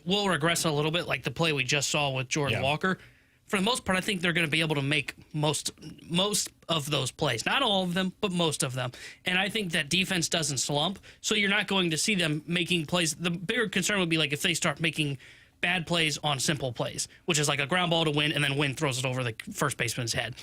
regress a little bit, like the play we just saw with Jordan Walker. For the most part, I think they're going to be able to make most of those plays. Not all of them, but most of them. And I think that defense doesn't slump, so you're not going to see them making plays. The bigger concern would be like if they start making bad plays on simple plays, which is like a ground ball to Wynn, and then Wynn throws it over the first baseman's head.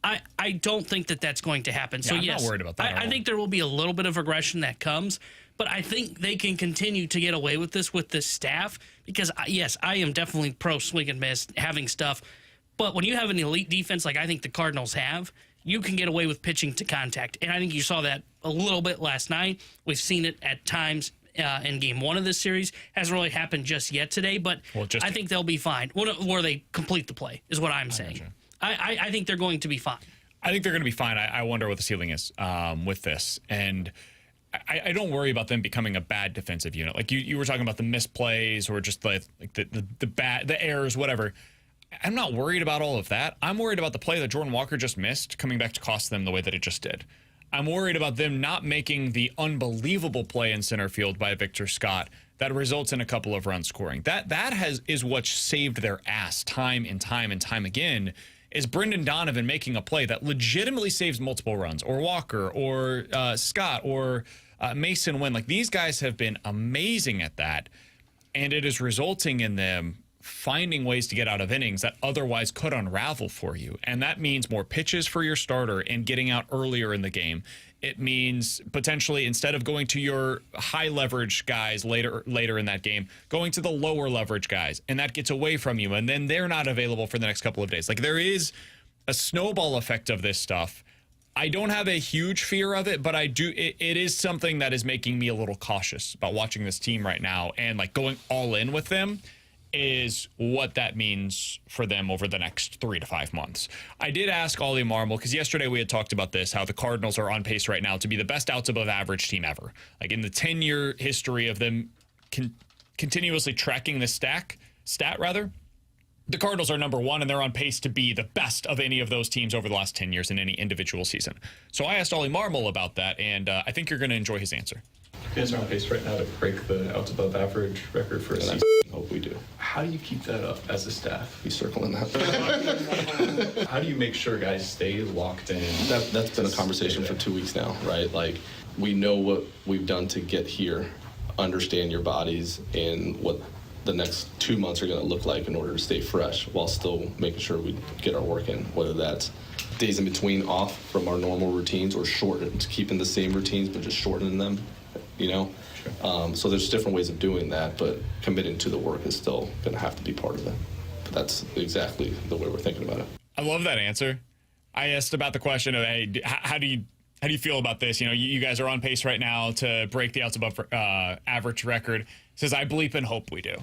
I don't think that that's going to happen. So,
I'm not worried about that.
I think there will be a little bit of regression that comes, but I think they can continue to get away with this staff because, yes, I am definitely pro swing and miss, having stuff. But when you have an elite defense like I think the Cardinals have, you can get away with pitching to contact. And I think you saw that a little bit last night. We've seen it at times in Game 1 of this series. Hasn't really happened just yet today, but I think they'll be fine. Where they complete the play is what I'm saying. I think they're going to be fine.
I think they're going to be fine. I wonder what the ceiling is with this. And I don't worry about them becoming a bad defensive unit. Like you were talking about the misplays or just the errors, whatever. I'm not worried about all of that. I'm worried about the play that Jordan Walker just missed coming back to cost them the way that it just did. I'm worried about them not making the unbelievable play in center field by Victor Scott that results in a couple of runs scoring. That is what saved their ass time and time and time again, is Brendan Donovan making a play that legitimately saves multiple runs, or Walker, or Scott, or Mason Wynn. Like, these guys have been amazing at that, and it is resulting in them finding ways to get out of innings that otherwise could unravel for you. And that means more pitches for your starter and getting out earlier in the game. It means potentially, instead of going to your high leverage guys later in that game, going to the lower leverage guys, and that gets away from you, and then they're not available for the next couple of days. Like, there is a snowball effect of this stuff I don't have a huge fear of it, but I do. It is something that is making me a little cautious about watching this team right now, and like going all in with them is what that means for them over the next 3 to 5 months. I did ask Oli Marmol, because yesterday we had talked about this, how the Cardinals are on pace right now to be the best outs above average team ever. Like in the 10-year history of them continuously tracking the stat, the Cardinals are number one, and they're on pace to be the best of any of those teams over the last 10 years in any individual season. So I asked Oli Marmol about that, and I think you're going to enjoy his answer.
You guys are on pace right now to break the outs above average record for a season.
I hope we do.
How do you keep that up as a staff?
Be circling that.
How do you make sure guys stay locked in?
That's been a conversation for 2 weeks now, right? Like, we know what we've done to get here, understand your bodies, and what the next 2 months are going to look like in order to stay fresh while still making sure we get our work in, whether that's days in between off from our normal routines or keeping the same routines but just shortening them, you know? Sure. So there's different ways of doing that, but committing to the work is still going to have to be part of it. But that's exactly the way we're thinking about it.
I love that answer. I asked about the question of, hey, how do you feel about this? You know, you guys are on pace right now to break the outs above average record. Says, I bleep and hope we do.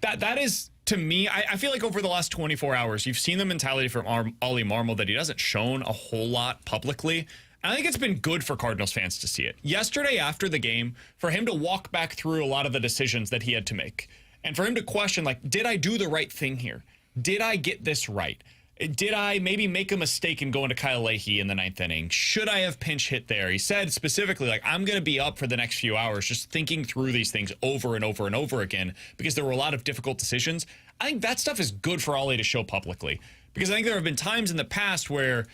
That is, to me, I feel like over the last 24 hours, you've seen the mentality from Oli Marmol that he doesn't shown a whole lot publicly. And I think it's been good for Cardinals fans to see it. Yesterday after the game, for him to walk back through a lot of the decisions that he had to make, and for him to question, like, did I do the right thing here? Did I get this right? Did I maybe make a mistake in going to Kyle Leahy in the 9th inning? Should I have pinch hit there? He said specifically, like, I'm going to be up for the next few hours just thinking through these things over and over and over again because there were a lot of difficult decisions. I think that stuff is good for Oli to show publicly, because I think there have been times in the past where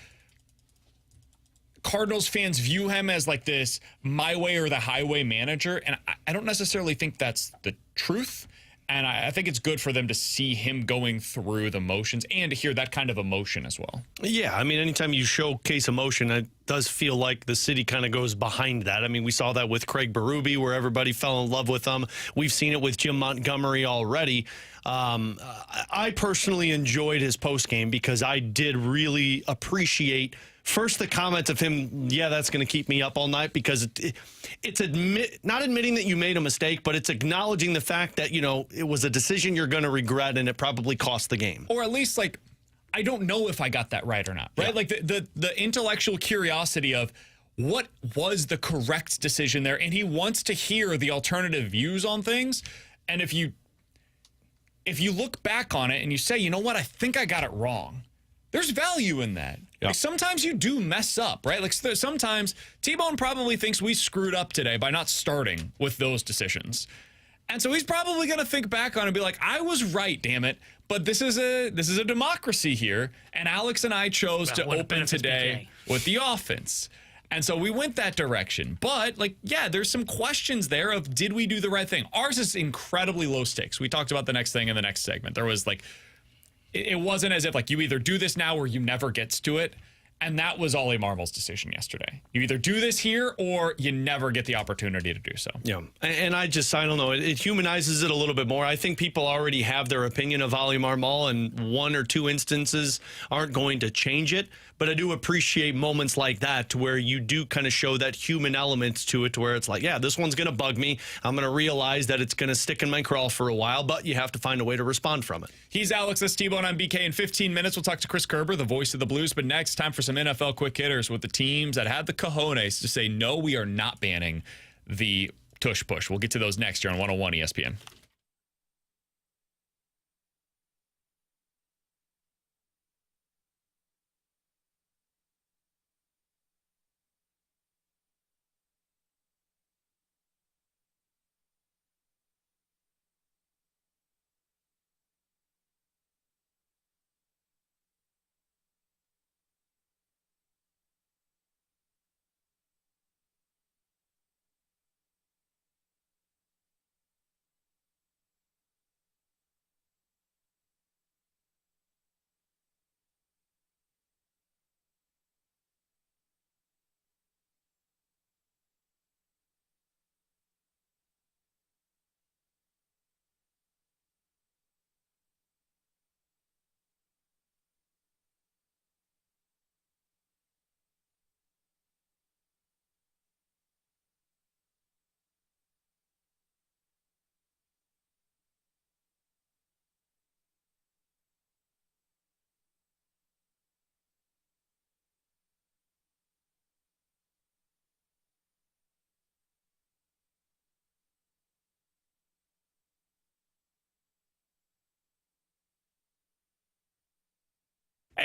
Cardinals fans view him as like this my way or the highway manager, and I don't necessarily think that's the truth. And I think it's good for them to see him going through the motions and to hear that kind of emotion as well.
Yeah, I mean, anytime you showcase emotion, it does feel like the city kind of goes behind that. I mean, we saw that with Craig Berube, where everybody fell in love with him. We've seen it with Jim Montgomery already. I personally enjoyed his postgame because I did really appreciate first the comment of him, yeah, that's going to keep me up all night, because it's not admitting that you made a mistake, but it's acknowledging the fact that, you know, it was a decision you're going to regret and it probably cost the game.
Or at least, like, I don't know if I got that right or not, right? Yeah. Like the intellectual curiosity of what was the correct decision there, and he wants to hear the alternative views on things. And if you look back on it and you say, you know what, I think I got it wrong, there's value in that. Yeah. Like, sometimes you do mess up, right? Like, sometimes T-Bone probably thinks we screwed up today by not starting with those decisions. And so he's probably going to think back on it and be like, I was right, damn it. But this is a democracy here. And Alex and I chose to open today with the offense. And so we went that direction. But, like, yeah, there's some questions there of, did we do the right thing? Ours is incredibly low stakes. We talked about the next thing in the next segment. There was, like, it wasn't as if, like, you either do this now or you never gets to it. And that was Oli Marmol's decision yesterday. You either do this here or you never get the opportunity to do so.
Yeah. And I don't know, it humanizes it a little bit more. I think people already have their opinion of Oli Marmol, and 1 or 2 instances aren't going to change it. But I do appreciate moments like that to where you do kind of show that human element to it, to where it's like, yeah, this one's going to bug me. I'm going to realize that it's going to stick in my crawl for a while, but you have to find a way to respond from it.
He's Alex, that's T-Bone. I'm BK. In 15 minutes, we'll talk to Chris Kerber, the voice of the Blues. But next, time for some NFL quick hitters with the teams that had the cojones to say, no, we are not banning the tush push. We'll get to those next here on 101 ESPN.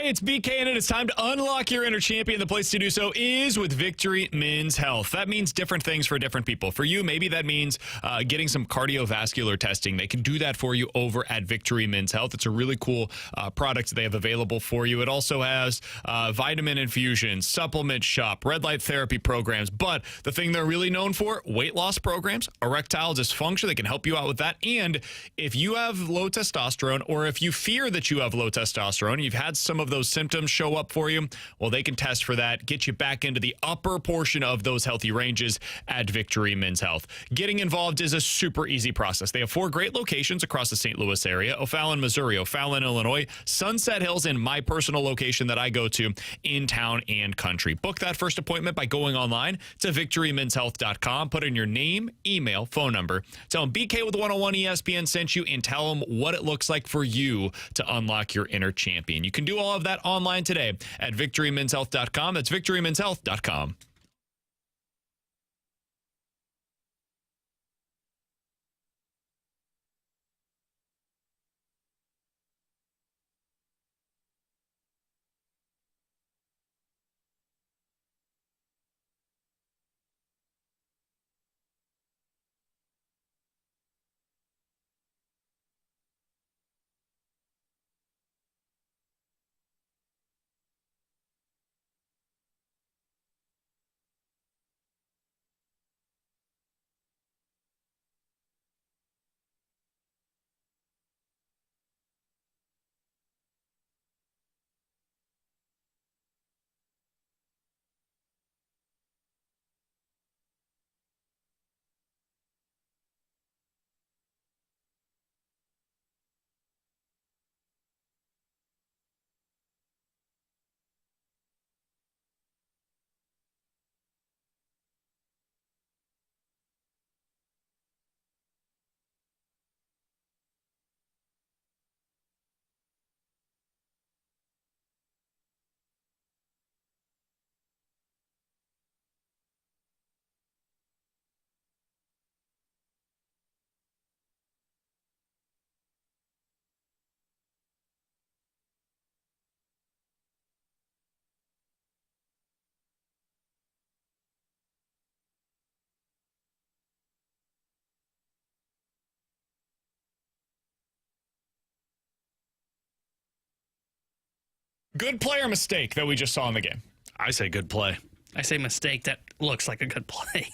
Hey, it's BK, and it is time to unlock your inner champion. The place to do so is with Victory Men's Health. That means different things for different people. For you, maybe that means getting some cardiovascular testing. They can do that for you over at Victory Men's Health. It's a really cool product they have available for you. It also has vitamin infusions, supplement shop, red light therapy programs. But the thing they're really known for, weight loss programs, erectile dysfunction. They can help you out with that. And if you have low testosterone, or if you fear that you have low testosterone, you've had some of those symptoms show up for you, well, they can test for that, get you back into the upper portion of those healthy ranges at Victory Men's Health. Getting involved is a super easy process. They have 4 great locations across the St. Louis area: O'Fallon, Missouri; O'Fallon, Illinois; Sunset Hills; and my personal location that I go to in town and country. Book that first appointment by going online to victorymenshealth.com. Put in your name, email, phone number. Tell them BK with 101 ESPN sent you, and tell them what it looks like for you to unlock your inner champion. You can do all of that online today at victorymenshealth.com. That's victorymenshealth.com. Good play or mistake that we just saw in the game?
I say good play.
I say mistake that looks like a good play.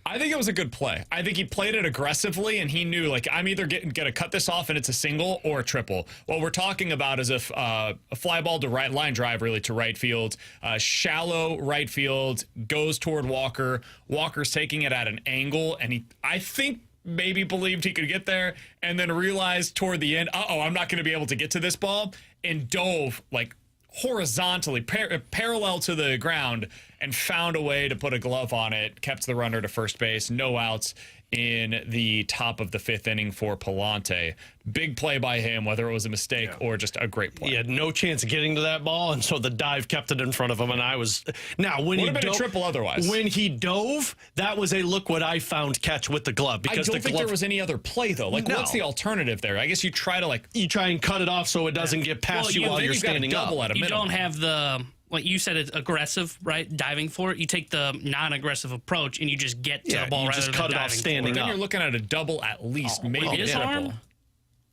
I think it was a good play. I think he played it aggressively, and he knew, like, I'm either going to cut this off and it's a single or a triple. What we're talking about is a fly ball to right, line drive really to right field, shallow right field, goes toward Walker. Walker's taking it at an angle, and I think maybe believed he could get there, and then realized toward the end, I'm not going to be able to get to this ball, and dove, like, horizontally, parallel to the ground, and found a way to put a glove on it, kept the runner to first base, no outs in the top of the 5th inning for Palante. Big play by him, whether it was a mistake or just a great play.
He had no chance of getting to that ball, and so the dive kept it in front of him, and I was... Now, when
would have been a triple otherwise.
When he dove, that was a look what I found catch with the glove. Because
I don't think there was any other play, though. Like, what's the alternative there? I guess you try to, like...
You try and cut it off so it doesn't get past you while you're standing up.
You don't have the... Like you said, it's aggressive, right? Diving for it. You take the non-aggressive approach and you just get to the ball rather than
cut it
diving
off standing
for it.
up.
Then you're looking at a double at least, maybe
His
a triple.
arm?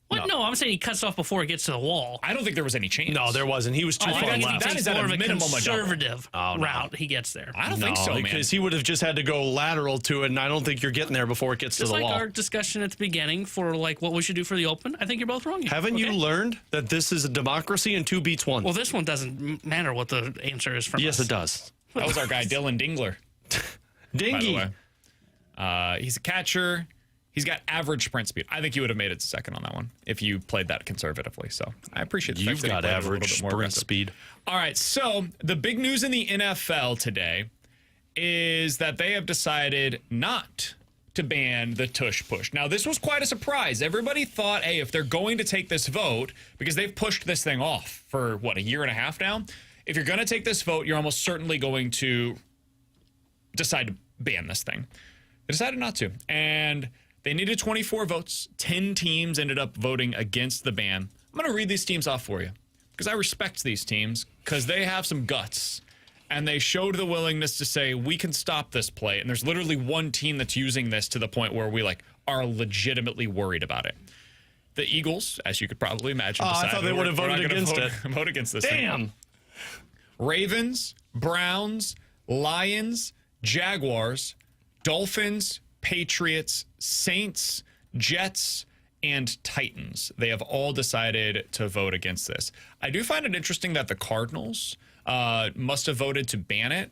What? No, I'm saying he cuts off before it gets to the wall.
I don't think there was any chance.
No, there wasn't. He was too far left.
That is at
more
a
of
minimum a
conservative
double.
route. He gets there.
I don't think so, man.
Because he would have just had to go lateral to it, and I don't think you're getting there before it gets
Just
to the
like
wall.
our discussion at the beginning for like what we should do for the Open, I think you're both wrong.
Haven't you learned that this is a democracy and 2 beats 1?
Well, this one doesn't matter what the answer is from
yes,
us.
it does.
That was our guy, Dylan Dingler,
Dingy.
by the way. He's a catcher. He's got average sprint speed. I think you would have made it to second on that one if you played that conservatively. So I appreciate the fact
You've
that he
got
played it a little
average
bit more
sprint
aggressive.
speed.
All right, so the big news in the NFL today is that they have decided not to ban the tush push. Now, this was quite a surprise. Everybody thought, hey, if they're going to take this vote, because they've pushed this thing off for, what, a year and a half now? If you're going to take this vote, you're almost certainly going to decide to ban this thing. They decided not to, and they needed 24 votes. 10 teams ended up voting against the ban. I'm going to read these teams off for you. because I respect these teams because they have some guts. And they showed the willingness to say, we can stop this play. And there's literally one team that's using this to the point where we are legitimately worried about it. The Eagles, as you could probably imagine,
I thought they would have voted against it.
Vote against this.
Damn.
Thing. Ravens, Browns, Lions, Jaguars, Dolphins, Patriots, Saints, Jets, and Titans. They have all decided to vote against this. I do find it interesting that the Cardinals must have voted to ban it.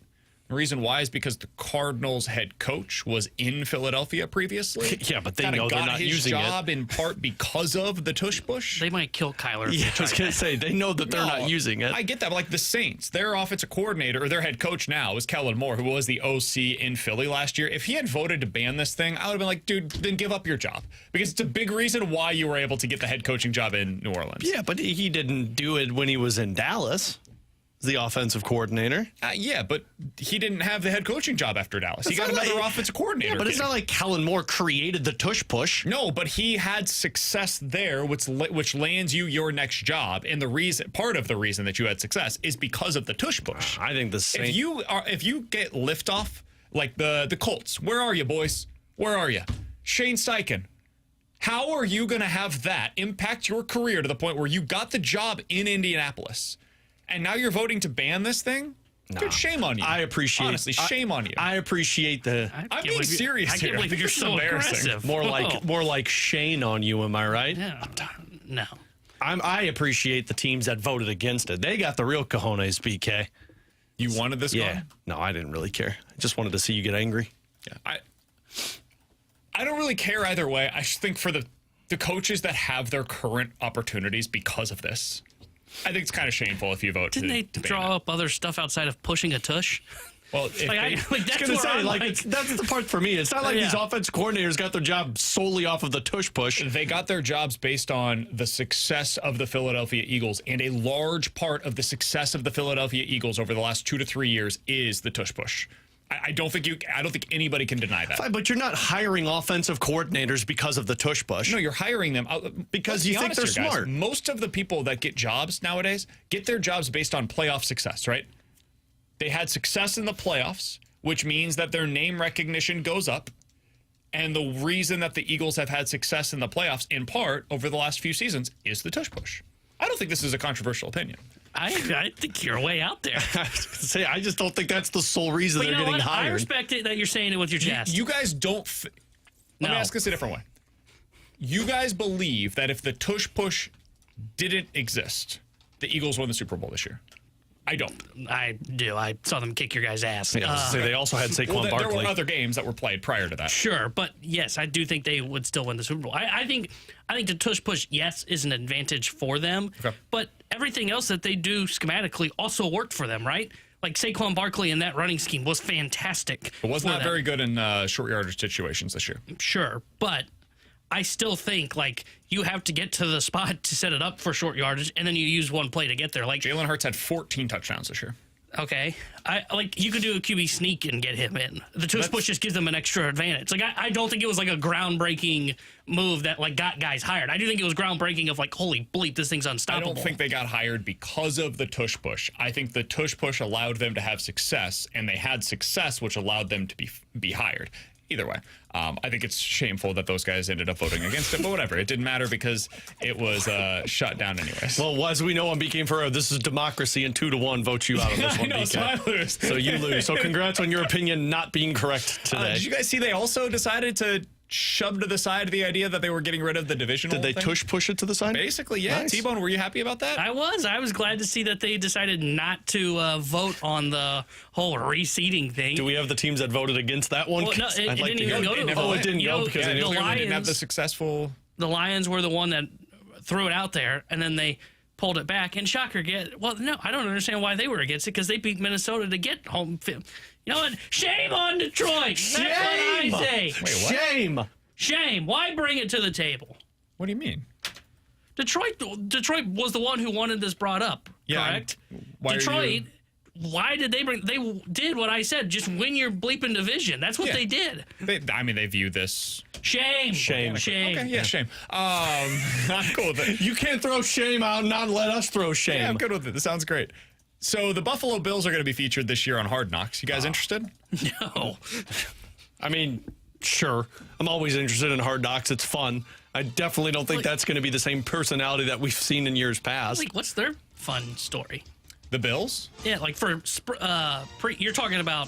The reason why is because the Cardinals head coach was in Philadelphia previously.
Yeah, but they
Kinda
know they're
got
not
his
using
job in part because of the tush push.
They might kill Kyler. If
Yeah,
they
I was
try
going
that.
to say, they know that they're not using it.
I get that, but like the Saints, their offensive coordinator, or their head coach now, is Kellen Moore, who was the OC in Philly last year. If he had voted to ban this thing, I would have been like, dude, then give up your job. Because it's a big reason why you were able to get the head coaching job in New Orleans.
Yeah, but he didn't do it when he was in Dallas, the offensive coordinator.
Yeah, but he didn't have the head coaching job after Dallas. He got another offensive coordinator.
Yeah, but it's not like Kellen Moore created the tush push.
No, but he had success there, which lands you your next job. And part of the reason that you had success is because of the tush push.
I think the same.
If you get liftoff like the Colts, where are you, boys? Where are you? Shane Steichen. How are you going to have that impact your career to the point where you got the job in Indianapolis, and now you're voting to ban this thing? Dude, shame on you.
I appreciate.
Honestly, shame on you.
I appreciate the.
I'm being serious
I can't
here. I
believe
think
you're
this is
so
embarrassing.
aggressive.
More like Shane on you. Am I right?
Yeah, no.
I appreciate the teams that voted against it. They got the real cojones, BK.
You wanted this
Yeah.
gone?
No, I didn't really care. I just wanted to see you get angry.
Yeah. I don't really care either way. I just think for the coaches that have their current opportunities because of this, I think it's kind of shameful if you vote.
Didn't they
to ban
draw
it.
up other stuff outside of pushing a tush?
Well, if
That's
Gonna
where
say,
I'm
that's the part for me. It's not like these offensive coordinators got their job solely off of the tush push.
they got their jobs based on the success of the Philadelphia Eagles, and a large part of the success of the Philadelphia Eagles over the last 2 to 3 years is the tush push. I don't think anybody can deny that.
Fine, but you're not hiring offensive coordinators because of the tush push.
No, you're hiring them
Because
let's
you
be
think
honest
they're
here, guys.
smart.
Most of the people that get jobs nowadays get their jobs based on playoff success, right? They had success in the playoffs, which means that their name recognition goes up. And the reason that the Eagles have had success in the playoffs, in part, over the last few seasons, is the tush push. I don't think this is a controversial opinion.
I think you're way out there.
I just don't think that's the sole reason
But
they're
you know
getting
what? I
hired.
respect it that you're saying it with your chest.
You guys don't... Let me
No.
ask this a different way. You guys believe that if the tush push didn't exist, the Eagles won the Super Bowl this year? I don't.
I do. I saw them kick your guys' ass.
So they also had Saquon
Well, there
Barkley.
were other games that were played prior to that.
Sure, but yes, I do think they would still win the Super Bowl. I think the tush push, yes, is an advantage for them,
Okay.
but everything else that they do schematically also worked for them, right? Like Saquon Barkley in that running scheme was fantastic.
It was
for
not
them.
very good in short yardage situations this year.
Sure, but I still think like you have to get to the spot to set it up for short yardage, and then you use one play to get there. Like
Jalen Hurts had 14 touchdowns this year.
okay, you could do a QB sneak and get him in. The tush push just gives them an extra advantage. Like I don't think it was like a groundbreaking move that like got guys hired. I do think it was groundbreaking of like holy bleep, this thing's
I
unstoppable.
don't think they got hired because of the tush push. I think the tush push allowed them to have success, and they had success, which allowed them to be hired. Either way, I think it's shameful that those guys ended up voting against it, but whatever. It didn't matter because it was shut down anyways.
Well, as we know on BK Ferrario, this is democracy, and 2-1 votes you out on this
I
one,
know,
BK.
so I lose.
So you lose. So congrats on your opinion not being correct today.
Did you guys see they also decided to shove to the side the idea that they were getting rid of the divisional
Did they
thing?
tush push it to the side?
Basically, yeah.
Nice.
T-Bone, were you happy about that?
I was glad to see that they decided not to vote on the whole reseeding thing.
Do we have the teams that voted against that one?
Well, no,
'Cause
it
I'd like
didn't
to
even
hear-
go to a
Oh,
vote.
it didn't
You
go
know,
because
the
they
Clearly
Lions-
didn't have the successful...
The Lions were the one that threw it out there, and then they pulled it back. And shocker, I don't understand why they were against it because they beat Minnesota to get home field. You know what? Shame on Detroit. That's what I say.
Shame.
Shame. Why bring it to the table?
What do you mean?
Detroit was the one who wanted this brought up.
Yeah,
correct?
why are
Detroit
you-
why did they bring? They did what I said. Just win your bleeping division. That's what they did.
They view this.
Shame.
Okay, yeah, shame. I'm cool with it.
You can't throw shame out and not let us throw shame.
Yeah, I'm good with it. This sounds great. So the Buffalo Bills are going to be featured this year on Hard Knocks. You guys interested?
No.
I mean, sure. I'm always interested in Hard Knocks. It's fun. I definitely don't think that's going to be the same personality that we've seen in years past.
Like, what's their fun story?
The Bills?
Yeah, like for you're talking about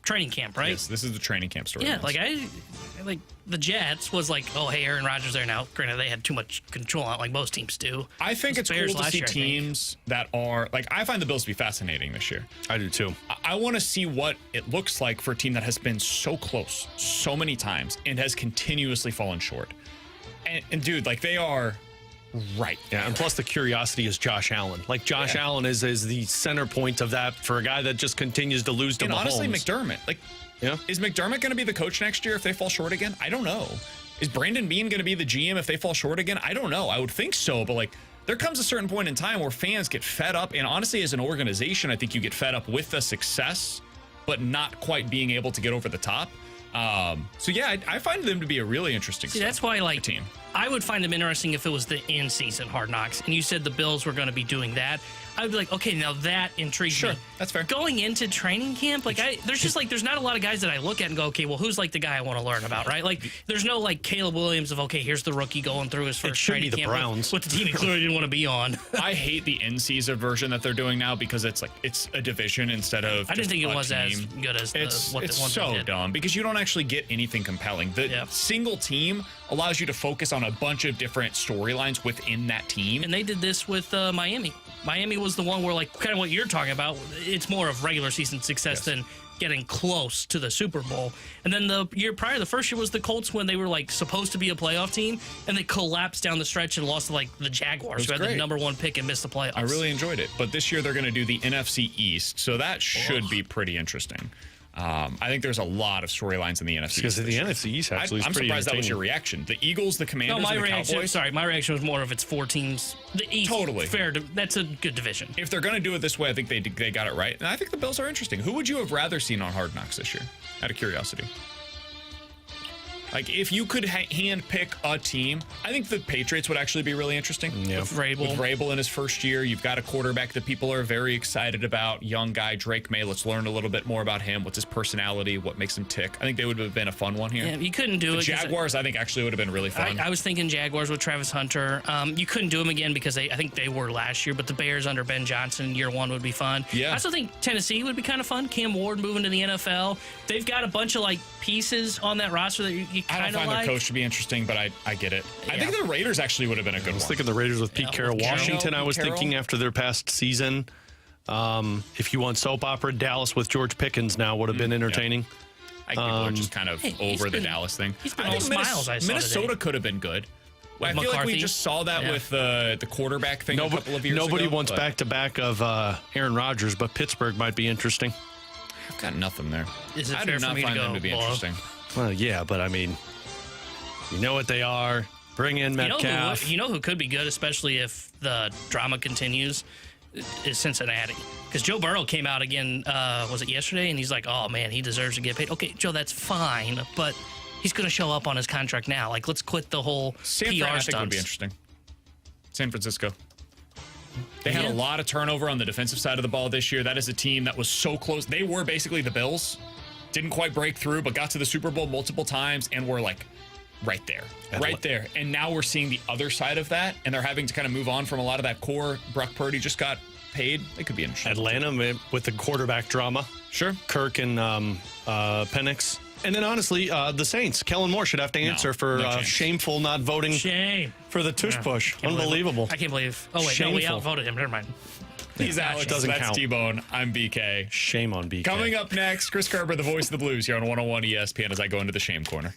training camp, right?
Yes, this is the training camp story.
Yeah, like the Jets was like, oh, hey, Aaron Rodgers there now. Granted, they had too much control on it, like most teams do.
I think it's
Bears
cool to
last
see
year,
teams that are like. I find the Bills to be fascinating this year.
I do too.
I want to see what it looks like for a team that has been so close so many times and has continuously fallen short. And dude, like they are right.
Yeah, and plus the curiosity is Josh Allen. Like Josh Allen is the center point of that for a guy that just continues to lose to
And
Mahomes.
honestly, McDermott, like,
yeah,
is McDermott going to be the coach next year if they fall short again? I don't know. Is Brandon Beane going to be the GM if they fall short again? I don't know. I would think so, but like there comes a certain point in time where fans get fed up, and honestly, as an organization, I think you get fed up with the success, but not quite being able to get over the top. So yeah, I find them to be a really interesting
that's why like
team.
I would find them interesting if it was the in-season Hard Knocks, and you said the Bills were going to be doing that. I would be like, okay, now that intrigues me.
That's fair.
Going into training camp, like there's not a lot of guys that I look at and go, okay, well, who's like the guy I want to learn about, right? Like, there's no like Caleb Williams of, okay, here's the rookie going through his first
should
training
be the
camp
Browns.
with the team he clearly didn't want to be on.
I hate the in-season version that they're doing now because it's like it's a division instead of.
I didn't
just
think it
a
was
team.
as good as
It's
the one
so
they did.
dumb because you don't actually get anything compelling. The single team allows you to focus on a bunch of different storylines within that team.
And they did this with Miami. Miami was the one where, like, kind of what you're talking about, it's more of regular season success than getting close to the Super Bowl. And then the year prior, the first year was the Colts when they were, like, supposed to be a playoff team, and they collapsed down the stretch and lost to, like, the Jaguars, who had the #1 pick and missed the playoffs.
I really enjoyed it. But this year they're going to do the NFC East, so that should be pretty interesting. I think there's a lot of storylines in the NFC East.
Because the NFC East actually is
I'm
pretty
surprised that was
entertaining.
your reaction. The Eagles, the Commanders,
No, my
and the
reaction.
Cowboys.
Sorry, my reaction was more of it's 4 teams. The East,
Totally.
fair. That's a good division.
If they're going to do it this way, I think they got it right. And I think the Bills are interesting. Who would you have rather seen on Hard Knocks this year? Out of curiosity. Like, if you could hand pick a team, I think the Patriots would actually be really interesting.
Yeah.
With Vrabel.
With Vrabel in his first year, you've got a quarterback that people are very excited about. Young guy, Drake May. Let's learn a little bit more about him. What's his personality? What makes him tick? I think they would have been a fun one here.
Yeah, you couldn't do
The
it.
Jaguars, I think, actually would have been really fun.
I was thinking Jaguars with Travis Hunter. You couldn't do them again because I think they were last year, but the Bears under Ben Johnson year 1 would be fun.
Yeah.
I also think Tennessee would be kind of fun. Cam Ward moving to the NFL. They've got a bunch of like pieces on that roster that you
I
kind
don't
of
find
like.
their coach to be interesting, but I get it. I think the Raiders actually would have been a good
I was
one.
thinking the Raiders with Pete
Yeah,
Carroll.
with Carroll.
Washington, I was
Pete Carroll.
thinking after their past season. If you want soap opera, Dallas with George Pickens now would have been entertaining.
I think people are just kind of
he's
over the
been-
Dallas thing.
he's been
I
all
think
smiles, I saw
Minnesota
today.
could have been good. I feel like we
McCarthy?
just saw that
Yeah.
with the quarterback thing a couple of years ago.
Nobody wants
but
back-to-back of Aaron Rodgers, but Pittsburgh might be interesting.
I've got nothing there.
Is it
I
fair
do
for
not
me to
find
go
them to be
below?
interesting.
Well, yeah, but I mean, you know what they are. Bring in Metcalf.
You know who could be good, especially if the drama continues, is Cincinnati. Because Joe Burrow came out again, was it yesterday? And he's like, oh, man, he deserves to get paid. Okay, Joe, that's fine, but he's going to show up on his contract now. Like, let's quit the whole
San
PR
Fran, I think,
stunts.
would be interesting. San Francisco. They had a lot of turnover on the defensive side of the ball this year. That is a team that was so close. They were basically the Bills. Didn't quite break through, but got to the Super Bowl multiple times and were like right there. Right there. And now we're seeing the other side of that, and they're having to kind of move on from a lot of that core. Brock Purdy just got paid. They could be interesting.
Atlanta with the quarterback drama.
Sure.
Kirk and Penix. And then, honestly, the Saints. Kellen Moore should have to answer for
no chance.
shameful not voting
Shame.
for the tush push.
Can't believe-
Unbelievable.
I can't believe. Oh, wait, no, we
Shameful.
outvoted him. Never mind.
He's Alex.
Doesn't
That's
count.
T-Bone. I'm BK.
Shame on BK.
Coming up next, Chris Kerber, the voice of the Blues, here on 101 ESPN as I go into the shame corner.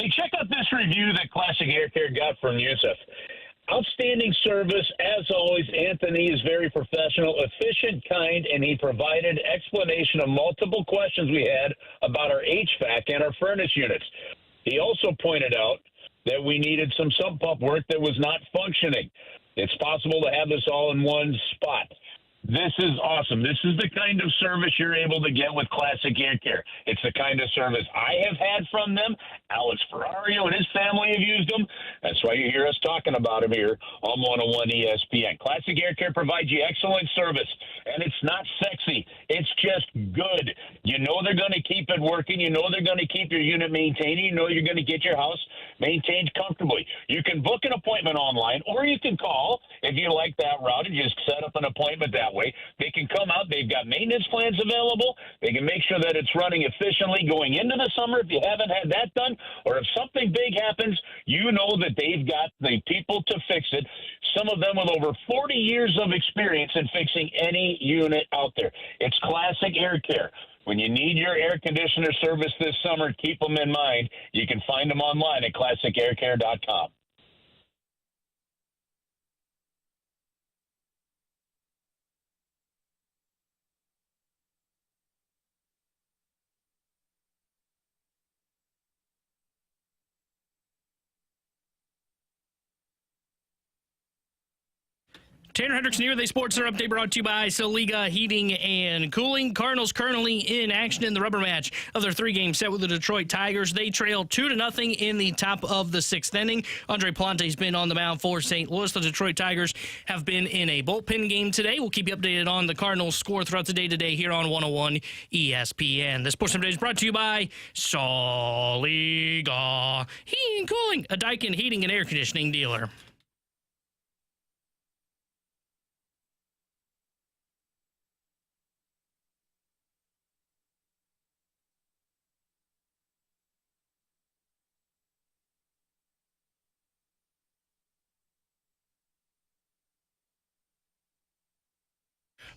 Hey, check out this review that Classic Air Care got from Yusuf. Outstanding service, as always. Anthony is very professional, efficient, kind, and he provided explanation of multiple questions we had about our HVAC and our furnace units. He also pointed out that we needed some sump pump work that was not functioning. It's possible to have this all in one spot. This is awesome. This is the kind of service you're able to get with Classic Air Care. It's the kind of service I have had from them. Alex Ferrario and his family have used them. That's why you hear us talking about them here on 101 ESPN. Classic Air Care provides you excellent service, and it's not sexy. It's just good. You know they're going to keep it working. You know they're going to keep your unit maintained. You know you're going to get your house maintained comfortably. You can book an appointment online, or you can call if you like that route and just set up an appointment that way. They can come out. They've got maintenance plans available. They can make sure that it's running efficiently going into the summer if you haven't had that done, or if something big happens, you know that they've got the people to fix it. Some of them with over 40 years of experience in fixing any unit out there. It's Classic Air Care. When you need your air conditioner service this summer, keep them in mind. You can find them online at classicaircare.com.
Tanner Hendricks here. The Sports Center update brought to you by Soliga Heating and Cooling. Cardinals currently in action in the rubber match of their 3-game set with the Detroit Tigers. They trail 2-0 in the top of the 6th inning. Andre Plante's been on the mound for St. Louis. The Detroit Tigers have been in a bullpen game today. We'll keep you updated on the Cardinals' score throughout the day today here on 101 ESPN. The Sports Center update is brought to you by Soliga Heating and Cooling, a Daikin heating and air conditioning dealer.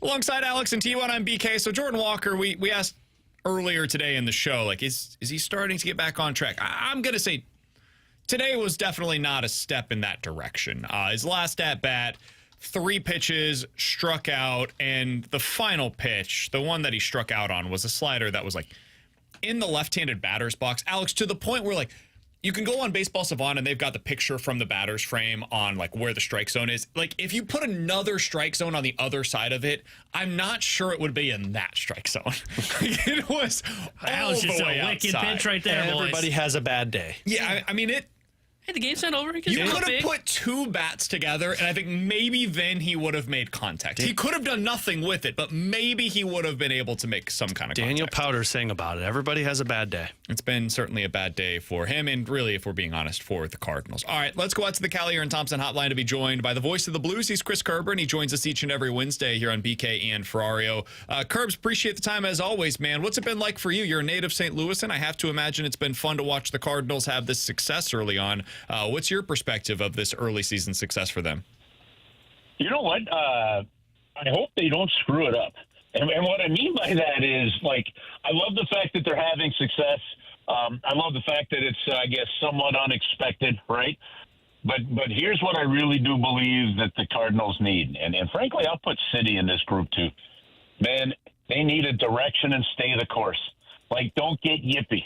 Alongside Alex and T1, I'm BK. So Jordan Walker, we asked earlier today in the show, like, is he starting to get back on track? I'm going to say today was definitely not a step in that direction. His last at-bat, 3 pitches, struck out, and the final pitch, the one that he struck out on, was a slider that was, like, in the left-handed batter's box. Alex, to the point where, like, you can go on Baseball Savant and they've got the picture from the batter's frame on like where the strike zone is. Like if you put another strike zone on the other side of it, I'm not sure it would be in that strike zone. It was
That
all
was just
the
a
way
wicked
outside.
pitch right there, boys.
Everybody has a bad day.
Yeah, I mean it.
Hey, the game's not over.
You could have put 2 bats together, and I think maybe then he would have made contact. He could have done nothing with it, but maybe he would have been able to make some kind of
Daniel
contact.
Powder sang about it. Everybody has a bad day.
It's been certainly a bad day for him, and really, if we're being honest, for the Cardinals. All right, let's go out to the Callier and Thompson hotline to be joined by the voice of the Blues. He's Chris Kerber, and he joins us each and every Wednesday here on BK and Ferrario. Kerbs, appreciate the time as always, man. What's it been like for you? You're a native St. Louisan. I have to imagine it's been fun to watch the Cardinals have this success early on. What's your perspective of this early season success for them?
You know what? I hope they don't screw it up. And what I mean by that is, like, I love the fact that they're having success. I love the fact that it's, I guess, somewhat unexpected, right? But here's what I really do believe that the Cardinals need. And frankly, I'll put City in this group too. Man, they need a direction and stay the course. Like, don't get yippy.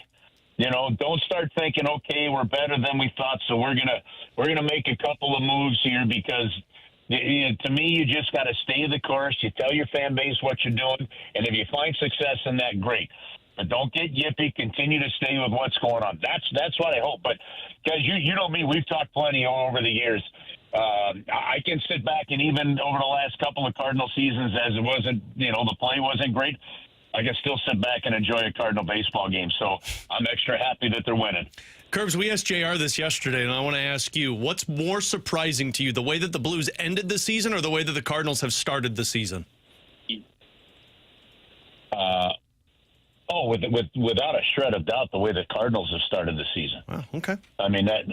You know, don't start thinking, okay, we're better than we thought, so we're gonna make a couple of moves here because, you know, to me, you just got to stay the course. You tell your fan base what you're doing, and if you find success in that, great. But don't get yippy. Continue to stay with what's going on. That's what I hope. But guys, you know me, we've talked plenty over the years. I can sit back and even over the last couple of Cardinal seasons, as it wasn't, you know, the play wasn't great, I can still sit back and enjoy a Cardinal baseball game. So I'm extra happy that they're winning.
Curbs, we asked JR this yesterday, and I want to ask you, what's more surprising to you, the way that the Blues ended the season or the way that the Cardinals have started the season?
Without a shred of doubt, the way the Cardinals have started the season.
Wow, okay.
I mean that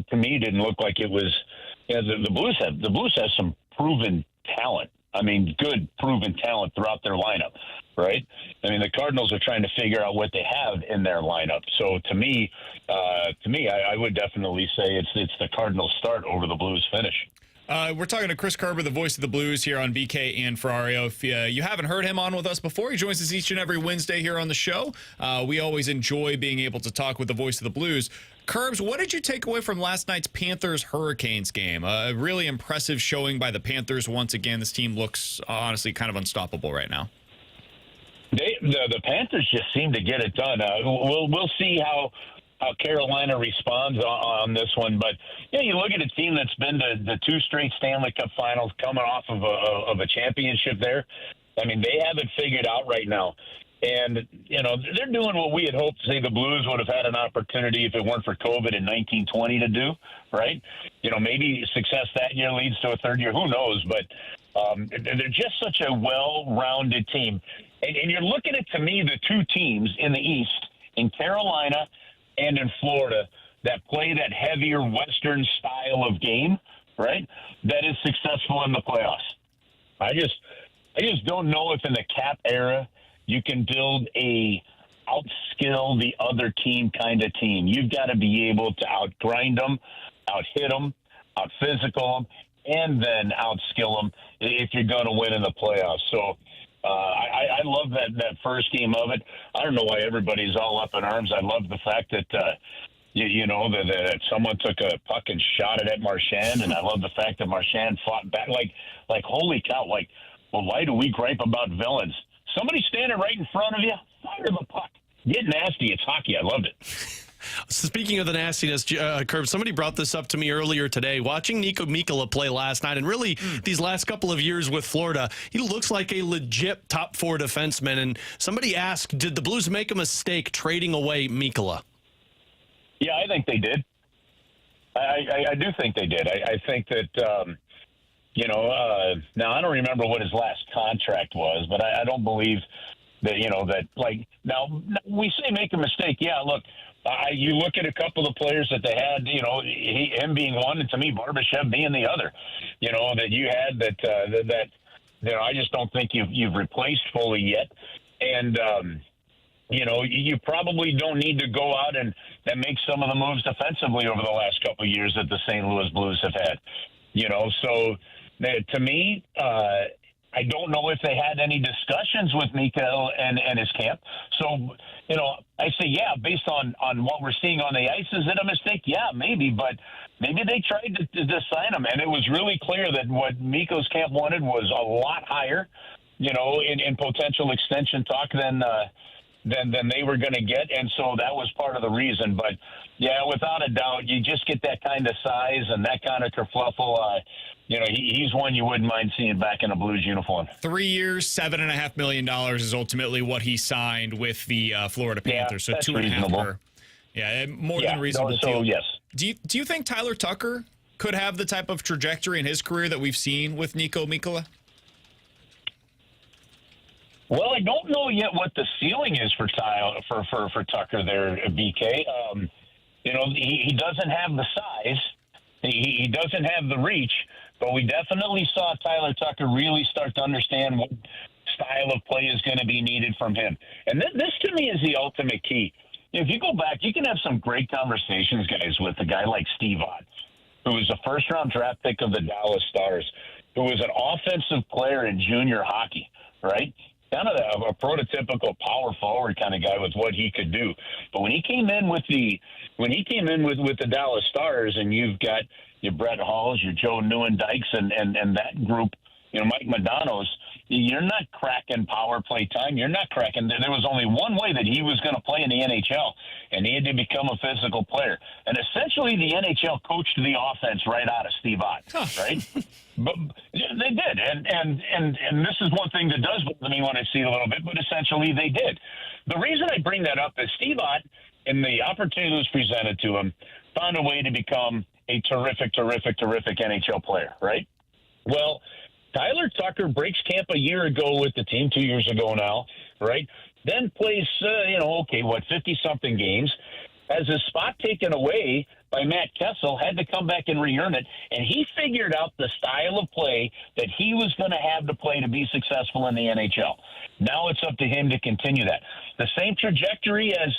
to me didn't look like it was. You know, the Blues have some proven talent. I mean, good proven talent throughout their lineup, right? I mean, the Cardinals are trying to figure out what they have in their lineup. So to me, to me, I would definitely say it's the Cardinals start over the Blues finish.
We're talking to Chris Kerber, the voice of the Blues, here on BK and Ferrario. If you haven't heard him on with us before, he joins us each and every Wednesday here on the show. We always enjoy being able to talk with the voice of the Blues. Kerbs, what did you take away from last night's Panthers-Hurricanes game? A really impressive showing by the Panthers once again. This team looks, honestly, kind of unstoppable right now.
The Panthers just seem to get it done. We'll see how Carolina responds on this one, but you look at a team that's been to the 2 straight Stanley Cup Finals, coming off of a championship there. I mean, they have it figured out right now, and they're doing what we had hoped. Say the Blues would have had an opportunity if it weren't for COVID in 1920 to do, right? Maybe success that year leads to a third year. Who knows? But they're just such a well-rounded team, and you're looking at, to me, the 2 teams in the East, in Carolina and in Florida, that play that heavier Western style of game, right, that is successful in the playoffs. I just don't know if in the cap era you can build a outskill the other team kind of team. You've got to be able to outgrind them, out-hit them, out-physical them, and then outskill them if you're going to win in the playoffs. So I love that first game of it. I don't know why everybody's all up in arms. I love the fact that, that someone took a puck and shot it at Marchand, and I love the fact that Marchand fought back. Like holy cow, well, why do we gripe about villains? Somebody standing right in front of you, fire the puck. Get nasty. It's hockey. I loved it.
Speaking of the nastiness, Curb, somebody brought this up to me earlier today. Watching Nico Mikkola play last night, and really these last couple of years with Florida, he looks like a legit top 4 defenseman. And somebody asked, did the Blues make a mistake trading away Mikkola?
Yeah, I think they did. I do think they did. I think that, now I don't remember what his last contract was, but I don't believe that, now we say make a mistake. Yeah, look. You look at a couple of players that they had, him being one, and to me, Barbashev being the other, that you had that I just don't think you've replaced fully yet. And, you probably don't need to go out and make some of the moves defensively over the last couple of years that the St. Louis Blues have had, So to me, I don't know if they had any discussions with Mikko and his camp. So, I say, yeah, based on what we're seeing on the ice, is it a mistake? Yeah, maybe, but maybe they tried to sign him, and it was really clear that what Mikko's camp wanted was a lot higher, in potential extension talk than they were going to get, and so that was part of the reason. But, yeah, without a doubt, you just get that kind of size and that kind of kerfluffle. He's one you wouldn't mind seeing back in a Blues uniform.
3 years, $7.5 million is ultimately what he signed with the Florida Panthers.
Yeah,
so 2.5
reasonable.
More than reasonable.
So yes.
Do you think Tyler Tucker could have the type of trajectory in his career that we've seen with Nico Mikkola?
Well, I don't know yet what the ceiling is for Tucker there, BK. He doesn't have the size. He doesn't have the reach, but we definitely saw Tyler Tucker really start to understand what style of play is going to be needed from him. And this, to me, is the ultimate key. If you go back, you can have some great conversations, guys, with a guy like Steve Ott, who was a first-round draft pick of the Dallas Stars, who was an offensive player in junior hockey, right? Kind of a prototypical power forward kind of guy with what he could do. But when he came in with the Dallas Stars, and you've got your Brett Halls, your Joe Nieuwendijks, and that group, Mike Madonna's, you're not cracking power play time. You're not cracking. There was only one way that he was going to play in the NHL, and he had to become a physical player. And essentially, the NHL coached the offense right out of Steve Ott, right? But they did, and this is one thing that does bother me when I see a little bit. But essentially, they did. The reason I bring that up is Steve Ott, and the opportunity that was presented to him, found a way to become a terrific NHL player, right? Well, Tyler Tucker breaks camp a year ago with the team, 2 years ago now, right? Then plays, 50-something games, has his spot taken away by Matt Kessel, had to come back and re-earn it, and he figured out the style of play that he was going to have to play to be successful in the NHL. Now it's up to him to continue that. The same trajectory as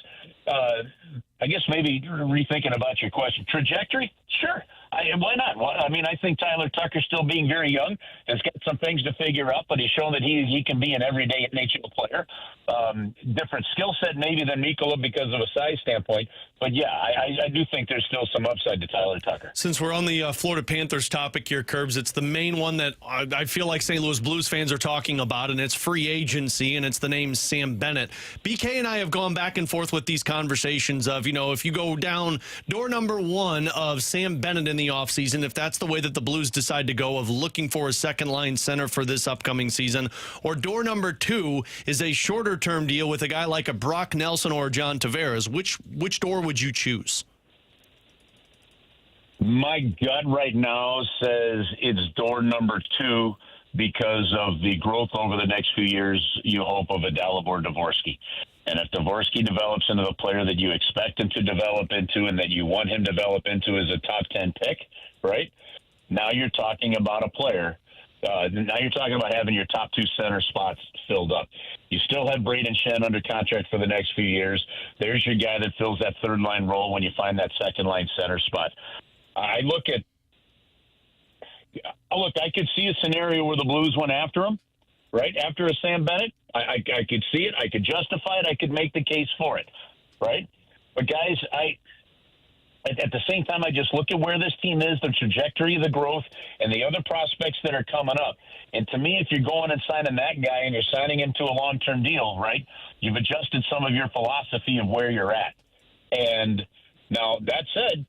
I guess maybe rethinking about your question. Trajectory? Sure. Why not? Well, I mean, I think Tyler Tucker, still being very young, has got some things to figure out, but he's shown that he can be an everyday NHL player. Different skill set maybe than Mikkola because of a size standpoint. But, yeah, I do think there's still some upside to Tyler Tucker.
Since we're on the Florida Panthers topic here, Curbs, it's the main one that I feel like St. Louis Blues fans are talking about, and it's free agency, and it's the name Sam Bennett. BK and I have gone back and forth with these conversations of, if you go down door number one of Sam Bennett in the offseason, if that's the way that the Blues decide to go of looking for a second-line center for this upcoming season, or door number two is a shorter-term deal with a guy like a Brock Nelson or John Tavares, which door would you choose?
My gut right now says it's door number two because of the growth over the next few years, you hope, of a Dalibor Dvorsky. And if Dvorsky develops into the player that you expect him to develop into and that you want him to develop into as a top 10 pick, right? Now you're talking about a player. Now you're talking about having your top two center spots filled up. You still have Braden Shen under contract for the next few years. There's your guy that fills that third line role when you find that second line center spot. I could see a scenario where the Blues went after him, right? After a Sam Bennett. I could see it. I could justify it. I could make the case for it, right? But, guys, at the same time, I just look at where this team is, the trajectory of the growth, and the other prospects that are coming up. And to me, if you're going and signing that guy and you're signing him to a long-term deal, right, you've adjusted some of your philosophy of where you're at. And now, that said,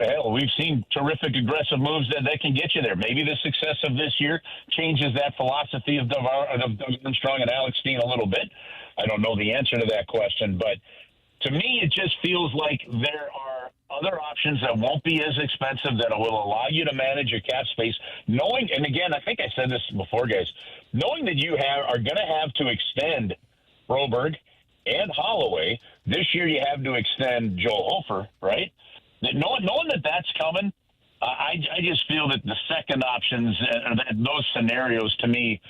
hell, we've seen terrific aggressive moves that can get you there. Maybe the success of this year changes that philosophy of Doug Armstrong and Alex Steen a little bit. I don't know the answer to that question, but to me, it just feels like there are other options that won't be as expensive that will allow you to manage your cap space. Knowing, and again, I think I said this before, guys, knowing that you are going to have to extend Broberg and Holloway. This year you have to extend Joel Hofer, right? Knowing that that's coming, I just feel that the second options, those scenarios, to me,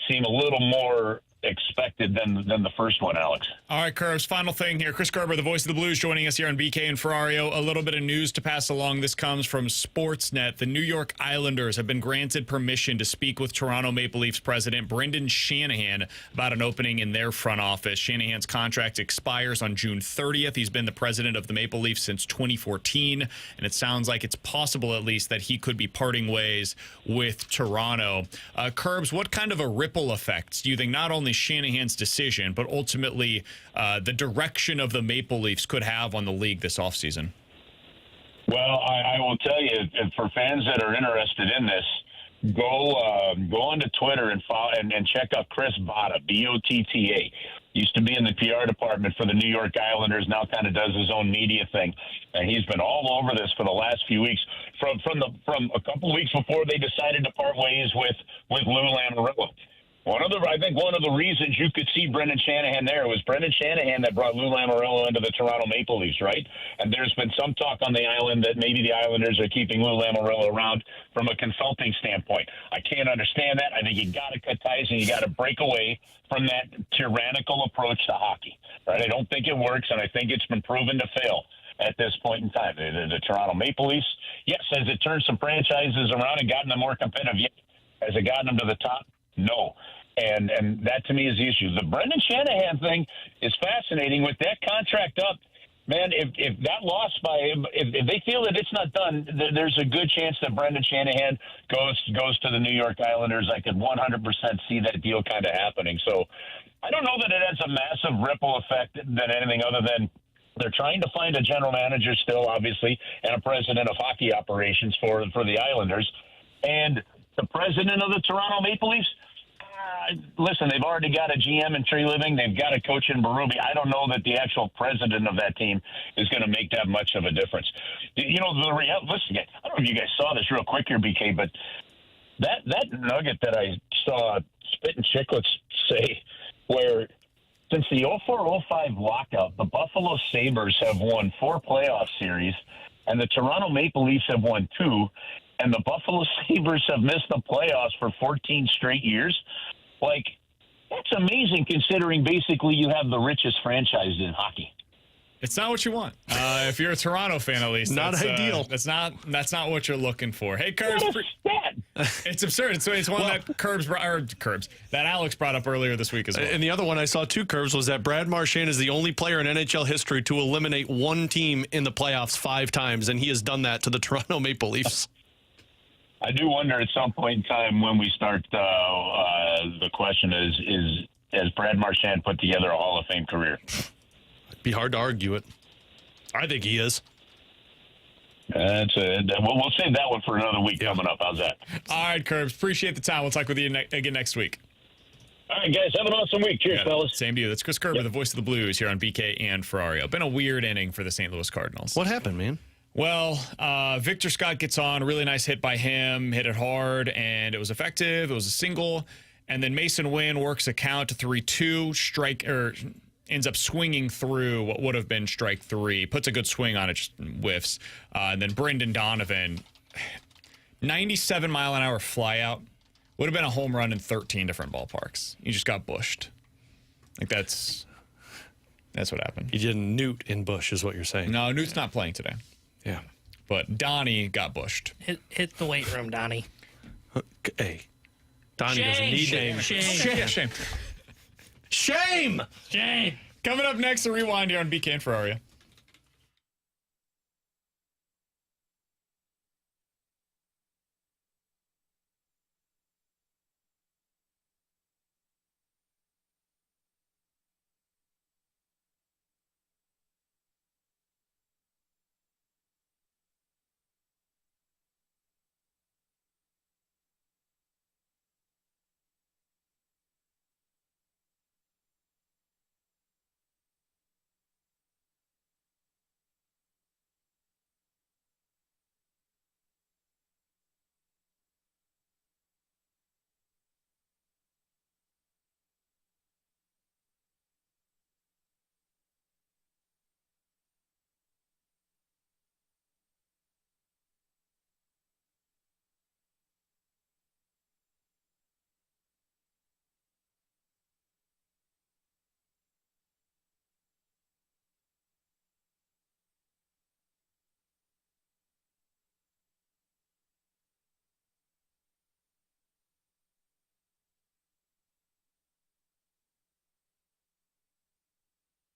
seem a little more expected than the first one, Alex.
All right, Curves, final thing here. Chris Kerber, the voice of the Blues, joining us here on BK and Ferrario. A little bit of news to pass along. This comes from Sportsnet. The New York Islanders have been granted permission to speak with Toronto Maple Leafs president Brendan Shanahan about an opening in their front office. Shanahan's contract expires on June 30th. He's been the president of the Maple Leafs since 2014, and it sounds like it's possible, at least, that he could be parting ways with Toronto. Curbs, what kind of a ripple effect do you think not only Shanahan's decision, but ultimately the direction of the Maple Leafs could have on the league this offseason?
Well, I will tell you, for fans that are interested in this, go onto Twitter and follow, and check out Chris Botta, Botta. Used to be in the PR department for the New York Islanders, now kind of does his own media thing, and he's been all over this for the last few weeks. From a couple of weeks before they decided to part ways with Lou Lamoriello. I think one of the reasons you could see Brendan Shanahan there was Brendan Shanahan that brought Lou Lamoriello into the Toronto Maple Leafs, right? And there's been some talk on the island that maybe the Islanders are keeping Lou Lamoriello around from a consulting standpoint. I can't understand that. I think you got to cut ties and you got to break away from that tyrannical approach to hockey, right? I don't think it works, and I think it's been proven to fail at this point in time. The Toronto Maple Leafs, yes, has it turned some franchises around and gotten them more competitive? Yes. Has it gotten them to the top? No. And that, to me, is the issue. The Brendan Shanahan thing is fascinating. With that contract up, man, if that loss if they feel that it's not done, there's a good chance that Brendan Shanahan goes to the New York Islanders. I could 100% see that deal kind of happening. So I don't know that it has a massive ripple effect than anything other than they're trying to find a general manager still, obviously, and a president of hockey operations for the Islanders. And the president of the Toronto Maple Leafs, listen, they've already got a GM in Tree Living. They've got a coach in Berube. I don't know that the actual president of that team is going to make that much of a difference. You know, listen, I don't know if you guys saw this real quick here, BK, but that nugget that I saw Spit and Chicklets say, where since the 04-05 lockout, the Buffalo Sabres have won 4 playoff series, and the Toronto Maple Leafs have won 2, and the Buffalo Sabres have missed the playoffs for 14 straight years. Like, that's amazing considering basically you have the richest franchise in hockey.
It's not what you want. If you're a Toronto fan, at least,
Not ideal.
That's not what you're looking for. Hey, Curbs, it's absurd. It's one that that Alex brought up earlier this week as well.
And the other one I saw too, Curbs, was that Brad Marchand is the only player in NHL history to eliminate one team in the playoffs 5 times, and he has done that to the Toronto Maple Leafs.
I do wonder at some point in time when we start, the question is has Brad Marchand put together a Hall of Fame career?
Be hard to argue it. I think he is.
We'll save that one for another week coming up. How's that?
All right, Curbs. Appreciate the time. We'll talk with you again next week.
All right, guys. Have an awesome week. Cheers, fellas.
Same to you. That's Chris Kerber, the voice of the Blues, here on BK and Ferrario. Been a weird inning for the St. Louis Cardinals.
What happened, man?
Well, Victor Scott gets on. A really nice hit by him. Hit it hard, and it was effective. It was a single. And then Mason Wynn works a count to 3-2. Ends up swinging through what would have been strike 3. Puts a good swing on it, just whiffs. And then Brendan Donovan, 97-mile-an-hour flyout. Would have been a home run in 13 different ballparks. He just got bushed. Like, that's what happened.
He didn't Newt in Bush, is what you're saying.
No, Newt's not playing today.
Yeah.
But Donnie got bushed.
Hit the weight room, Donnie.
Hey. Donnie doesn't need
Shame.
Shame.
Shame!
Shame.
Coming up next, a rewind here on BK and Ferrario.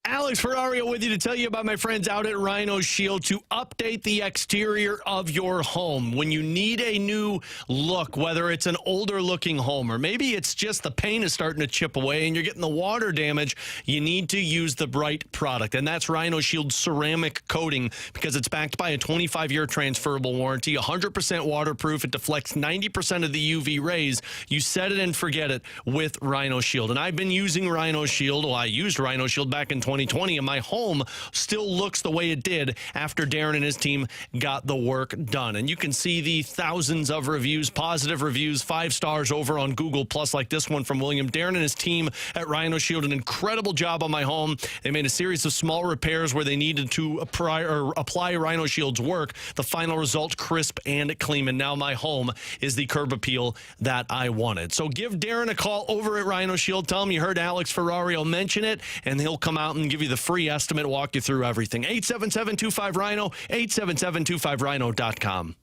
Alex Ferrario with you to tell you about my friends out at Rhino Shield to update the exterior of your home. When you need a new look, whether it's an older looking home or maybe it's just the paint is starting to chip away and you're getting the water damage, you need to use the right product. And that's Rhino Shield ceramic coating because it's backed by a 25-year transferable warranty, 100% waterproof. It deflects 90% of the UV rays. You set it and forget it with Rhino Shield. And I've been using Rhino Shield. Well, I used Rhino Shield back in 2020, and my home still looks the way it did after Darren and his team got the work done. And you can see the thousands of reviews, positive reviews, 5 stars over on Google Plus, like this one from William. Darren and his team at Rhino Shield, an incredible job on my home. They made a series of small repairs where they needed to apply Rhino Shield's work. The final result, crisp and clean. And now my home is the curb appeal that I wanted. So give Darren a call over at Rhino Shield. Tell him you heard Alex Ferrario mention it, and he'll come out and give you the free estimate, walk you through everything. 877-25-RHINO, 877-25RHINO.com.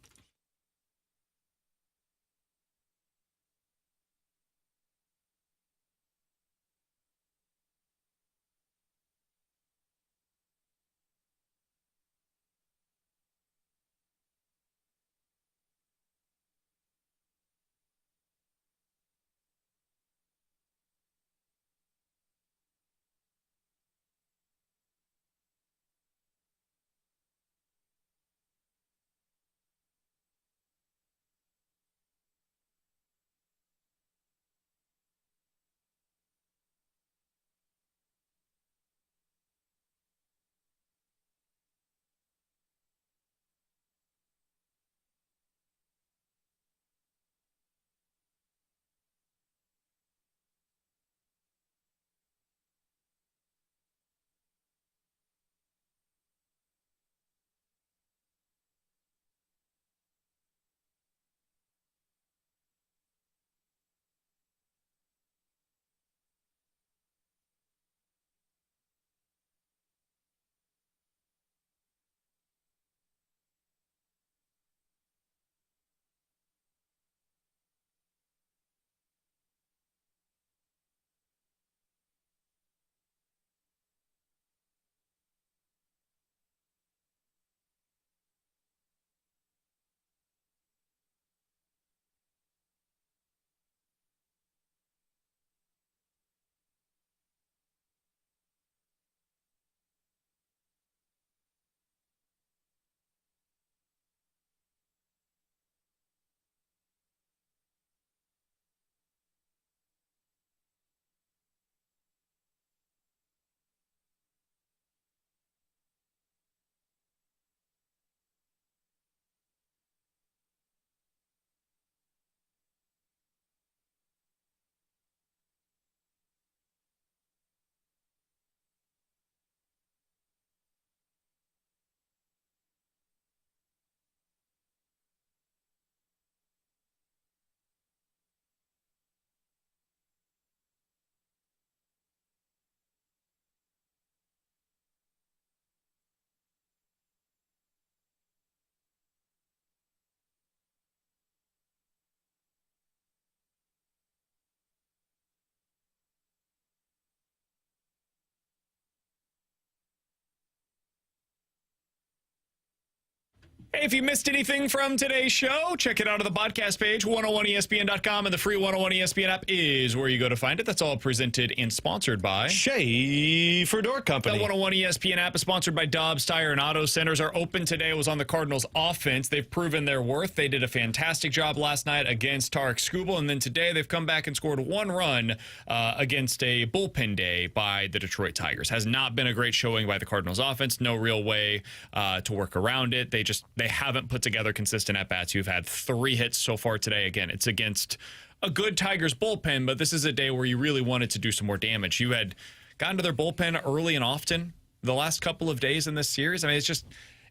Hey, if you missed anything from today's show, check it out on the podcast page, 101ESPN.com, and the free 101 ESPN app is where you go to find it. That's all presented and sponsored by
Schaefer Door
The
Company.
101 ESPN app is sponsored by Dobbs Tire and Auto Centers. Are open today. It was on the Cardinals offense. They've proven their worth. They did a fantastic job last night against Tarek Skubal, and then today they've come back and scored one run against a bullpen day by the Detroit Tigers. Has not been a great showing by the Cardinals offense. No real way to work around it. They haven't put together consistent at-bats. You've had 3 hits so far today. Again, it's against a good Tigers bullpen, but this is a day where you really wanted to do some more damage. You had gotten to their bullpen early and often the last couple of days in this series. I mean,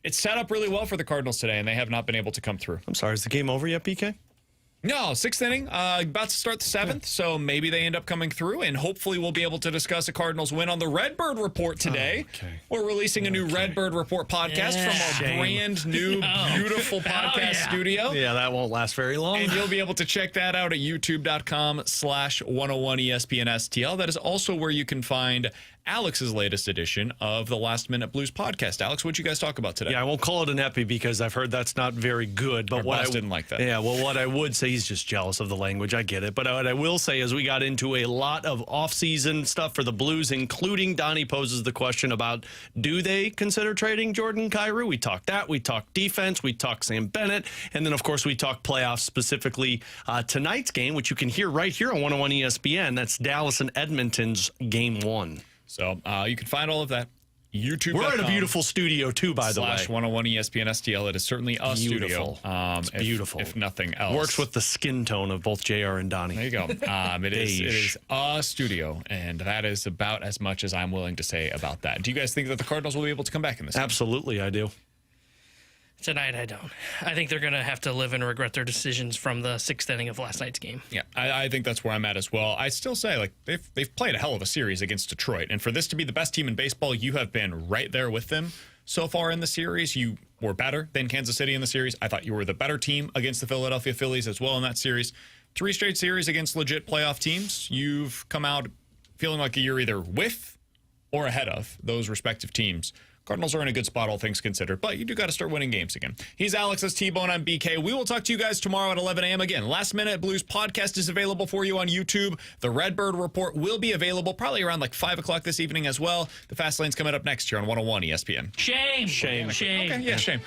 it's set up really well for the Cardinals today, and they have not been able to come through.
I'm sorry, is the game over yet, BK?
No, 6th inning, about to start the 7th, so maybe they end up coming through, and hopefully we'll be able to discuss a Cardinals win on the Redbird Report today. We're releasing a new Redbird Report podcast from our brand new, beautiful podcast studio.
Yeah, that won't last very long.
And you'll be able to check that out at youtube.com/101ESPNSTL. That is also where you can find Alex's latest edition of the Last Minute Blues podcast. Alex, what'd you guys talk about today?
Yeah, I won't call it an epi because I've heard that's not very good. But
what I didn't like that.
Yeah, well, what I would say, he's just jealous of the language. I get it. But what I will say is we got into a lot of off-season stuff for the Blues, including Donnie poses the question about, do they consider trading Jordan Kyrou? We talked that. We talked defense. We talked Sam Bennett. And then, of course, we talked playoffs, specifically tonight's game, which you can hear right here on 101 ESPN. That's Dallas and Edmonton's Game 1.
So you can find all of that. YouTube.
We're in a beautiful studio, too, by the way.
/101 ESPN STL. It is certainly a studio.
It's beautiful.
If nothing else.
Works with the skin tone of both JR and Donnie.
There you go. It is a studio, and that is about as much as I'm willing to say about that. Do you guys think that the Cardinals will be able to come back in this game?
Absolutely, I do.
Tonight, I don't. I think they're going to have to live and regret their decisions from the 6th inning of last night's game.
Yeah, I think that's where I'm at as well. I still say, like, they've played a hell of a series against Detroit, and for this to be the best team in baseball, you have been right there with them so far in the series. You were better than Kansas City in the series. I thought you were the better team against the Philadelphia Phillies as well in that series. 3 straight series against legit playoff teams. You've come out feeling like you're either with or ahead of those respective teams. Cardinals are in a good spot, all things considered, but you do got to start winning games again. He's Alex, that's T-Bone, I'm BK. We will talk to you guys tomorrow at 11 a.m. again. Last Minute Blues podcast is available for you on YouTube. The Redbird Report will be available probably around like 5 o'clock this evening as well. The Fast Lane's coming up next here on 101 ESPN.
Shame.
Shame.
Shame.
Okay, yeah, shame.